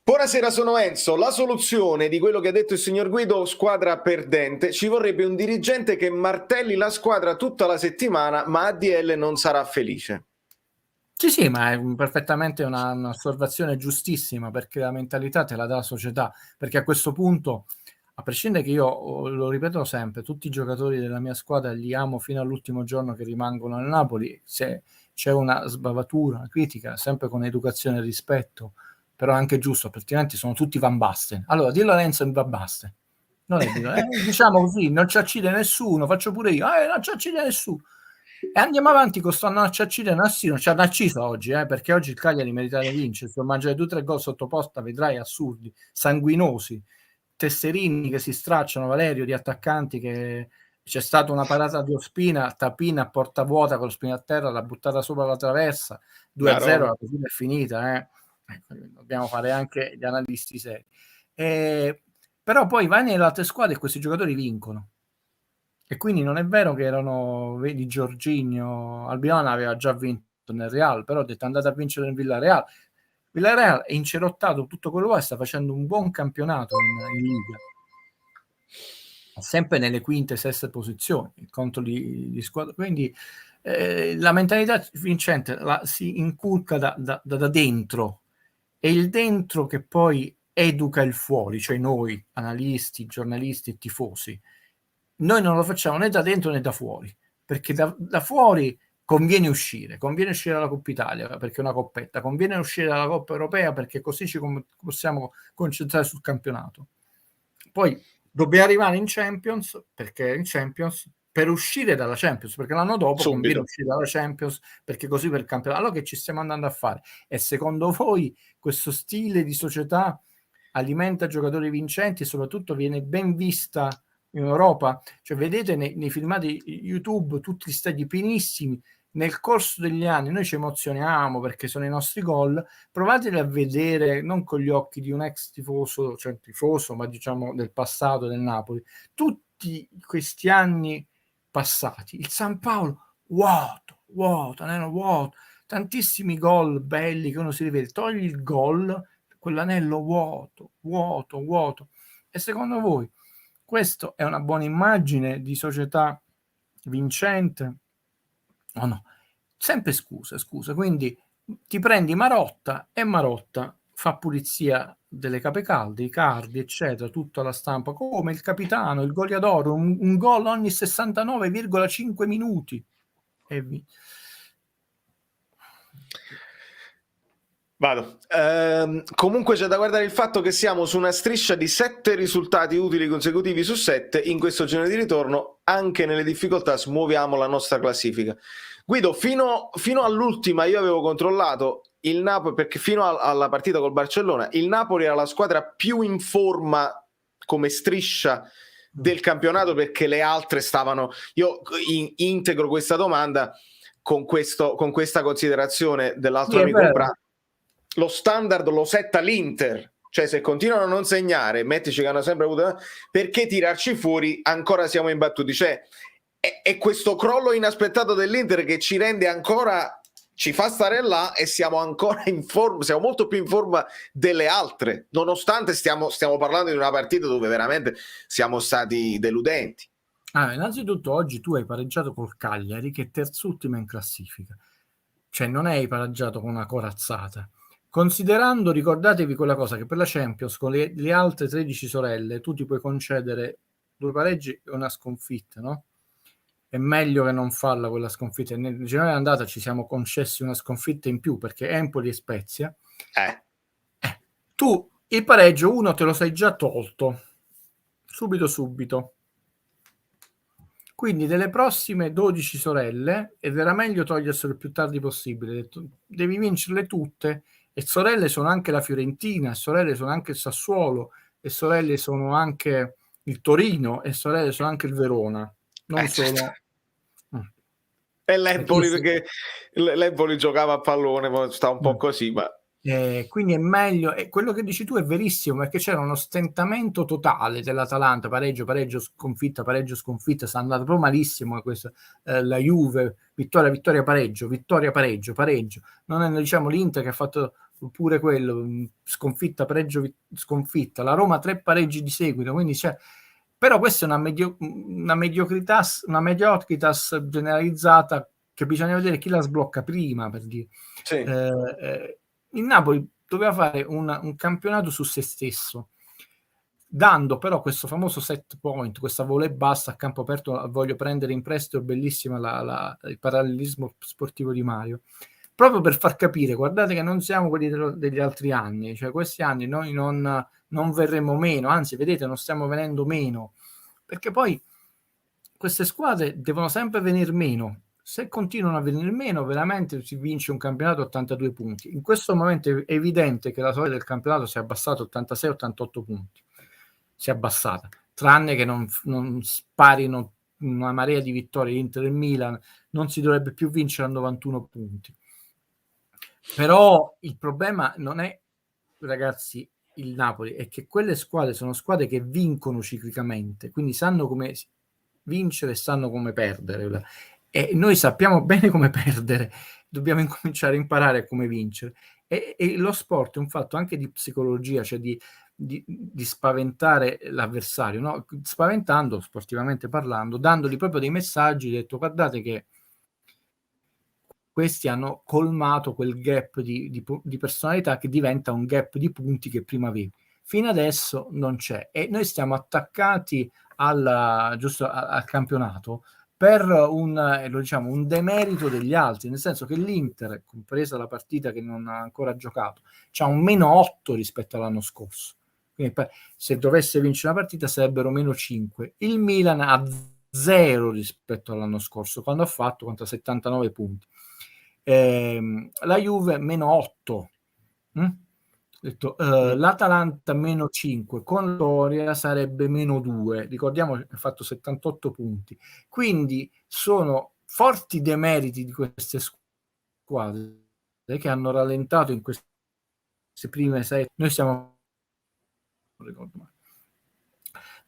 Speaker 1: Buonasera, sono Enzo. La soluzione di quello che ha detto il signor Guido, squadra perdente, ci vorrebbe un dirigente che martelli la squadra tutta la settimana, ma ADL non sarà felice.
Speaker 3: Sì, ma è perfettamente un'osservazione giustissima, perché la mentalità te la dà la società, perché a questo punto, a prescindere che io lo ripeto sempre, tutti i giocatori della mia squadra li amo fino all'ultimo giorno che rimangono al Napoli, se c'è una sbavatura, una critica, sempre con educazione e rispetto, però è anche giusto, altrimenti sono tutti Van Basten. Allora, Di Lorenzo è Van Basten. Non è diciamo così, non ci accide nessuno, faccio pure io, non ci accide nessuno. E andiamo avanti con sto non ci accide nessuno, ci hanno acciso oggi, perché oggi il Cagliari merita di vincere, se mangiare 2 o 3 gol sottoposta vedrai assurdi, sanguinosi, tesserini che si stracciano, Valerio, di attaccanti che c'è stata una parata di Ospina, Tapina a porta vuota con lo Ospina a terra, l'ha buttata sopra la traversa, 2-0, la partita è finita, dobbiamo fare anche gli analisti seri. Però poi vai nelle altre squadre e questi giocatori vincono. E quindi non è vero che erano, vedi, Jorginho, Albion aveva già vinto nel Real, però ha detto andate a vincere nel Villarreal. Villarreal è incerottato tutto quello che sta facendo un buon campionato in Liga, sempre nelle quinte, seste posizioni contro di squadre. Quindi la mentalità vincente si inculca da dentro, è il dentro che poi educa il fuori, cioè noi analisti, giornalisti e tifosi. Noi non lo facciamo né da dentro né da fuori, perché da fuori conviene uscire dalla Coppa Italia perché è una coppetta, conviene uscire dalla Coppa Europea perché così ci possiamo concentrare sul campionato. Poi dobbiamo arrivare in Champions, perché in Champions, per uscire dalla Champions, perché l'anno dopo conviene uscire dalla Champions, perché così per il campionato. Allora che ci stiamo andando a fare? E secondo voi questo stile di società alimenta giocatori vincenti e soprattutto viene ben vista in Europa? Cioè vedete nei filmati YouTube tutti gli stadi pienissimi, nel corso degli anni noi ci emozioniamo perché sono i nostri gol, provateli a vedere non con gli occhi di un ex tifoso, cioè tifoso, ma diciamo del passato del Napoli, tutti questi anni passati, il San Paolo vuoto, tantissimi gol belli che uno si rivede, togli il gol, quell'anello vuoto. E secondo voi questo è una buona immagine di società vincente o no? Sempre scuse, quindi ti prendi Marotta e Marotta fa pulizia delle cape calde, i cardi, eccetera, tutta la stampa, come il capitano, il goleador, un gol ogni 69,5 minuti.
Speaker 1: Vado. Comunque c'è da guardare il fatto che siamo su una striscia di 7 risultati utili consecutivi su 7 in questo girone di ritorno. Anche nelle difficoltà smuoviamo la nostra classifica. Guido, fino all'ultima io avevo controllato il Napoli, perché fino alla partita col Barcellona il Napoli era la squadra più in forma come striscia del campionato, perché le altre stavano... Io integro questa domanda con questa considerazione dell'altro amico Bra. Lo standard lo setta l'Inter, cioè se continuano a non segnare, mettici che hanno sempre avuto, perché tirarci fuori ancora siamo imbattuti, cioè è questo crollo inaspettato dell'Inter che ci rende ancora, ci fa stare là e siamo ancora in forma, siamo molto più in forma delle altre, nonostante stiamo parlando di una partita dove veramente siamo stati deludenti.
Speaker 3: Innanzitutto oggi tu hai pareggiato col Cagliari, che è terzultima in classifica, cioè non hai pareggiato con una corazzata. Considerando, ricordatevi quella cosa, che per la Champions con le altre 13 sorelle tu ti puoi concedere 2 pareggi e una sconfitta, no? È meglio che non farla quella sconfitta. Nel girone andata ci siamo concessi una sconfitta in più perché Empoli e Spezia. Tu il pareggio uno te lo sei già tolto subito. Quindi delle prossime 12 sorelle, ed era meglio toglierselo il più tardi possibile, devi vincerle tutte, e sorelle sono anche la Fiorentina, sorelle sono anche il Sassuolo, e sorelle sono anche il Torino e sorelle sono anche il Verona, non solo...
Speaker 1: Certo. E l'Empoli, perché l'Empoli giocava a pallone, poi sta un po' così, ma...
Speaker 3: quindi è meglio, e quello che dici tu è verissimo, perché c'era uno stentamento totale dell'Atalanta, pareggio, sconfitta, sta andando proprio malissimo questo, la Juve, vittoria, pareggio, non è, diciamo, l'Inter che ha fatto pure quello, sconfitta, pareggio, sconfitta, la Roma 3 pareggi di seguito, quindi c'è, però questa è una mediocritas generalizzata, che bisogna vedere chi la sblocca prima, per dire.
Speaker 1: Sì.
Speaker 3: Il Napoli doveva fare un campionato su se stesso, dando però questo famoso set point, questa volée bassa a campo aperto. Voglio prendere in prestito, bellissima il parallelismo sportivo di Mario, proprio per far capire, guardate che non siamo quelli degli altri anni, cioè questi anni noi non verremo meno, anzi vedete non stiamo venendo meno, perché poi queste squadre devono sempre venire meno. Se continuano a venire meno, veramente si vince un campionato a 82 punti. In questo momento è evidente che la soglia del campionato si è abbassata a 86-88 punti. Si è abbassata, tranne che non sparino una marea di vittorie. Inter e Milan non si dovrebbe più vincere a 91 punti. Però il problema non è, ragazzi, il Napoli, è che quelle squadre sono squadre che vincono ciclicamente, quindi sanno come vincere e sanno come perdere, e noi sappiamo bene come perdere, dobbiamo incominciare a imparare a come vincere, e lo sport è un fatto anche di psicologia, cioè di spaventare l'avversario, no? Spaventando, sportivamente parlando, dandogli proprio dei messaggi, detto guardate che questi hanno colmato quel gap di personalità che diventa un gap di punti che prima avevi. Fino adesso non c'è, e noi stiamo attaccati al campionato per un demerito degli altri, nel senso che l'Inter, compresa la partita che non ha ancora giocato, c'ha un -8 rispetto all'anno scorso. Quindi se dovesse vincere la partita sarebbero -5. Il Milan ha 0 rispetto all'anno scorso, quando ha fatto 79 punti. La Juve -8. L'Atalanta -5, con Loria sarebbe -2, ricordiamo che ha fatto 78 punti, quindi sono forti demeriti di queste squadre che hanno rallentato in queste prime 6. Noi siamo, non ricordo mai,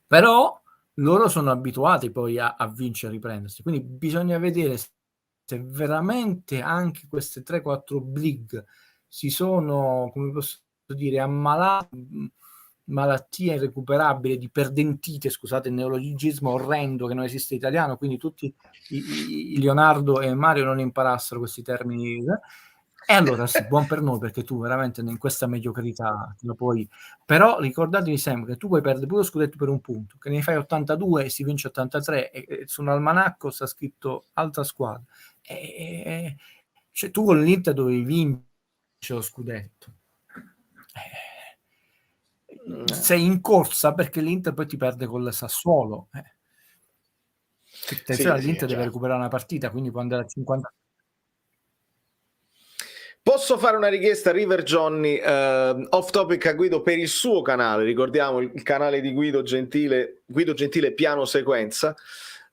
Speaker 3: però loro sono abituati poi a vincere, a riprendersi, quindi bisogna vedere se veramente anche queste 3-4 big si sono, come posso dire, ammalati, malattia irrecuperabile di perdentite, scusate il neologismo orrendo che non esiste in italiano, quindi tutti i Leonardo e Mario non imparassero questi termini, e allora sì, buon per noi, perché tu veramente in questa mediocrità lo puoi. Però ricordatevi sempre che tu puoi perdere pure lo scudetto per un punto, che ne fai 82 e si vince 83 e su un almanacco sta scritto altra squadra, cioè tu con l'Inter dovevi vincere lo scudetto, sei in corsa perché l'Inter poi ti perde col Sassuolo, attenzione, l'Inter deve recuperare una partita, quindi può andare a 50.
Speaker 1: Posso fare una richiesta a River Johnny, off topic a Guido per il suo canale, ricordiamo il canale di Guido Gentile Piano Sequenza.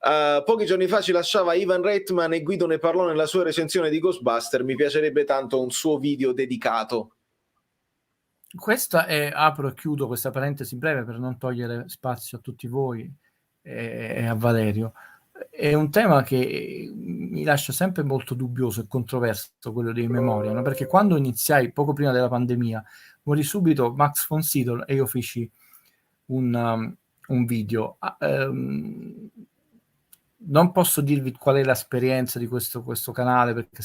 Speaker 1: Pochi giorni fa ci lasciava Ivan Reitman e Guido ne parlò nella sua recensione di Ghostbuster. Mi piacerebbe tanto un suo video dedicato.
Speaker 3: Questa è, apro e chiudo questa parentesi breve per non togliere spazio a tutti voi e a Valerio. È un tema che mi lascia sempre molto dubbioso e controverso, quello dei memoria, no? Perché quando iniziai, poco prima della pandemia, morì subito Max von Sydow e io feci un video. Non posso dirvi qual è l'esperienza di questo canale, perché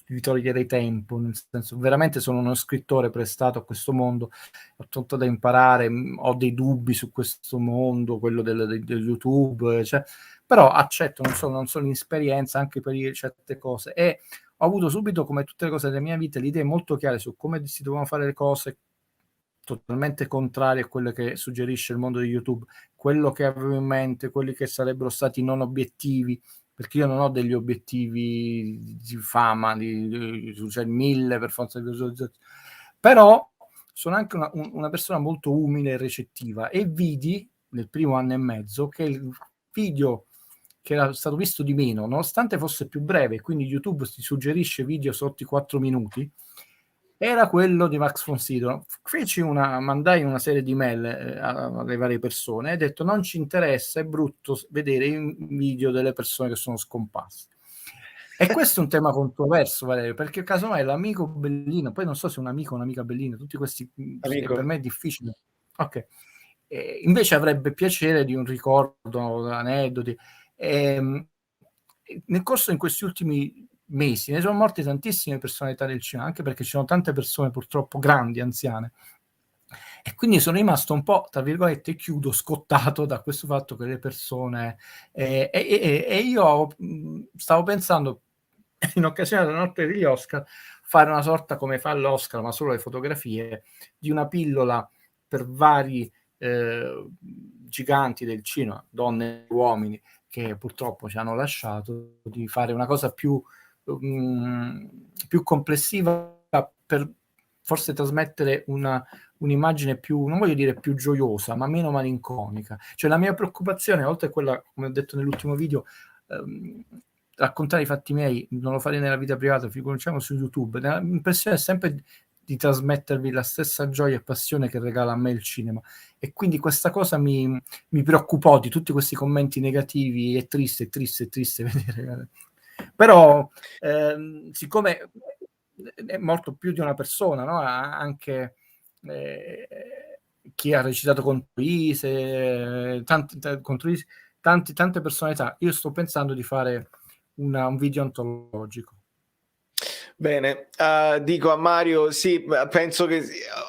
Speaker 3: vi toglierei tempo, nel senso, veramente sono uno scrittore prestato a questo mondo, ho tanto da imparare, ho dei dubbi su questo mondo, quello del YouTube, cioè, però accetto, non sono in esperienza anche per dire certe cose, e ho avuto subito, come tutte le cose della mia vita, le idee molto chiare su come si dovevano fare le cose, totalmente contrarie a quello che suggerisce il mondo di YouTube, quello che avevo in mente, quelli che sarebbero stati non obiettivi, perché io non ho degli obiettivi di fama, cioè 1000 per forza di visualizzazione, però sono anche una persona molto umile e recettiva, e vidi nel primo anno e mezzo che il video che era stato visto di meno, nonostante fosse più breve, quindi YouTube ti suggerisce video sotto i 4 minuti, era quello di Max von Sydow. Mandai una serie di mail alle varie persone e ho detto: non ci interessa, è brutto vedere i video delle persone che sono scomparse. E questo è un tema controverso, Valerio, perché casomai l'amico Bellino, poi non so se è un amico o un'amica Bellino, tutti questi, per me è difficile. Ok. Invece avrebbe piacere di un ricordo, aneddoti. Nel corso in questi ultimi mesi ne sono morte tantissime personalità del cinema, anche perché ci sono tante persone purtroppo grandi, anziane, e quindi sono rimasto un po', tra virgolette, chiudo, scottato da questo fatto che le persone e io stavo pensando, in occasione della notte degli Oscar, fare una sorta, come fa l'Oscar ma solo le fotografie, di una pillola per vari giganti del cinema, donne e uomini, che purtroppo ci hanno lasciato, di fare una cosa più complessiva, per forse trasmettere un'immagine più, non voglio dire più gioiosa, ma meno malinconica. Cioè la mia preoccupazione, oltre a quella, come ho detto nell'ultimo video, raccontare i fatti miei, non lo farei nella vita privata, figuriamo su YouTube, l'impressione è sempre di trasmettervi la stessa gioia e passione che regala a me il cinema, e quindi questa cosa mi preoccupò, di tutti questi commenti negativi. È triste vedere. Però siccome è morto più di una persona, no? Anche chi ha recitato contro Ise, tante personalità. Io sto pensando di fare un video antologico.
Speaker 1: Bene, dico a Mario, sì, penso che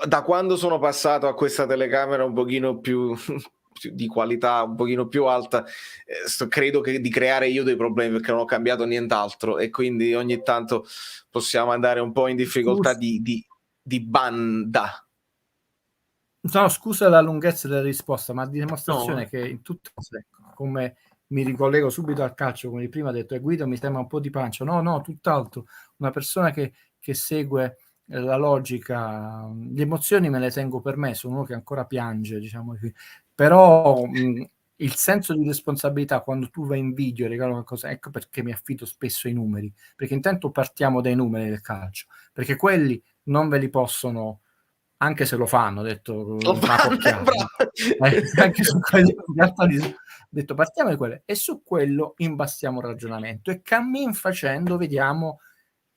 Speaker 1: da quando sono passato a questa telecamera un pochino più di qualità, un pochino più alta, credo che di creare io dei problemi, perché non ho cambiato nient'altro, e quindi ogni tanto possiamo andare un po' in difficoltà di banda.
Speaker 3: No, scusa la lunghezza della risposta, ma di dimostrazione che in tutte cose, come mi ricollego subito al calcio, come prima ha detto, Guido mi sembra un po' di pancia. No, tutt'altro. Una persona che segue la logica, le emozioni me le tengo per me, sono uno che ancora piange, diciamo così. Però il senso di responsabilità, quando tu vai in video e regalo qualcosa, ecco perché mi affido spesso ai numeri, perché intanto partiamo dai numeri del calcio, perché quelli non ve li possono, anche se lo fanno, detto anche su quelli, detto partiamo di quelle, e su quello imbastiamo il ragionamento, e cammin facendo vediamo,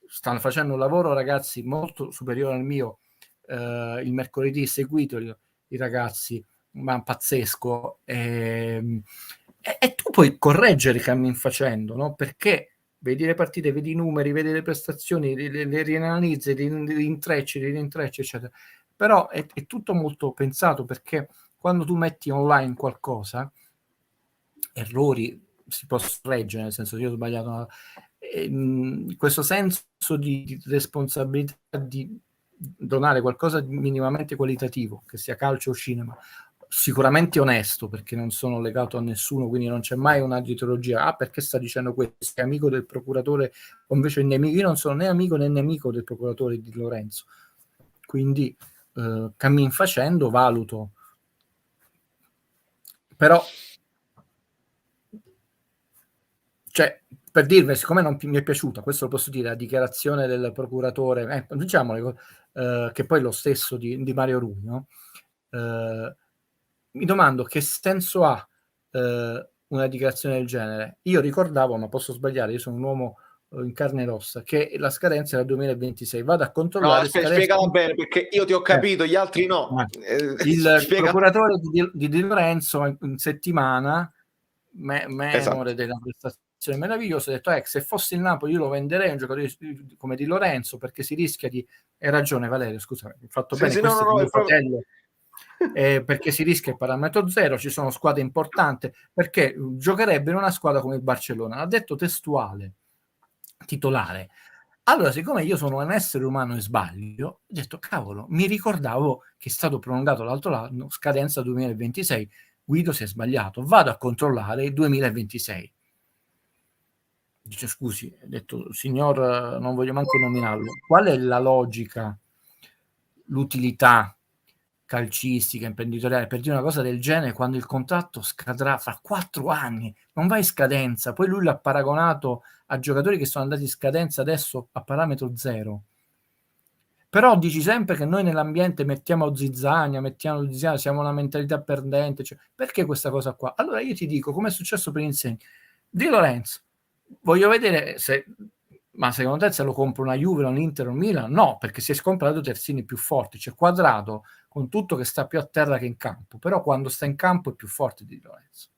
Speaker 3: stanno facendo un lavoro, ragazzi, molto superiore al mio. Il mercoledì seguito i ragazzi, ma pazzesco, e tu puoi correggere cammin facendo, no? Perché vedi le partite, vedi i numeri, vedi le prestazioni, le rianalizzi, li intrecci, eccetera. Però è tutto molto pensato, perché quando tu metti online qualcosa, errori si possono leggere, nel senso che io ho sbagliato, questo senso di responsabilità di donare qualcosa di minimamente qualitativo, che sia calcio o cinema, sicuramente onesto, perché non sono legato a nessuno, quindi non c'è mai una dietologia, perché sta dicendo questo, è amico del procuratore o invece è nemico. Io non sono né amico né nemico del procuratore Di Lorenzo, quindi cammin facendo valuto. Però, cioè, per dirvi, siccome non mi è piaciuta, questo lo posso dire, la dichiarazione del procuratore, diciamo che poi è lo stesso di Mario Rui, no? Mi domando che senso ha una dichiarazione del genere. Io ricordavo, ma posso sbagliare, io sono un uomo in carne e ossa, che la scadenza era il 2026. Vado a controllare.
Speaker 1: No, spiegala bene, perché io ti ho capito, gli altri no.
Speaker 3: Il procuratore di Lorenzo in settimana, memore della prestazione meravigliosa, ha detto: se fosse il Napoli io lo venderei a un giocatore come Di Lorenzo, perché si rischia di... Hai ragione Valerio, scusa, ho fatto bene, questo è mio fratello. Perché si rischia il parametro zero, ci sono squadre importanti, perché giocherebbe in una squadra come il Barcellona. Ha detto testuale, titolare. Allora, siccome io sono un essere umano e sbaglio, ho detto, cavolo, mi ricordavo che è stato prolungato l'altro anno, scadenza 2026, Guido si è sbagliato, vado a controllare il 2026. Dice, scusi, ho detto, signor, non voglio manco nominarlo, qual è la logica, l'utilità calcistica, imprenditoriale, per dire una cosa del genere, quando il contratto scadrà fra 4 anni, non va in scadenza. Poi lui l'ha paragonato a giocatori che sono andati in scadenza adesso a parametro zero. Però dici sempre che noi nell'ambiente mettiamo zizzania, siamo una mentalità perdente, cioè, perché questa cosa qua? Allora io ti dico, come è successo per Insigne, Di Lorenzo, voglio vedere se, ma secondo te se lo compra una Juve, un Inter o un Milan? No, perché si è comprato terzini più forti, c'è Quadrato con tutto che sta più a terra che in campo, però quando sta in campo è più forte di Lorenzo.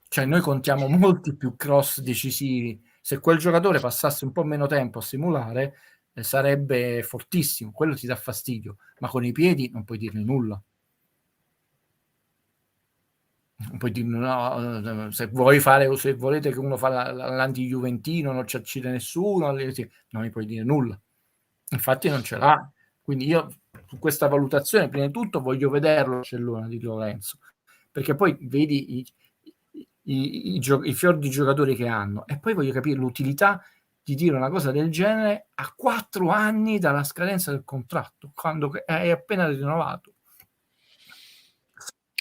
Speaker 3: Cioè noi contiamo molti più cross decisivi, se quel giocatore passasse un po' meno tempo a simulare sarebbe fortissimo, quello ti dà fastidio, ma con i piedi non puoi dirne nulla. Non puoi dire no, se volete che uno fa l'anti-juventino, non ci accide nessuno, non gli puoi dire nulla. Infatti non ce l'ha. Quindi io su questa valutazione, prima di tutto, voglio vederlo Barcellona di Lorenzo, perché poi vedi i fior di giocatori che hanno, e poi voglio capire l'utilità di dire una cosa del genere a 4 anni dalla scadenza del contratto, quando è appena rinnovato.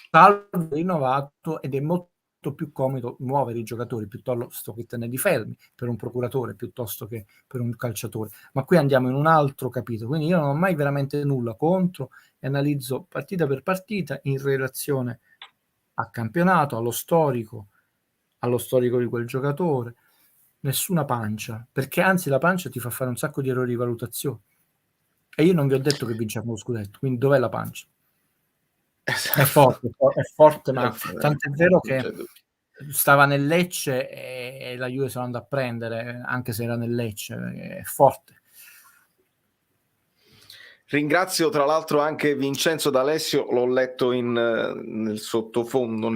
Speaker 3: Salvo rinnovato, ed è molto più comodo muovere i giocatori piuttosto che tenerli fermi per un procuratore piuttosto che per un calciatore. Ma qui andiamo in un altro capitolo, quindi io non ho mai veramente nulla contro e analizzo partita per partita in relazione al campionato, allo storico di quel giocatore, nessuna pancia, perché anzi la pancia ti fa fare un sacco di errori di valutazione, e io non vi ho detto che vinciamo lo scudetto, quindi dov'è la pancia? È forte, ma tant'è vero che stava nel Lecce e la Juve se lo andò a prendere, anche se era nel Lecce, è forte.
Speaker 1: Ringrazio tra l'altro anche Vincenzo D'Alessio, l'ho letto nel sottofondo,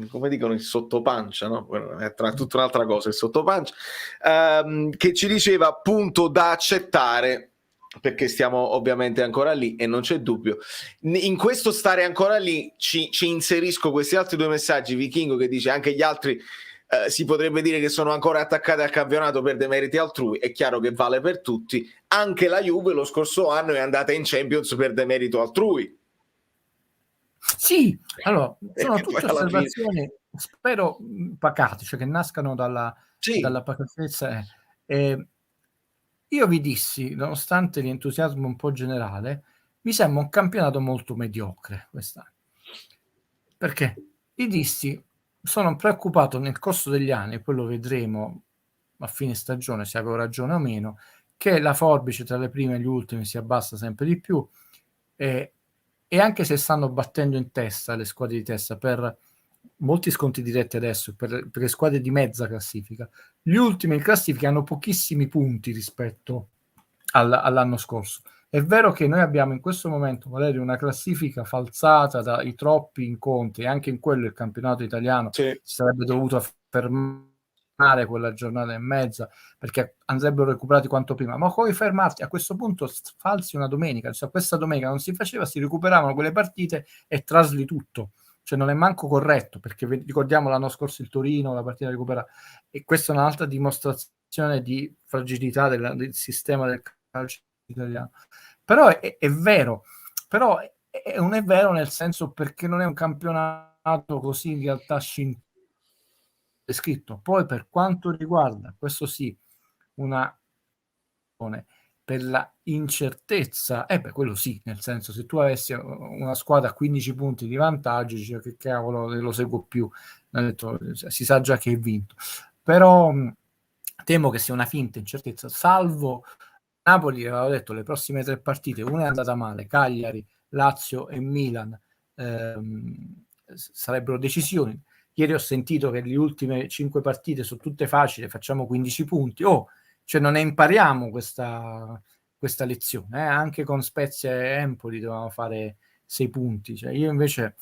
Speaker 1: come dicono, il sottopancia, no? È tutta un'altra cosa il sottopancia, che ci diceva appunto da accettare, perché stiamo ovviamente ancora lì e non c'è dubbio. In questo stare ancora lì ci inserisco questi altri 2 messaggi. Vichingo che dice anche gli altri si potrebbe dire che sono ancora attaccati al campionato per demeriti altrui. È chiaro che vale per tutti, anche la Juve lo scorso anno è andata in Champions per demerito altrui.
Speaker 3: Sì, allora sono tutte osservazioni spero pacate, cioè che nascano dalla pacatezza. Io vi dissi, nonostante l'entusiasmo un po' generale, mi sembra un campionato molto mediocre quest'anno, perché vi dissi sono preoccupato nel corso degli anni, e poi lo vedremo a fine stagione se avevo ragione o meno, che la forbice tra le prime e gli ultimi si abbassa sempre di più, e anche se stanno battendo in testa le squadre di testa per molti sconti diretti adesso, per le squadre di mezza classifica, gli ultimi in classifica hanno pochissimi punti rispetto all'anno scorso. È vero che noi abbiamo in questo momento, Valerio, una classifica falsata dai troppi incontri, anche in quello il campionato italiano si sarebbe dovuto fermare quella giornata e mezza, perché andrebbero recuperati quanto prima, ma come fermarti? A questo punto falsi una domenica, cioè questa domenica non si faceva, si recuperavano quelle partite e trasli tutto, cioè non è manco corretto, perché ricordiamo l'anno scorso il Torino, la partita recuperata, e questa è un'altra dimostrazione di fragilità del sistema del calcio italiano. Però è vero, però non è vero nel senso, perché non è un campionato così in realtà scritto. Poi per quanto riguarda, questo sì, una per la incertezza, quello sì, nel senso, se tu avessi una squadra a 15 punti di vantaggio, dici che cavolo, lo seguo più, detto, si sa già che hai vinto, però temo che sia una finta incertezza, salvo Napoli, avevo detto, le prossime 3 partite, una è andata male, Cagliari, Lazio e Milan sarebbero decisioni. Ieri ho sentito che le ultime 5 partite sono tutte facili, facciamo 15 punti, cioè non ne impariamo questa lezione, anche con Spezia e Empoli dovevamo fare 6 punti, cioè io invece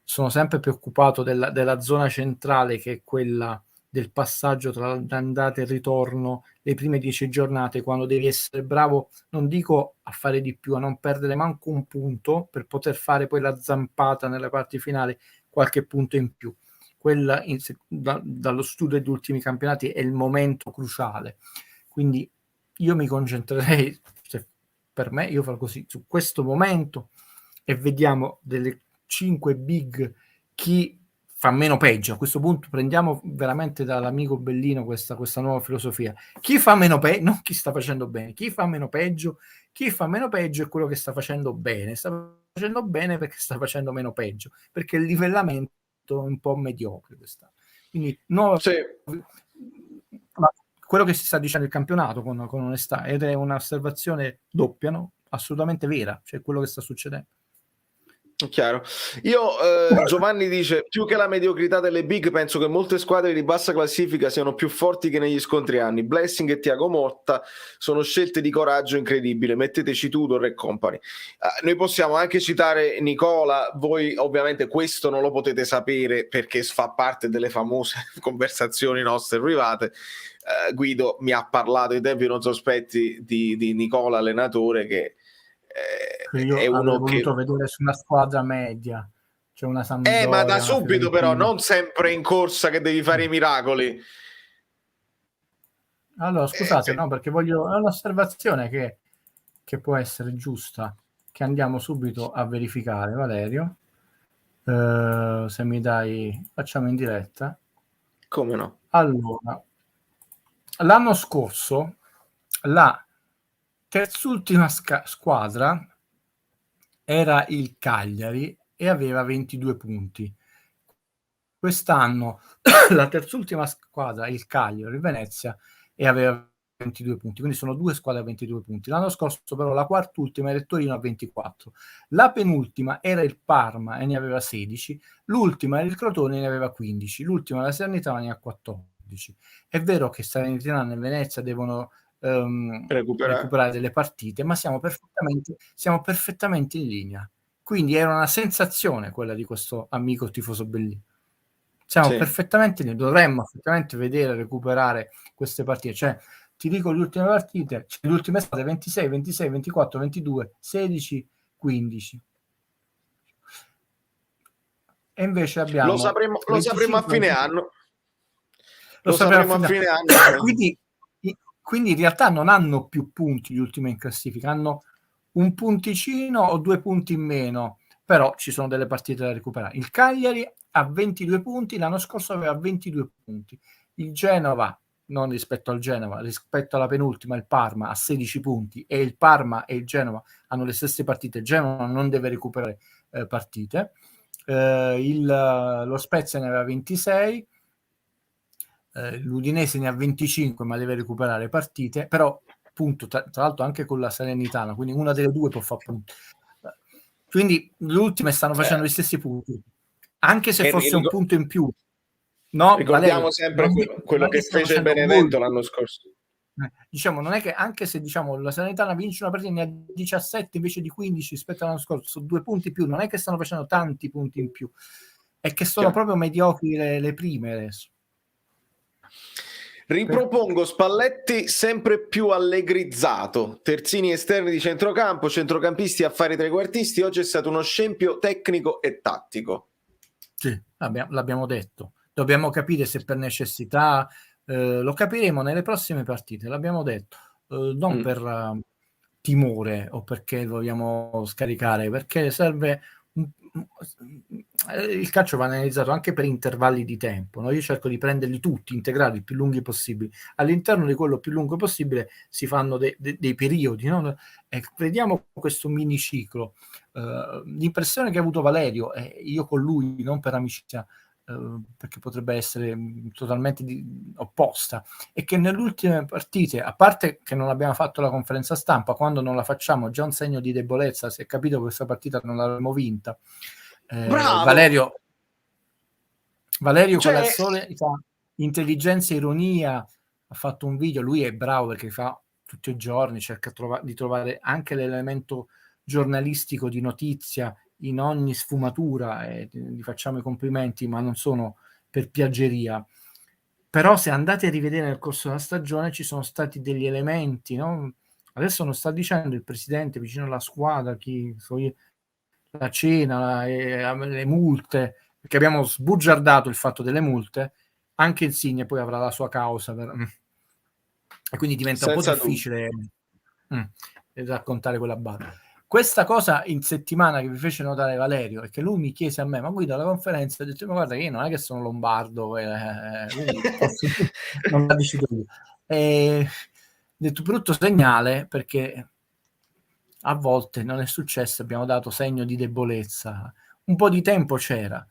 Speaker 3: sono sempre preoccupato della zona centrale, che è quella del passaggio tra l'andata e il ritorno, le prime 10 giornate, quando devi essere bravo, non dico a fare di più, a non perdere manco un punto per poter fare poi la zampata nelle parti finali, qualche punto in più. Quella dallo studio degli ultimi campionati è il momento cruciale, quindi io mi concentrerei, per me, io farò così, su questo momento, e vediamo delle 5 big chi fa meno peggio. A questo punto prendiamo veramente dall'amico Bellino questa nuova filosofia. Chi fa meno peggio, non chi sta facendo bene, chi fa meno peggio è quello che sta facendo bene. Sta facendo bene perché sta facendo meno peggio, perché il livellamento è un po' mediocre quest'anno. Quindi quello che si sta dicendo il campionato con onestà, ed è un'osservazione doppia, no? Assolutamente vera, cioè quello che sta succedendo.
Speaker 1: Chiaro. Giovanni dice: più che la mediocrità delle big, penso che molte squadre di bassa classifica siano più forti che negli scontri anni. Blessing e Thiago Motta sono scelte di coraggio incredibile. Metteteci Tudor e company. Noi possiamo anche citare Nicola. Voi ovviamente questo non lo potete sapere perché fa parte delle famose conversazioni nostre private. Guido mi ha parlato ai tempi non sospetti di Nicola allenatore, che
Speaker 3: io
Speaker 1: è uno
Speaker 3: avrei voluto vedere su una squadra media, cioè una Sampdoria,
Speaker 1: ma da subito però,
Speaker 3: Fiorentina.
Speaker 1: non sempre in corsa che devi fare i miracoli.
Speaker 3: Allora, scusate, no, perché è un'osservazione che può essere giusta, che andiamo subito a verificare, Valerio. Se mi dai, facciamo in diretta.
Speaker 1: Come no?
Speaker 3: Allora, l'anno scorso la terzultima squadra era il Cagliari e aveva 22 punti. Quest'anno la terzultima squadra, il Cagliari, il Venezia, e aveva 22 punti, quindi sono due squadre a 22 punti. L'anno scorso però la quartultima era il Torino a 24, la penultima era il Parma e ne aveva 16, l'ultima era il Crotone e ne aveva 15, l'ultima la Salernitana ne ha 14. È vero che Salernitana e Venezia devono recuperare delle partite, ma siamo perfettamente in linea. Quindi era una sensazione quella di questo amico tifoso Bellino. Siamo perfettamente lì, dovremmo effettivamente vedere, recuperare queste partite. Cioè, ti dico le ultime partite, le ultime state 26, 26, 24, 22, 16, 15. E invece abbiamo...
Speaker 1: Lo sapremo a fine anno.
Speaker 3: Lo sapremo a fine anno. Quindi in realtà non hanno più punti gli ultimi in classifica, hanno un punticino o 2 punti in meno, però ci sono delle partite da recuperare. Il Cagliari ha 22 punti, l'anno scorso aveva 22 punti. Il Genova, non rispetto al Genova, rispetto alla penultima, il Parma ha 16 punti, e il Parma e il Genova hanno le stesse partite. Il Genova non deve recuperare partite. Lo Spezia ne aveva 26, l'Udinese ne ha 25, ma deve recuperare partite, però appunto tra l'altro anche con la Salernitana, quindi una delle due può fare punti. Quindi le ultime stanno facendo gli stessi punti, anche se fosse un punto in più. No,
Speaker 1: ricordiamo
Speaker 3: Valerio,
Speaker 1: sempre quello che fece Benevento l'anno scorso.
Speaker 3: Diciamo, non è che anche se diciamo la Salernitana vince una partita, ne ha 17 invece di 15 rispetto all'anno scorso, sono 2 punti in più, non è che stanno facendo tanti punti in più, è che sono proprio mediocri le prime adesso.
Speaker 1: Ripropongo Spalletti sempre più allegrizzato, terzini esterni di centrocampo, centrocampisti a fare trequartisti. Oggi è stato uno scempio tecnico e tattico.
Speaker 3: Sì, l'abbiamo detto, dobbiamo capire se per necessità, lo capiremo nelle prossime partite, l'abbiamo detto, non per timore o perché vogliamo scaricare, perché serve il calcio va analizzato anche per intervalli di tempo, no? Io cerco di prenderli tutti, integrarli il più lunghi possibili, all'interno di quello più lungo possibile si fanno dei periodi, no? E vediamo questo miniciclo. L'impressione che ha avuto Valerio, io con lui non per amicizia, perché potrebbe essere totalmente opposta, è che nelle ultime partite, a parte che non abbiamo fatto la conferenza stampa, quando non la facciamo già un segno di debolezza, si è capito che questa partita non l'avremmo vinta. Valerio con la solita intelligenza e ironia ha fatto un video, lui è bravo perché fa tutti i giorni, cerca di trovare anche l'elemento giornalistico di notizia in ogni sfumatura, e gli facciamo i complimenti, ma non sono per piaggeria. Però se andate a rivedere nel corso della stagione ci sono stati degli elementi, no? Adesso non sta dicendo il presidente vicino alla squadra, la cena, le multe, perché abbiamo sbugiardato il fatto delle multe, anche Insigne poi avrà la sua causa e quindi diventa un po' difficile. raccontare quella barra. Questa cosa in settimana che vi fece notare Valerio, e che lui mi chiese a me, ma Guido alla conferenza, ho detto, ma guarda che io non è che sono lombardo, quindi non la decido io. E ho detto brutto segnale, perché a volte non è successo, abbiamo dato segno di debolezza, un po' di tempo c'era,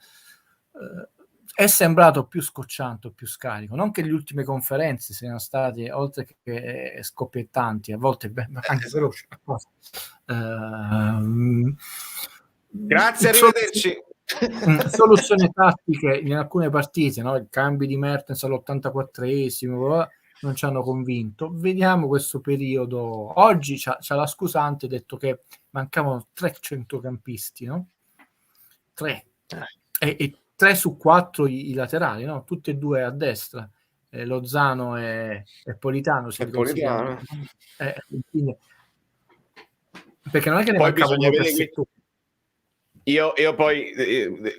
Speaker 3: è sembrato più scocciante, più scarico, non che le ultime conferenze siano state, oltre che scoppiettanti, a volte anche veloci.
Speaker 1: Grazie, arrivederci.
Speaker 3: Soluzioni tattiche in alcune partite, no? I cambi di Mertens all'84esimo non ci hanno convinto. Vediamo questo periodo. Oggi c'ha la scusante, detto che mancavano 3 centrocampisti, no? 3 e 3 su 4 i laterali, no? Tutti e due a destra, Lozano e Politano, se come si chiama. Perché non è che ne
Speaker 1: poi
Speaker 3: mancava uno per settore.
Speaker 1: Io poi,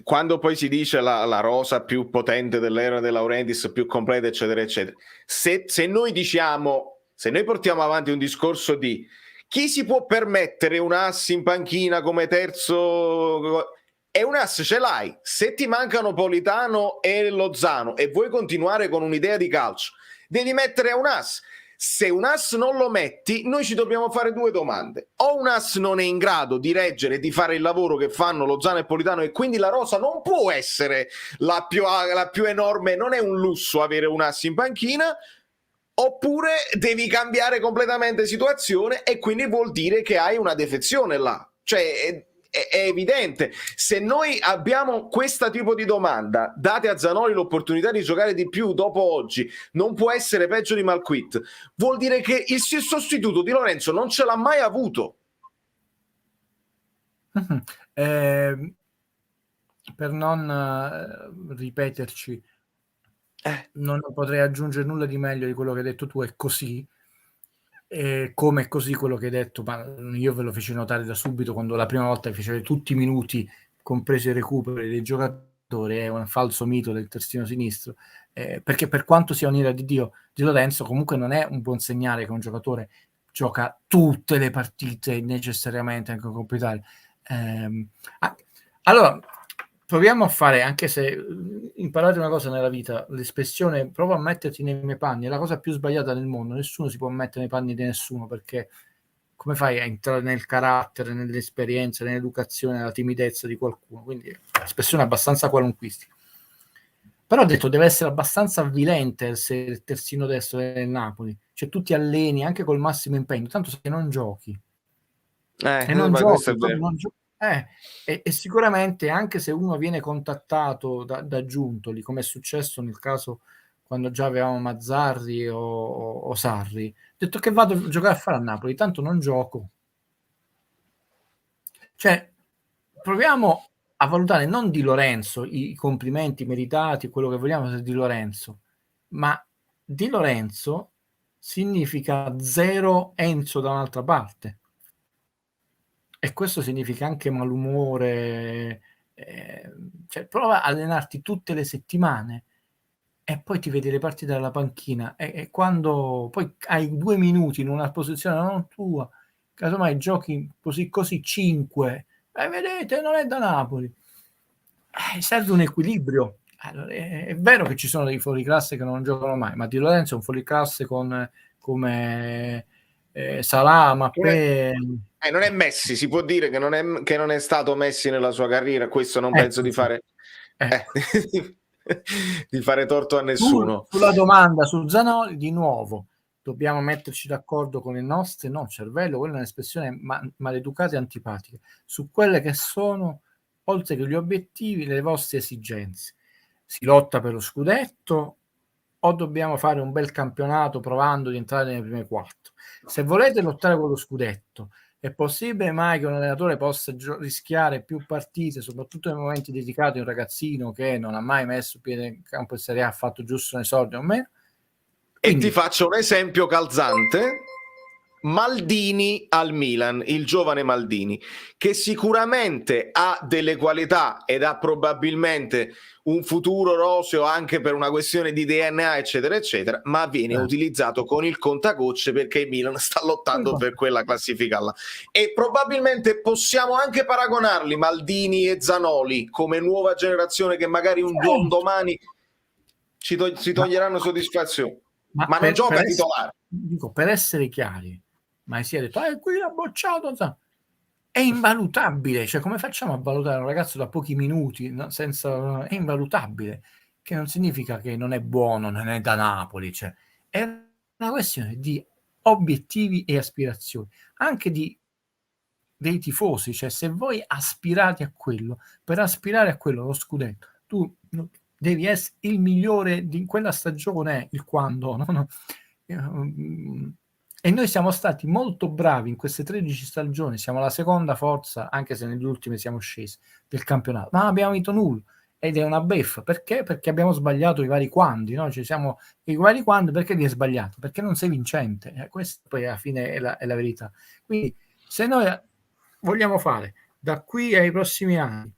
Speaker 1: quando poi si dice la rosa più potente dell'era De Laurentiis, più completa, eccetera, eccetera, se noi diciamo, se noi portiamo avanti un discorso di chi si può permettere un ass in panchina come terzo, e un ass ce l'hai, se ti mancano Politano e Lozano e vuoi continuare con un'idea di calcio, devi mettere un ass. Se un ass non lo metti, noi ci dobbiamo fare 2 domande. O un ass non è in grado di reggere, di fare il lavoro che fanno Lozano e Politano, e quindi la rosa non può essere la più enorme, non è un lusso avere un ass in panchina, oppure devi cambiare completamente situazione, e quindi vuol dire che hai una defezione là. Cioè è evidente. Se noi abbiamo questo tipo di domanda, date a Zanoli l'opportunità di giocare di più dopo oggi, non può essere peggio di Malquit, vuol dire che il sostituto di Lorenzo non ce l'ha mai avuto.
Speaker 3: Per non ripeterci, non potrei aggiungere nulla di meglio di quello che hai detto tu. È così, come è così quello che hai detto, ma io ve lo feci notare da subito quando la prima volta facevi tutti i minuti, compresi i recuperi dei giocatori. È un falso mito del terzino sinistro, perché per quanto sia un'ira di Dio di Lorenzo, comunque non è un buon segnale che un giocatore gioca tutte le partite necessariamente anche con Italia. Allora proviamo a fare, anche se imparate una cosa nella vita, l'espressione prova a metterti nei miei panni è la cosa più sbagliata del mondo. Nessuno si può mettere nei panni di nessuno, perché come fai a entrare nel carattere, nell'esperienza, nell'educazione, nella timidezza di qualcuno? Quindi l'espressione è abbastanza qualunquistica. Però ho detto deve essere abbastanza avvilente se il terzino destro del Napoli, cioè tu ti alleni anche col massimo impegno, tanto se non giochi e non giochi, e sicuramente anche se uno viene contattato da Giuntoli, come è successo nel caso quando già avevamo Mazzarri o Sarri, ho detto che vado a giocare a fare a Napoli, tanto non gioco. Cioè proviamo a valutare non Di Lorenzo, i complimenti meritati, quello che vogliamo di Lorenzo, ma Di Lorenzo significa 0 Enzo da un'altra parte. E questo significa anche malumore, cioè prova a allenarti tutte le settimane e poi ti vedi le partite dalla panchina, e quando poi hai 2 minuti in una posizione non tua, casomai giochi così 5, vedete, non è da Napoli, serve un equilibrio. Allora, è vero che ci sono dei fuoriclasse che non giocano mai, ma Di Lorenzo è un fuoriclasse come Salah, Mappé.
Speaker 1: Non è Messi, si può dire che non è stato Messi nella sua carriera. Questo non penso di fare di fare torto a nessuno.
Speaker 3: Sulla domanda su Zanoli, di nuovo dobbiamo metterci d'accordo con il nostro cervello, quella è un'espressione maleducata e antipatica, su quelle che sono, oltre che gli obiettivi, le vostre esigenze. Si lotta per lo scudetto o dobbiamo fare un bel campionato provando di entrare nelle prime 4? Se volete lottare con lo scudetto, è possibile mai che un allenatore possa rischiare più partite, soprattutto nei momenti dedicati a un ragazzino che non ha mai messo piede in campo in Serie A, ha fatto giusto un esordio o meno?
Speaker 1: Quindi, e ti faccio un esempio calzante. Maldini al Milan, il giovane Maldini, che sicuramente ha delle qualità ed ha probabilmente un futuro roseo anche per una questione di DNA, eccetera, eccetera, ma viene utilizzato con il contagocce perché il Milan sta lottando per quella classifica là. E probabilmente possiamo anche paragonarli, Maldini e Zanoli, come nuova generazione che magari un domani si toglieranno soddisfazione. Ma non gioca titolare.
Speaker 3: Dico, per essere chiari, ma si è detto, qui l'ha bocciato, è invalutabile, cioè come facciamo a valutare un ragazzo da pochi minuti, no? È invalutabile, che non significa che non è buono, non è da Napoli, cioè è una questione di obiettivi e aspirazioni, anche dei tifosi, cioè se voi aspirate a quello, per aspirare a quello, lo scudetto, tu devi essere il migliore di quella stagione, il quando, no? E noi siamo stati molto bravi in queste 13 stagioni, siamo la seconda forza, anche se nelle ultime siamo scesi, del campionato, ma non abbiamo vinto nulla, ed è una beffa. Perché? Perché abbiamo sbagliato i vari quando, no? Cioè siamo i vari quando, perché li hai sbagliati? Perché non sei vincente, questo poi alla fine è la verità. Quindi se noi vogliamo fare da qui ai prossimi anni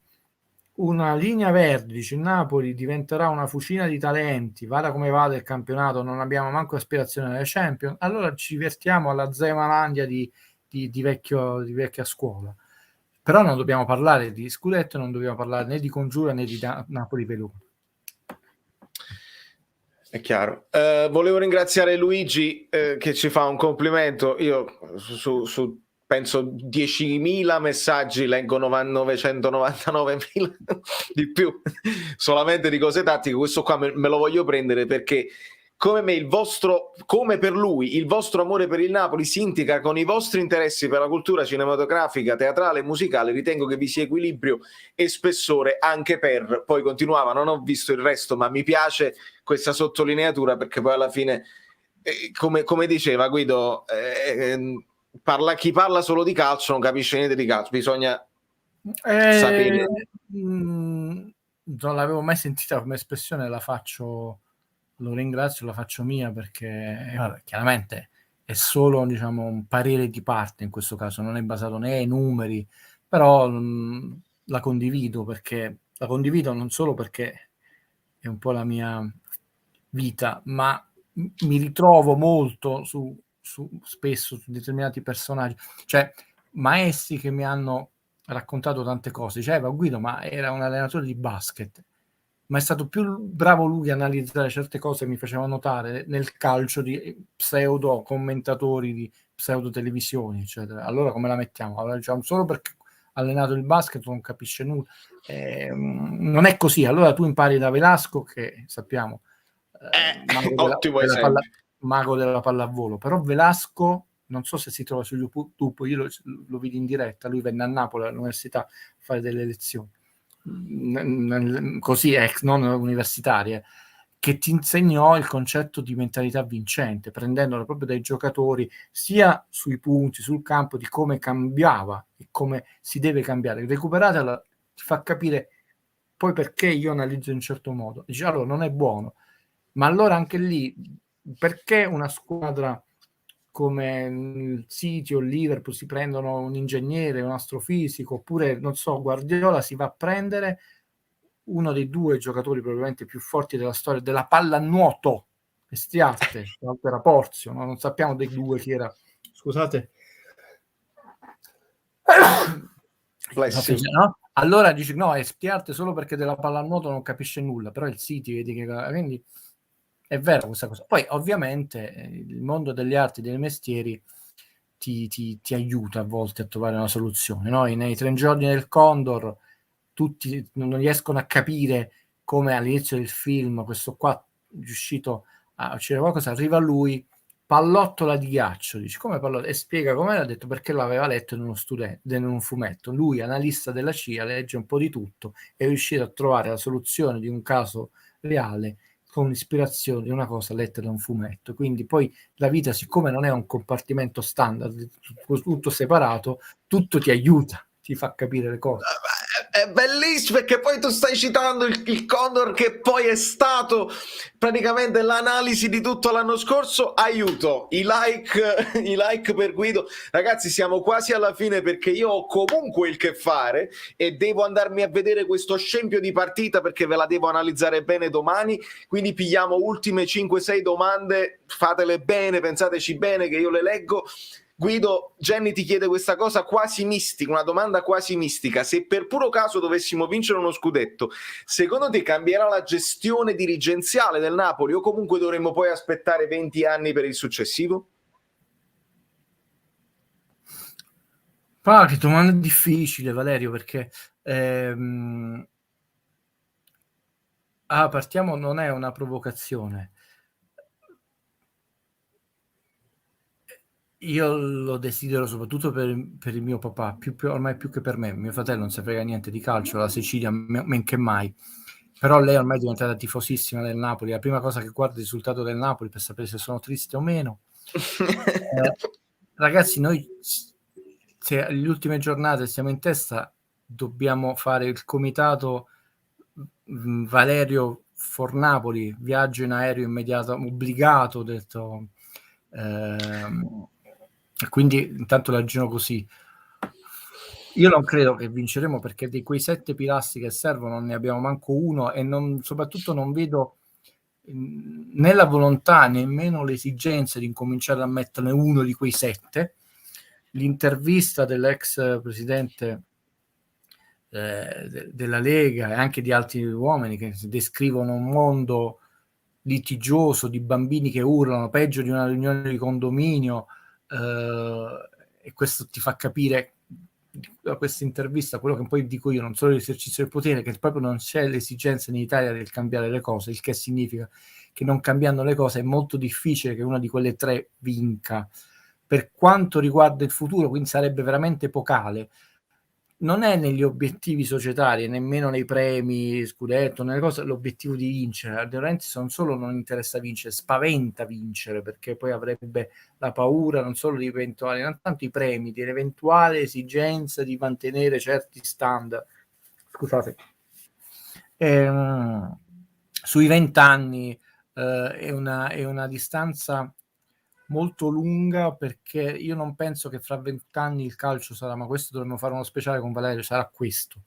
Speaker 3: una linea verde, dice Napoli diventerà una fucina di talenti, vada come vada il campionato, non abbiamo manco aspirazione alle Champions, allora ci divertiamo alla Zemanlandia di vecchia scuola. Però non dobbiamo parlare di scudetto, non dobbiamo parlare né di Congiura né di Napoli Peluso.
Speaker 1: È chiaro. Volevo ringraziare Luigi che ci fa un complimento. Io su penso 10.000 messaggi leggo 999.000 di più solamente di cose tattiche. Questo qua me lo voglio prendere perché come per lui il vostro amore per il Napoli si integra con i vostri interessi per la cultura cinematografica, teatrale e musicale. Ritengo che vi sia equilibrio e spessore anche per, poi continuava, non ho visto il resto, ma mi piace questa sottolineatura perché poi alla fine come diceva Guido, chi parla solo di calcio non capisce niente di calcio, bisogna sapere.
Speaker 3: Non l'avevo mai sentita come espressione, la faccio, lo ringrazio, la faccio mia perché chiaramente è solo, diciamo, un parere di parte in questo caso, non è basato né ai numeri, però la condivido non solo perché è un po' la mia vita, ma mi ritrovo molto spesso su determinati personaggi, cioè maestri che mi hanno raccontato tante cose. Diceva Guido, ma era un allenatore di basket, ma è stato più bravo lui a analizzare certe cose che mi faceva notare nel calcio di pseudo commentatori di pseudo televisioni, eccetera. Allora come la mettiamo? Allora, diciamo, solo perché ha allenato il basket non capisce nulla. Non è così. Allora tu impari da Velasco, che sappiamo mago della pallavolo, però Velasco non so se si trova su YouTube, io lo vidi in diretta, lui venne a Napoli all'università a fare delle lezioni così non universitarie, che ti insegnò il concetto di mentalità vincente, prendendolo proprio dai giocatori sia sui punti, sul campo, di come cambiava e come si deve cambiare. Recuperatela, ti fa capire poi perché io analizzo in un certo modo. Dice, allora non è buono, ma allora anche lì perché una squadra come il City o il Liverpool si prendono un ingegnere, un astrofisico, oppure non so, Guardiola si va a prendere uno dei due giocatori probabilmente più forti della storia della pallanuoto, Estiarte, era Porzio, no? Non sappiamo dei due chi era, scusate. No? Allora dici no, Estiarte solo perché della pallanuoto non capisce nulla, però il City vedi che quindi è vero questa cosa. Poi ovviamente il mondo delle arti e dei mestieri ti aiuta a volte a trovare una soluzione, no? Nei 3 giorni del Condor tutti non riescono a capire come all'inizio del film questo qua è riuscito a uccidere qualcosa, arriva lui, pallottola di ghiaccio, dice come pallottola, e spiega come l'ha detto perché l'aveva letto in un fumetto. Lui, analista della CIA, legge un po' di tutto, è riuscito a trovare la soluzione di un caso reale con l'ispirazione di una cosa letta da un fumetto. Quindi poi la vita, siccome non è un compartimento standard, tutto separato, tutto ti aiuta, ti fa capire le cose.
Speaker 1: È bellissimo perché poi tu stai citando il Condor che poi è stato praticamente l'analisi di tutto l'anno scorso. Aiuto, i like per Guido. Ragazzi, siamo quasi alla fine perché io ho comunque il che fare e devo andarmi a vedere questo scempio di partita perché ve la devo analizzare bene domani, quindi pigliamo ultime 5-6 domande, fatele bene, pensateci bene che io le leggo. Guido, Jenny ti chiede questa cosa quasi mistica, una domanda quasi mistica. Se per puro caso dovessimo vincere uno scudetto, secondo te cambierà la gestione dirigenziale del Napoli o comunque dovremmo poi aspettare 20 anni per il successivo?
Speaker 3: Che domanda difficile, Valerio, perché partiamo, non è una provocazione. Io lo desidero soprattutto per il mio papà, ormai più che per me. Mio fratello non si frega niente di calcio, la Sicilia men che mai. Però lei ormai è diventata tifosissima del Napoli. La prima cosa che guarda è il risultato del Napoli per sapere se sono triste o meno. Ragazzi, noi se alle ultime giornate siamo in testa, dobbiamo fare il comitato Valerio Fornapoli, viaggio in aereo immediato, obbligato, ho detto. Quindi intanto la giro così. Io non credo che vinceremo perché di quei 7 pilastri che servono non ne abbiamo manco uno e soprattutto non vedo né la volontà nemmeno l'esigenza di incominciare a metterne uno di quei 7. L'intervista dell'ex presidente della Lega e anche di altri uomini che descrivono un mondo litigioso di bambini che urlano peggio di una riunione di condominio, e questo ti fa capire da questa intervista quello che poi dico io, non solo l'esercizio del potere, che proprio non c'è l'esigenza in Italia del cambiare le cose, il che significa che non cambiando le cose è molto difficile che una di quelle 3 vinca. Per quanto riguarda il futuro, quindi sarebbe veramente epocale. Non è negli obiettivi societari, nemmeno nei premi, scudetto, nelle cose, l'obiettivo di vincere. A De Laurentiis non solo non interessa vincere, spaventa vincere, perché poi avrebbe la paura non solo di eventuali, non tanto i premi, di un'eventuale esigenza di mantenere certi standard. Scusate. Sui 20 anni è una distanza molto lunga, perché io non penso che fra 20 anni il calcio sarà, ma questo dovremmo fare uno speciale con Valerio, sarà questo,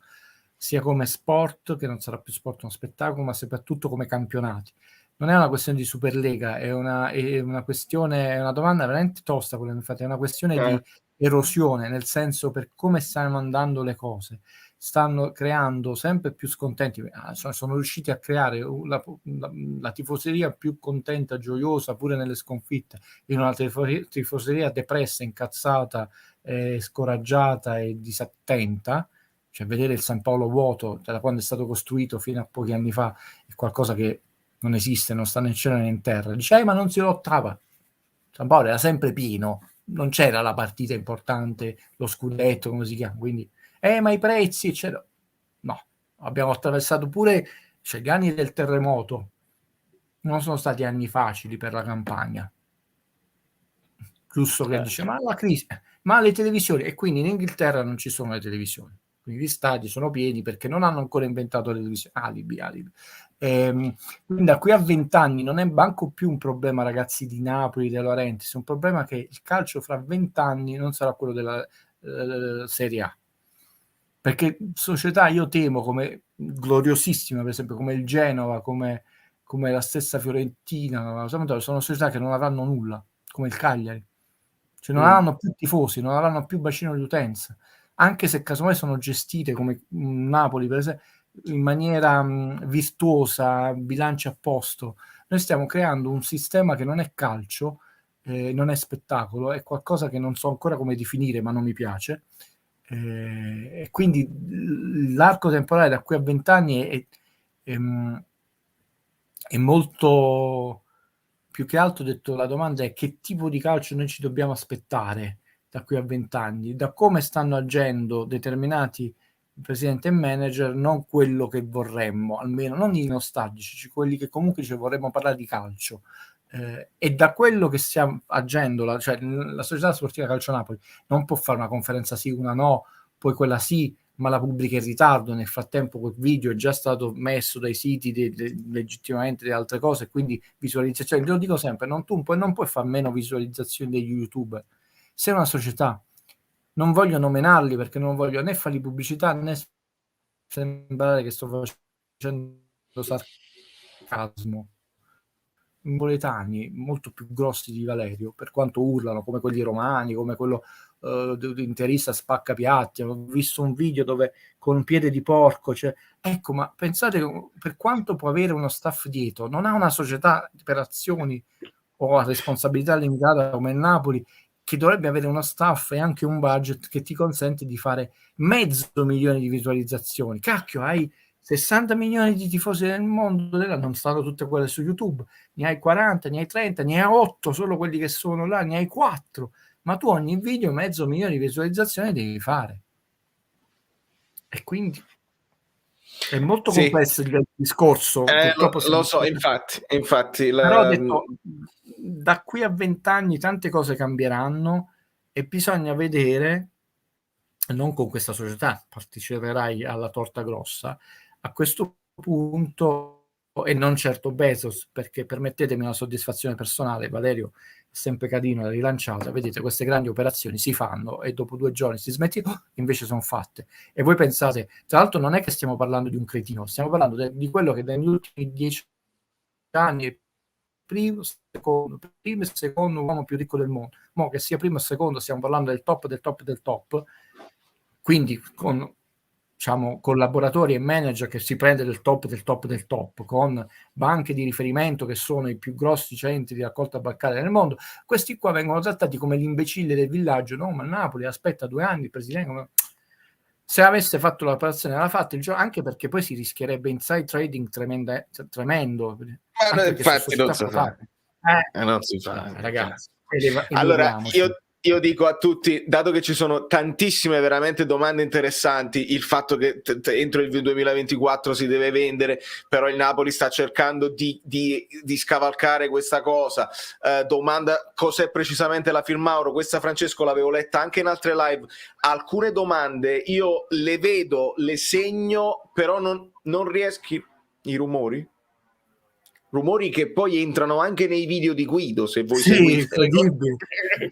Speaker 3: sia come sport, che non sarà più sport, uno spettacolo, ma soprattutto come campionati. Non è una questione di Superlega, è una questione, è una domanda veramente tosta quella che mi fate, è una questione di erosione, nel senso, per come stanno andando le cose. Stanno creando sempre più scontenti, sono riusciti a creare la tifoseria più contenta, gioiosa, pure nelle sconfitte, in una tifoseria depressa, incazzata, scoraggiata e disattenta. Cioè, vedere il San Paolo vuoto da quando è stato costruito fino a pochi anni fa è qualcosa che non esiste, non sta né in cielo né in terra. Dice, ma non si lottava. San Paolo era sempre pieno, non c'era la partita importante, lo scudetto, come si chiama, quindi ma i prezzi, eccetera. No, abbiamo attraversato pure gli anni del terremoto, non sono stati anni facili per la Campania. Giusto che dice, ma la crisi, ma le televisioni, e quindi in Inghilterra non ci sono le televisioni, quindi gli stadi sono pieni perché non hanno ancora inventato le televisioni. Alibi. Quindi da qui a 20 anni non è manco più un problema, ragazzi, di Napoli, De Laurentiis, è un problema che il calcio fra 20 anni non sarà quello della Serie A, perché società, io temo, come gloriosissima, per esempio, come il Genova, come la stessa Fiorentina, sono società che non avranno nulla, come il Cagliari, cioè non avranno più tifosi, non avranno più bacino di utenza, anche se casomai sono gestite come Napoli, per esempio, in maniera virtuosa, bilanci a posto. Noi stiamo creando un sistema che non è calcio, non è spettacolo, è qualcosa che non so ancora come definire, ma non mi piace. E quindi l'arco temporale da qui a 20 anni è molto più che altro. Detto, la domanda è che tipo di calcio noi ci dobbiamo aspettare da qui a 20 anni, da come stanno agendo determinati presidenti e manager, non quello che vorremmo, almeno non i nostalgici, quelli che comunque ci vorremmo parlare di calcio. E da quello che stiamo agendo, cioè la società sportiva Calcio Napoli non può fare una conferenza sì, una no, poi quella sì, ma la pubblica in ritardo. Nel frattempo quel video è già stato messo dai siti legittimamente di altre cose, quindi visualizzazioni. Lo dico sempre, non puoi fare meno visualizzazioni degli YouTuber. Sei una società, non voglio nominarli perché non voglio né fargli pubblicità né sembrare che sto facendo sarcasmo. Napoletani molto più grossi di Valerio, per quanto urlano, come quelli romani, come quello interista spacca piatti. Ho visto un video dove con un piede di porco, cioè, ecco, ma pensate, per quanto può avere uno staff dietro, non ha una società per azioni o a responsabilità limitata come il Napoli, che dovrebbe avere uno staff e anche un budget che ti consente di fare 500.000 di visualizzazioni. Cacchio, hai 60 milioni di tifosi nel mondo, non stanno tutte quelle su YouTube, ne hai 40, ne hai 30, ne hai 8 solo quelli che sono là, ne hai 4, ma tu ogni video 500.000 di visualizzazioni devi fare. E quindi è molto complesso il discorso.
Speaker 1: Lo so, infatti
Speaker 3: però ho detto, da qui a 20 anni tante cose cambieranno e bisogna vedere, non con questa società, parteciperai alla torta grossa, a questo punto, e non certo Bezos, perché permettetemi una soddisfazione personale, Valerio è sempre carino, l'ha rilanciata, vedete, queste grandi operazioni si fanno e dopo 2 giorni si smettono, invece sono fatte. E voi pensate, tra l'altro non è che stiamo parlando di un cretino, stiamo parlando di quello che negli ultimi 10 anni è primo e secondo uomo più ricco del mondo. Mo che sia primo e secondo, stiamo parlando del top del top del top, quindi con, diciamo, collaboratori e manager che si prende del top del top del top, con banche di riferimento che sono i più grossi centri di raccolta bancaria nel mondo. Questi qua vengono trattati come l'imbecille del villaggio. No, ma Napoli aspetta 2 anni, il presidente, se avesse fatto l'operazione l'ha fatta il giorno, anche perché poi si rischierebbe inside trading tremendo.
Speaker 1: Infatti non si fa. Non si fa,
Speaker 3: ragazzi.
Speaker 1: Allora io dico a tutti, dato che ci sono tantissime veramente domande interessanti, il fatto che entro il 2024 si deve vendere, però il Napoli sta cercando di scavalcare questa cosa, domanda cos'è precisamente la Firmauro, questa Francesco l'avevo letta anche in altre live, alcune domande io le vedo, le segno, però non riesco, i rumori che poi entrano anche nei video di Guido, se voi seguite.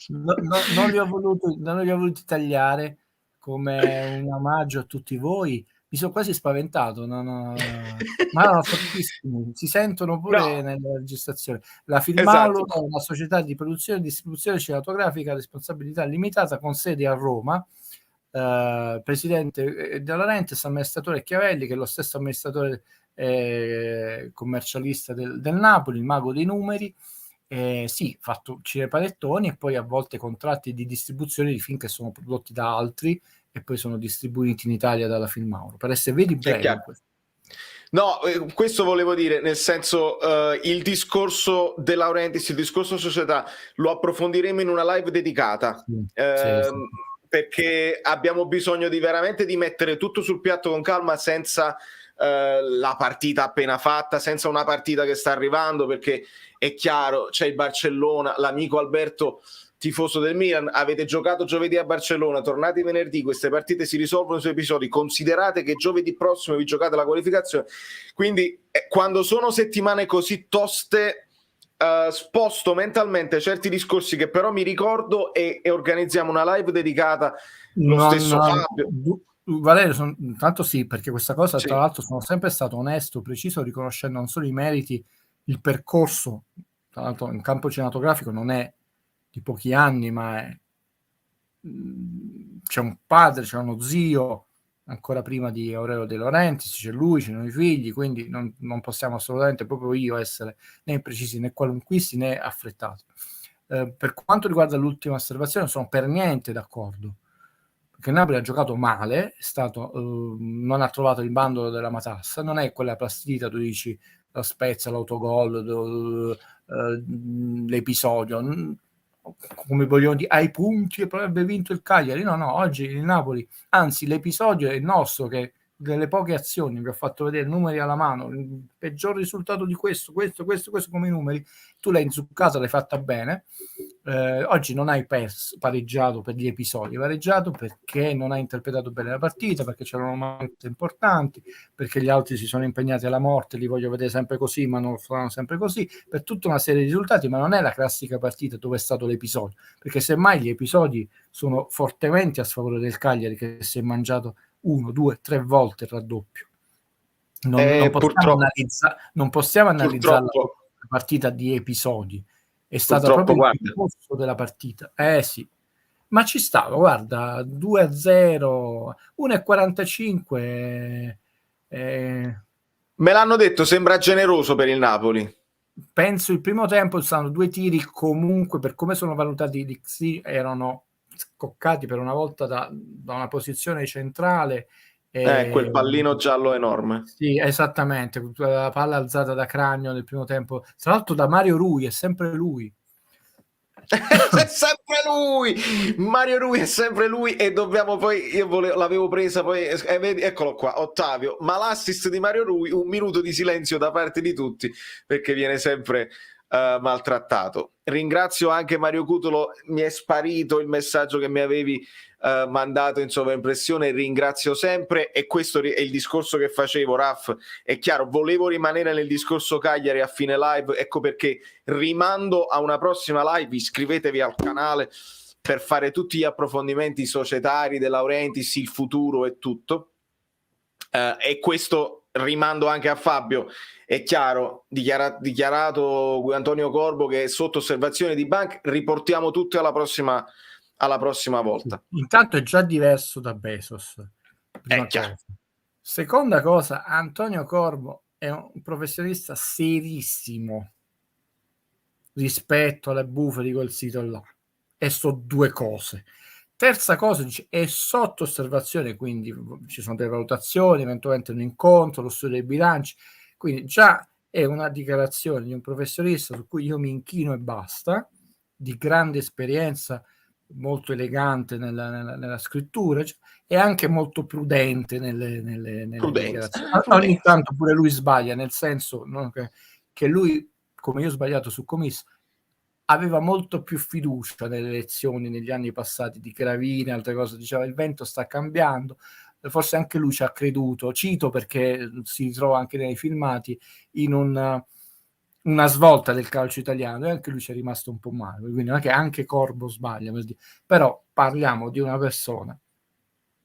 Speaker 3: Non li ho voluti tagliare come un omaggio a tutti voi. Mi sono quasi spaventato, ma erano fortissimi, si sentono pure nella registrazione. La Filmauro è una società di produzione e distribuzione cinematografica a responsabilità limitata con sede a Roma. Presidente De Laurentiis, amministratore Chiavelli, che è lo stesso amministratore commercialista del Napoli, il mago dei numeri. Sì, fatto cinepanettoni e poi a volte contratti di distribuzione di film che sono prodotti da altri e poi sono distribuiti in Italia dalla Filmauro, per essere veri brevi.
Speaker 1: No, questo volevo dire, nel senso, il discorso De Laurentiis, il discorso società, lo approfondiremo in una live dedicata.
Speaker 3: Sì.
Speaker 1: Perché abbiamo bisogno veramente di mettere tutto sul piatto con calma, senza la partita appena fatta, senza una partita che sta arrivando, perché è chiaro, c'è il Barcellona, l'amico Alberto tifoso del Milan, avete giocato giovedì a Barcellona, tornati venerdì, queste partite si risolvono su episodi, considerate che giovedì prossimo vi giocate la qualificazione, quindi quando sono settimane così toste sposto mentalmente certi discorsi che però mi ricordo e organizziamo una live dedicata. Fabio.
Speaker 3: Valerio, tanto sì, perché questa cosa tra l'altro sono sempre stato onesto, preciso, riconoscendo non solo i meriti, il percorso, tra l'altro in campo cinematografico non è di pochi anni, ma c'è un padre, c'è uno zio, ancora prima di Aurelio De Laurentiis, c'è lui, ci sono i figli, quindi non possiamo assolutamente proprio io essere né imprecisi né qualunquisti né affrettati. Per quanto riguarda l'ultima osservazione, sono per niente d'accordo, perché Napoli ha giocato male, è stato, non ha trovato il bandolo della matassa, non è quella plastita, tu dici la Spezia, l'autogol, l'episodio, come vogliono dire, ai punti e poi avrebbe vinto il Cagliari. No, oggi il Napoli, anzi l'episodio è il nostro, che delle poche azioni, vi ho fatto vedere numeri alla mano, il peggior risultato di questo come i numeri, tu l'hai inzuccata, l'hai fatta bene. Oggi non hai pareggiato per gli episodi, hai pareggiato perché non hai interpretato bene la partita, perché c'erano mancanze importanti, perché gli altri si sono impegnati alla morte, li voglio vedere sempre così, ma non lo faranno sempre così, per tutta una serie di risultati, ma non è la classica partita dove è stato l'episodio, perché semmai gli episodi sono fortemente a sfavore del Cagliari, che si è mangiato 1, 2, 3 volte il raddoppio. Non possiamo analizzare la partita di episodi, è stata proprio il corso della partita. Sì, ma ci stava, guarda, 2-0, 1,45.
Speaker 1: Me l'hanno detto, sembra generoso per il Napoli.
Speaker 3: Penso il primo tempo stanno 2 tiri comunque, per come sono valutati di Xi, erano scoccati per una volta da una posizione centrale.
Speaker 1: Quel pallino giallo enorme.
Speaker 3: Sì, esattamente, la palla alzata da Cragno nel primo tempo, tra l'altro da Mario Rui, è sempre lui.
Speaker 1: È sempre lui, Mario Rui è sempre lui, e dobbiamo poi, l'avevo presa poi, eccolo qua, Ottavio, ma l'assist di Mario Rui, 1 minuto di silenzio da parte di tutti, perché viene sempre maltrattato. Ringrazio anche Mario Cutolo, mi è sparito il messaggio che mi avevi mandato in sovraimpressione, ringrazio sempre, e questo è il discorso che facevo, Raff, è chiaro, volevo rimanere nel discorso Cagliari a fine live, ecco perché rimando a una prossima live, iscrivetevi al canale per fare tutti gli approfondimenti societari, De Laurentiis, il futuro e tutto, e questo rimando anche a Fabio, è chiaro, dichiarato Antonio Corbo che è sotto osservazione di Bank, riportiamo tutti alla prossima volta.
Speaker 3: Intanto è già diverso da Bezos. Seconda cosa, Antonio Corbo è un professionista serissimo rispetto alle buffe di quel sito là, e so 2 cose. Terza cosa, dice, è sotto osservazione, quindi ci sono delle valutazioni, eventualmente un incontro, lo studio dei bilanci, quindi già è una dichiarazione di un professionista su cui io mi inchino e basta, di grande esperienza, molto elegante nella scrittura, cioè, e anche molto prudente nelle dichiarazioni. Ogni tanto pure lui sbaglia, nel senso, no, che lui, come io ho sbagliato su Comisso, aveva molto più fiducia nelle elezioni negli anni passati di Gravina, altre cose, diceva il vento sta cambiando, forse anche lui ci ha creduto, cito perché si trova anche nei filmati, in una svolta del calcio italiano, e anche lui ci è rimasto un po' male, quindi non è che anche Corbo sbaglia, però parliamo di una persona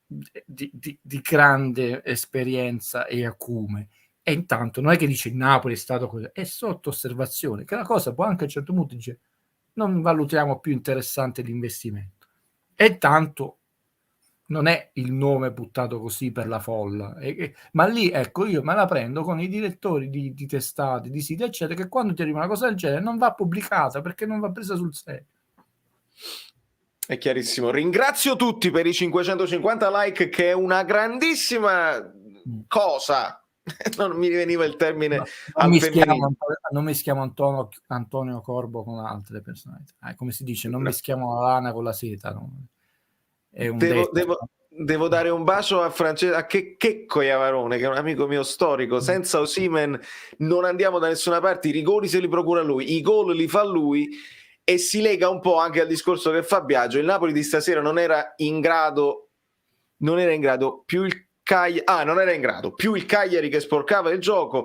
Speaker 3: di grande esperienza e acume, e intanto non è che dice il Napoli è stato così, è sotto osservazione, che la cosa può anche a un certo punto dice non valutiamo più interessante l'investimento, e tanto non è il nome buttato così per la folla, ma lì ecco io me la prendo con i direttori di testate, di siti eccetera, che quando ti arriva una cosa del genere non va pubblicata perché non va presa sul serio.
Speaker 1: È chiarissimo. Ringrazio tutti per i 550 like, che è una grandissima cosa. Non mi veniva il termine
Speaker 3: non mischiamo Antonio Corbo con altre personalità, come si dice, non mischiamo la lana con la seta, no? È un
Speaker 1: devo dare un bacio a Francesco, a Checco Iavarone, che è un amico mio storico. Senza Osimhen non andiamo da nessuna parte, i rigori se li procura lui, i gol li fa lui, e si lega un po' anche al discorso che fa Biagio. Il Napoli di stasera non era in grado più il Cagliari che sporcava il gioco.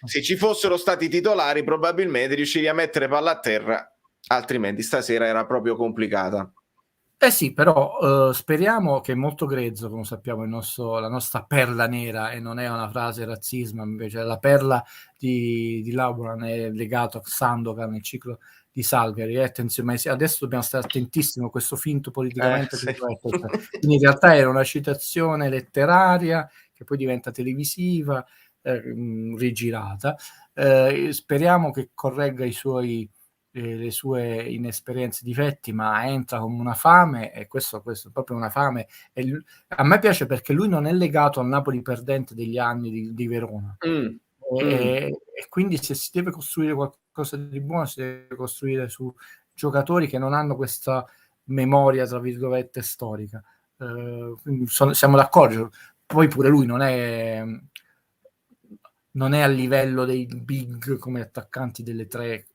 Speaker 1: Se ci fossero stati titolari probabilmente riuscivi a mettere palla a terra, altrimenti stasera era proprio complicata.
Speaker 3: Sì, però speriamo che è molto grezzo, come sappiamo, la nostra perla nera, e non è una frase razzismo, invece la perla di Laburan è legato a Sandokan nel ciclo di Salgari. Attenzione, adesso dobbiamo stare attentissimi a questo finto politicamente corretto. Quindi in realtà era una citazione letteraria che poi diventa televisiva, rigirata. Speriamo che corregga le sue inesperienze, difetti, ma entra come una fame, e questo è proprio una fame. E a me piace perché lui non è legato al Napoli perdente degli anni di Verona. E quindi se si deve costruire qualcosa di buono, si deve costruire su giocatori che non hanno questa memoria, tra virgolette, storica. Siamo d'accordo, poi pure lui non è a livello dei big come attaccanti delle tre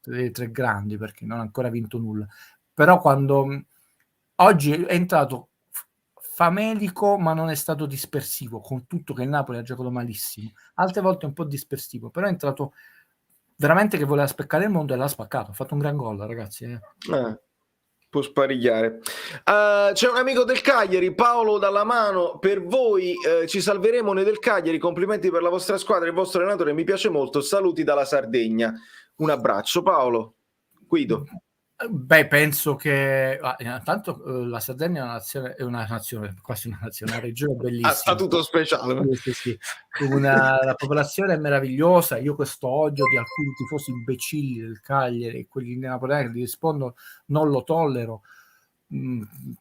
Speaker 3: grandi, perché non ha ancora vinto nulla, però quando oggi è entrato famelico, ma non è stato dispersivo, con tutto che il Napoli ha giocato malissimo, altre volte un po' dispersivo, però è entrato veramente che voleva spaccare il mondo e l'ha spaccato, ha fatto un gran gol, ragazzi.
Speaker 1: Può sparigliare. C'è un amico del Cagliari, Paolo Dallamano, per voi ci salveremo noi del Cagliari, complimenti per la vostra squadra, il vostro allenatore mi piace molto, saluti dalla Sardegna. Un abbraccio Paolo. Guido.
Speaker 3: Beh, penso che intanto la Sardegna è una nazione, quasi una nazione, una regione bellissima.
Speaker 1: A statuto speciale.
Speaker 3: Sì. La popolazione è meravigliosa. Io questo odio di alcuni tifosi imbecilli del Cagliari e quelli napoletani che gli rispondono non lo tollero.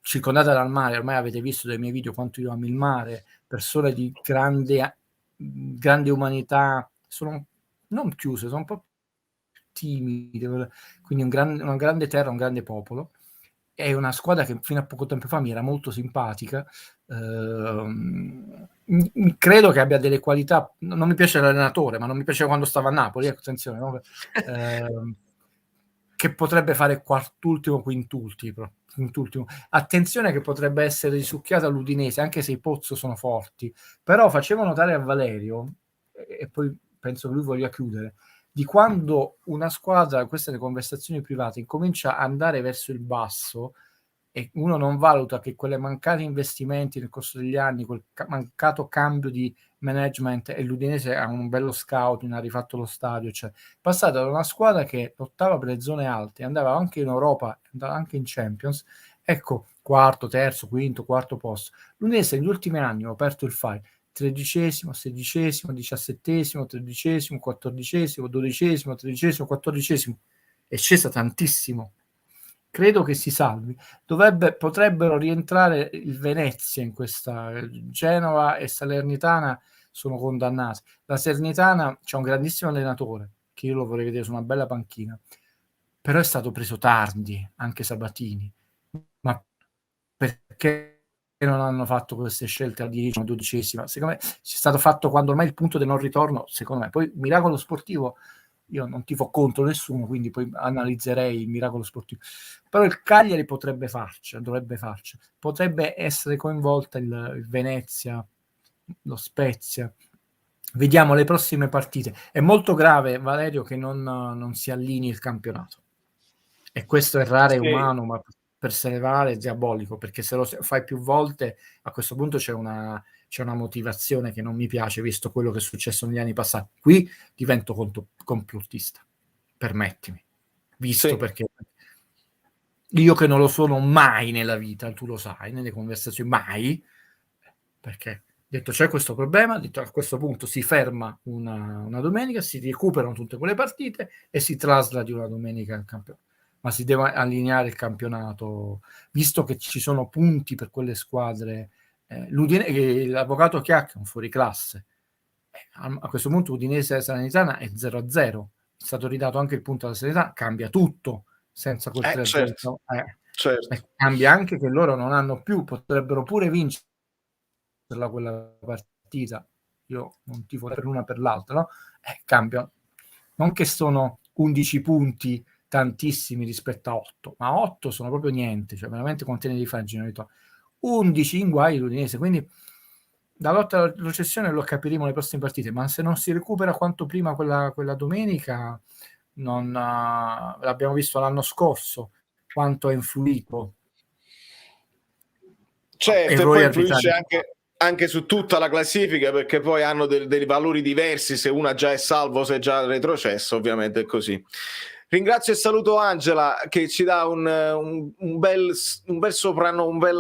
Speaker 3: Circondata dal mare, ormai avete visto dai miei video quanto io amo il mare, persone di grande umanità, sono non chiuse, sono un po' timide, quindi una grande terra, un grande popolo. È una squadra che fino a poco tempo fa mi era molto simpatica. Credo che abbia delle qualità. Non mi piace l'allenatore, ma non mi piaceva quando stava a Napoli. Attenzione, no? Che potrebbe fare quartultimo, quintultimo. Attenzione che potrebbe essere risucchiata all'Udinese, anche se i Pozzo sono forti. Però facevo notare a Valerio, e poi penso che lui voglia chiudere, di quando una squadra, queste le conversazioni private, incomincia a andare verso il basso e uno non valuta che quelle mancati investimenti nel corso degli anni, quel mancato cambio di management, e l'Udinese ha un bello scouting, ha rifatto lo stadio, cioè passata da una squadra che lottava per le zone alte, andava anche in Europa, andava anche in Champions, ecco, quarto, terzo, quinto, quarto posto. L'Udinese negli ultimi anni ha aperto il file 13esimo, 16esimo, 17esimo, 13esimo, 14esimo, 12esimo, 13esimo, 14esimo, è scesa tantissimo. Credo che si salvi. Potrebbero rientrare il Venezia in questa. Genova e Salernitana sono condannati. La Salernitana c'è un grandissimo allenatore che io lo vorrei vedere su una bella panchina, però è stato preso tardi anche Sabatini. Ma perché non hanno fatto queste scelte al 10esimo, 12esima? Secondo me c'è stato fatto quando ormai il punto del non ritorno, secondo me. Poi miracolo sportivo, io non tifo contro nessuno, quindi poi analizzerei il miracolo sportivo, però il Cagliari potrebbe farci, potrebbe essere coinvolta il Venezia, lo Spezia. Vediamo le prossime partite. È molto grave, Valerio, che non si allinei il campionato, e questo è raro e umano, ma per se ne vale è diabolico, perché se lo fai più volte a questo punto c'è una motivazione che non mi piace, visto quello che è successo negli anni passati. Qui divento complottista, permettimi, visto perché io che non lo sono mai nella vita, tu lo sai, nelle conversazioni mai, perché detto c'è questo problema, detto a questo punto si ferma una domenica, si recuperano tutte quelle partite e si trasla di una domenica al campionato. Ma si deve allineare il campionato, visto che ci sono punti per quelle squadre. L'avvocato Chiacca è un fuoriclasse. A questo punto Udinese e Salernitana è 0-0. È stato ridato anche il punto alla Salernitana, cambia tutto senza quel 3-0.
Speaker 1: Certo.
Speaker 3: Cambia anche che loro non hanno più, potrebbero pure vincere quella partita. Io non tifo per una per l'altra, no? Cambia. Non che sono 11 punti tantissimi rispetto a 8, ma 8 sono proprio niente, cioè veramente quanti ne devi fare in giro? 11 in guai l'Udinese, quindi la lotta alla recessione lo capiremo nelle prossime partite, ma se non si recupera quanto prima quella domenica, l'abbiamo visto l'anno scorso quanto ha influito.
Speaker 1: Certo, e poi influisce anche su tutta la classifica, perché poi hanno dei valori diversi, se una già è salvo, se è già retrocesso, ovviamente è così. Ringrazio e saluto Angela che ci dà un bel soprannome,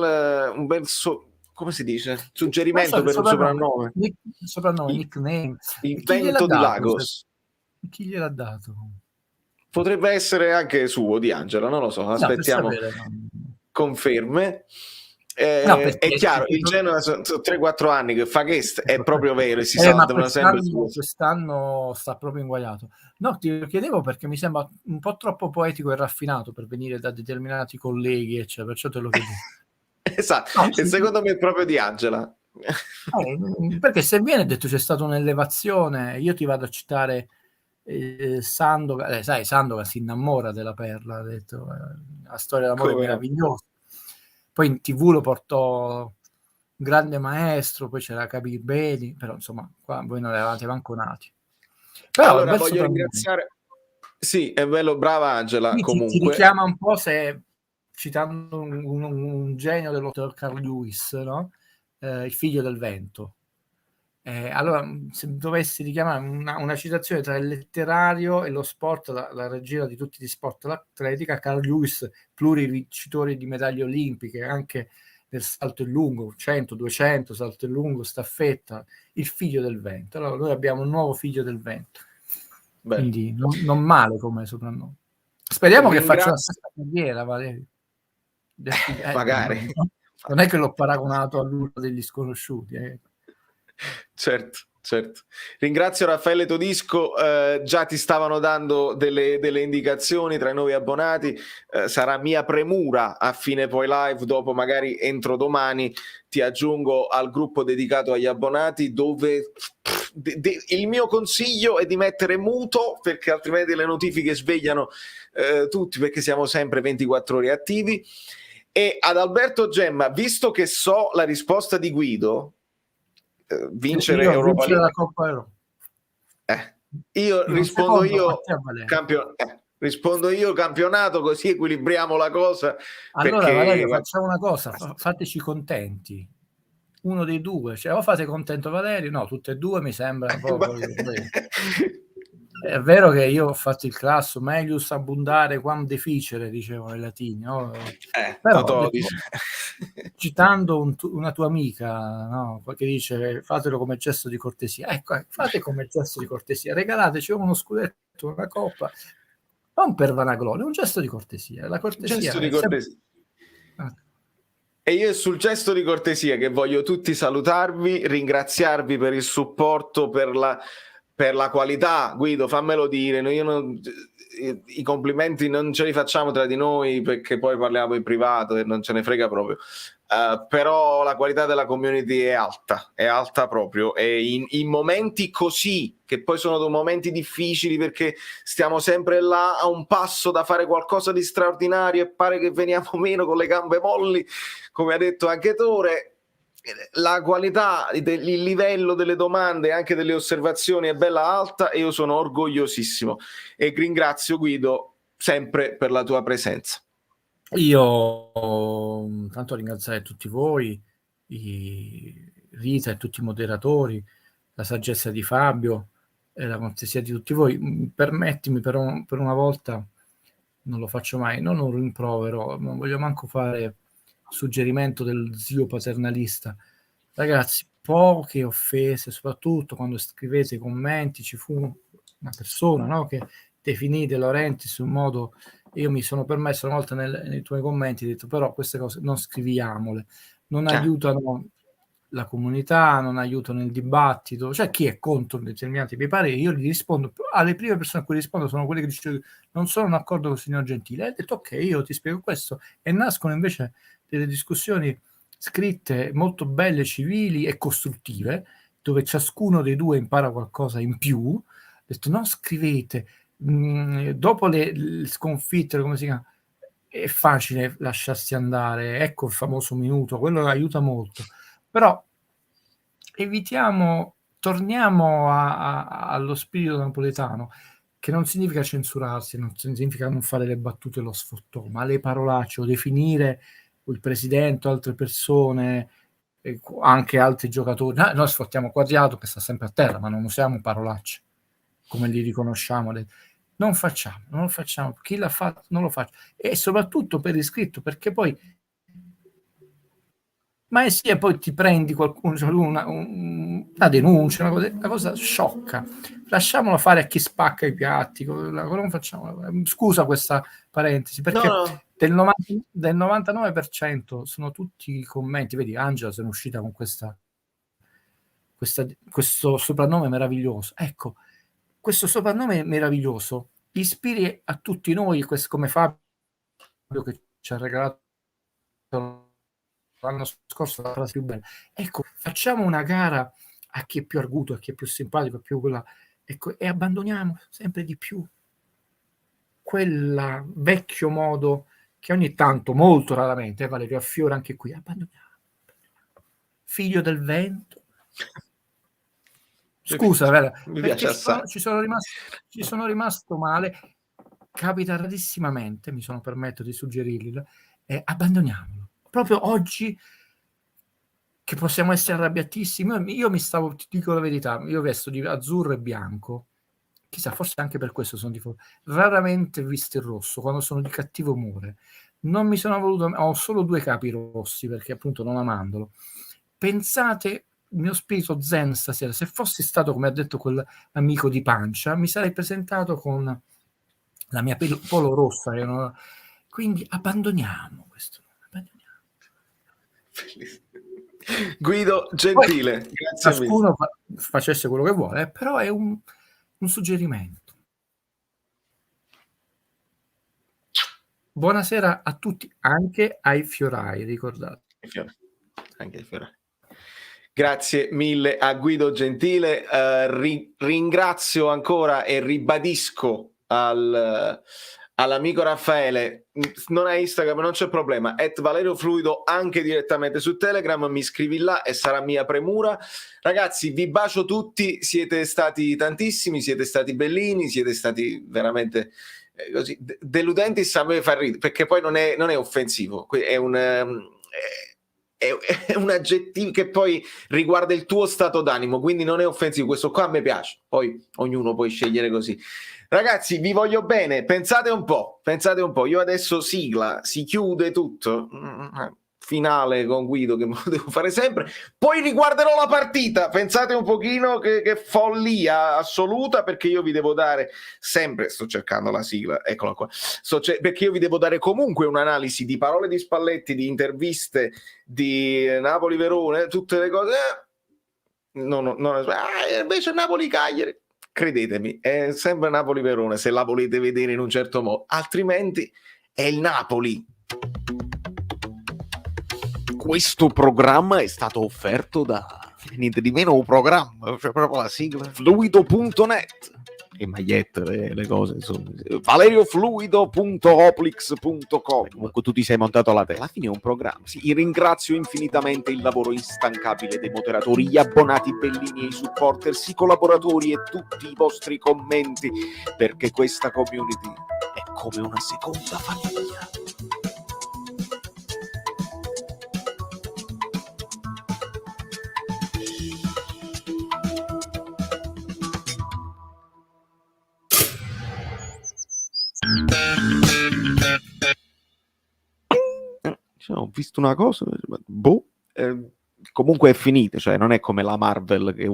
Speaker 1: come si dice? Suggerimento per un soprannome.
Speaker 3: Nickname.
Speaker 1: Il vento di Lagos.
Speaker 3: Chi gliel'ha dato?
Speaker 1: Potrebbe essere anche suo, di Angela, non lo so, aspettiamo conferme. È chiaro, il Genoa sono 3-4 anni che fa che è proprio vero, e si salvano sempre.
Speaker 3: Quest'anno sta proprio inguaiato. No, ti chiedevo perché mi sembra un po' troppo poetico e raffinato per venire da determinati colleghi, eccetera, perciò te lo chiedo.
Speaker 1: Esatto, e secondo me è proprio di Angela.
Speaker 3: Perché se viene detto c'è stata un'elevazione, io ti vado a citare Sandokan, sai, Sandokan si innamora della Perla, ha detto, la storia d'amore meravigliosa. Poi in TV lo portò un grande maestro, poi c'era Capibeli, però insomma qua voi non eravate manco nati. Però
Speaker 1: allora voglio ringraziare, sì, è bello, brava Angela, comunque
Speaker 3: ti richiama un po', se citando un genio dell'autor Carl Lewis, no? Il figlio del vento. Allora, se dovessi richiamare una citazione tra il letterario e lo sport, la regia di tutti gli sport, l'atletica, Carl Lewis, plurivincitore di medaglie olimpiche, anche nel salto in lungo, 100, 200, salto in lungo, staffetta, il figlio del vento. Allora noi abbiamo un nuovo figlio del vento.
Speaker 1: Beh.
Speaker 3: Quindi non male come soprannome. Speriamo che faccia la stessa carriera, Valerio.
Speaker 1: Magari.
Speaker 3: Non è che l'ho paragonato all'uno degli sconosciuti.
Speaker 1: Certo. Ringrazio Raffaele Todisco, già ti stavano dando delle indicazioni tra i nuovi abbonati, sarà mia premura a fine poi live, dopo magari entro domani ti aggiungo al gruppo dedicato agli abbonati, dove il mio consiglio è di mettere muto, perché altrimenti le notifiche svegliano tutti, perché siamo sempre 24 ore attivi. E ad Alberto Gemma, visto che so la risposta di Guido, vincere Europa League,
Speaker 3: la Coppa Europa.
Speaker 1: Io rispondo io campionato, così equilibriamo la cosa.
Speaker 3: Allora
Speaker 1: perché...
Speaker 3: Valerio, facciamo una cosa, fateci contenti, uno dei due, cioè o fate contento Valerio, no, tutte e due mi sembra proprio. È vero che io ho fatto il classo melius abundare quam deficere, dicevano i latini, no? Però citando una tua amica, no? Che dice fatelo come gesto di cortesia, ecco, fate come gesto di cortesia, regalateci uno scudetto, una coppa, non per vanagloria, un gesto di cortesia. La cortesia
Speaker 1: gesto di cortesia. E io è sul gesto di cortesia che voglio tutti salutarvi, ringraziarvi per il supporto, per la qualità. Guido, fammelo dire, i complimenti non ce li facciamo tra di noi, perché poi parliamo in privato e non ce ne frega proprio, però la qualità della community è alta proprio, e in momenti così, che poi sono dei momenti difficili, perché stiamo sempre là a un passo da fare qualcosa di straordinario e pare che veniamo meno con le gambe molli, come ha detto anche Tore. La qualità, il livello delle domande e anche delle osservazioni è bella alta, e io sono orgogliosissimo e ringrazio Guido sempre per la tua presenza.
Speaker 3: Io tanto ringraziare tutti voi, Rita e tutti i moderatori, la saggezza di Fabio e la cortesia di tutti voi. Permettimi per una volta, non lo faccio mai, non un rimprovero, non voglio manco fare suggerimento del zio paternalista. Ragazzi, poche offese, soprattutto quando scrivete i commenti. Ci fu una persona, no, che definì De Laurentiis in un modo, io mi sono permesso una volta nei tuoi commenti, ho detto però queste cose non scriviamole, non aiutano la comunità, non aiutano il dibattito. Cioè, chi è contro determinati miei pareri, io gli rispondo, alle prime persone a cui rispondo sono quelle che dicono non sono d'accordo con il signor Gentile, e ho detto ok, io ti spiego questo, e nascono invece delle discussioni scritte molto belle, civili e costruttive, dove ciascuno dei due impara qualcosa in più. Ho detto non scrivete dopo le sconfitte, come si chiama, è facile lasciarsi andare, ecco il famoso minuto, quello aiuta molto, però torniamo allo spirito napoletano, che non significa censurarsi, non significa non fare le battute e lo sfottò, ma le parolacce, o definire il presidente o altre persone, anche altri giocatori. Noi sfottiamo Quagliato, che sta sempre a terra, ma non usiamo parolacce come li riconosciamo. Non lo facciamo, chi l'ha fatto non lo faccia, e soprattutto per iscritto, perché poi e poi ti prendi qualcuno, una denuncia, una cosa sciocca. Lasciamolo fare a chi spacca i piatti, non facciamo. Scusa questa parentesi, perché
Speaker 1: No.
Speaker 3: del 99% sono tutti commenti. Vedi, Angela se ne è uscita con questo soprannome meraviglioso. Ecco, questo soprannome meraviglioso ispiri a tutti noi, come Fabio che ci ha regalato l'anno scorso la frase più bella. Ecco, facciamo una gara a chi è più arguto, a chi è più simpatico, a più quella, ecco, e abbandoniamo sempre di più quel vecchio modo che ogni tanto, molto raramente, Valerio, affiora anche qui. Abbandoniamo. Figlio del vento. Scusa,
Speaker 1: mi piace assai.
Speaker 3: ci sono rimasto male. Capita rarissimamente, mi sono permesso di suggerirlo, abbandoniamolo. Proprio oggi che possiamo essere arrabbiatissimi, io mi stavo, ti dico la verità, io vesto di azzurro e bianco, chissà, forse anche per questo sono tifoso, raramente visto il rosso, quando sono di cattivo umore. Non mi sono voluto, ho solo 2 capi rossi, perché appunto non amandolo. Pensate, il mio spirito zen stasera, se fossi stato, come ha detto quell'amico di pancia, mi sarei presentato con la mia polo rossa, quindi abbandoniamo questo.
Speaker 1: Guido Gentile,
Speaker 3: poi,
Speaker 1: grazie
Speaker 3: ciascuno facesse quello che vuole, però è un suggerimento. Buonasera a tutti, anche ai fiorai, ricordate.
Speaker 1: Anche ai fiorai. Grazie mille a Guido Gentile, ringrazio ancora e ribadisco all'amico Raffaele, non hai Instagram, non c'è problema, @ValerioFluido anche direttamente su Telegram, mi scrivi là e sarà mia premura. Ragazzi, vi bacio tutti, siete stati tantissimi, siete stati bellini, siete stati veramente così deludenti, a me fa ridere, perché poi non è offensivo, è un aggettivo che poi riguarda il tuo stato d'animo, quindi non è offensivo. Questo qua a me piace, poi ognuno può scegliere così. Ragazzi, vi voglio bene, pensate un po', io adesso sigla, si chiude tutto, finale con Guido che me lo devo fare sempre, poi riguarderò la partita, pensate un pochino che follia assoluta, perché io vi devo dare sempre, sto cercando la sigla, eccola qua, perché io vi devo dare comunque un'analisi di parole di Spalletti, di interviste, di Napoli-Verone, tutte le cose, invece Napoli-Cagliari, credetemi, è sempre Napoli-Verone se la volete vedere in un certo modo, altrimenti è il Napoli.
Speaker 4: Questo programma è stato offerto da niente di meno un programma, cioè proprio la sigla fluido.net e magliette, le cose, insomma. valeriofluido.oplix.com. Comunque tu ti sei montato alla testa. Alla fine è un programma. Sì, ringrazio infinitamente il lavoro instancabile dei moderatori, gli abbonati bellini e i supporters, i collaboratori e tutti i vostri commenti, perché questa community è come una seconda famiglia. Ho visto una cosa, comunque è finita, cioè non è come la Marvel che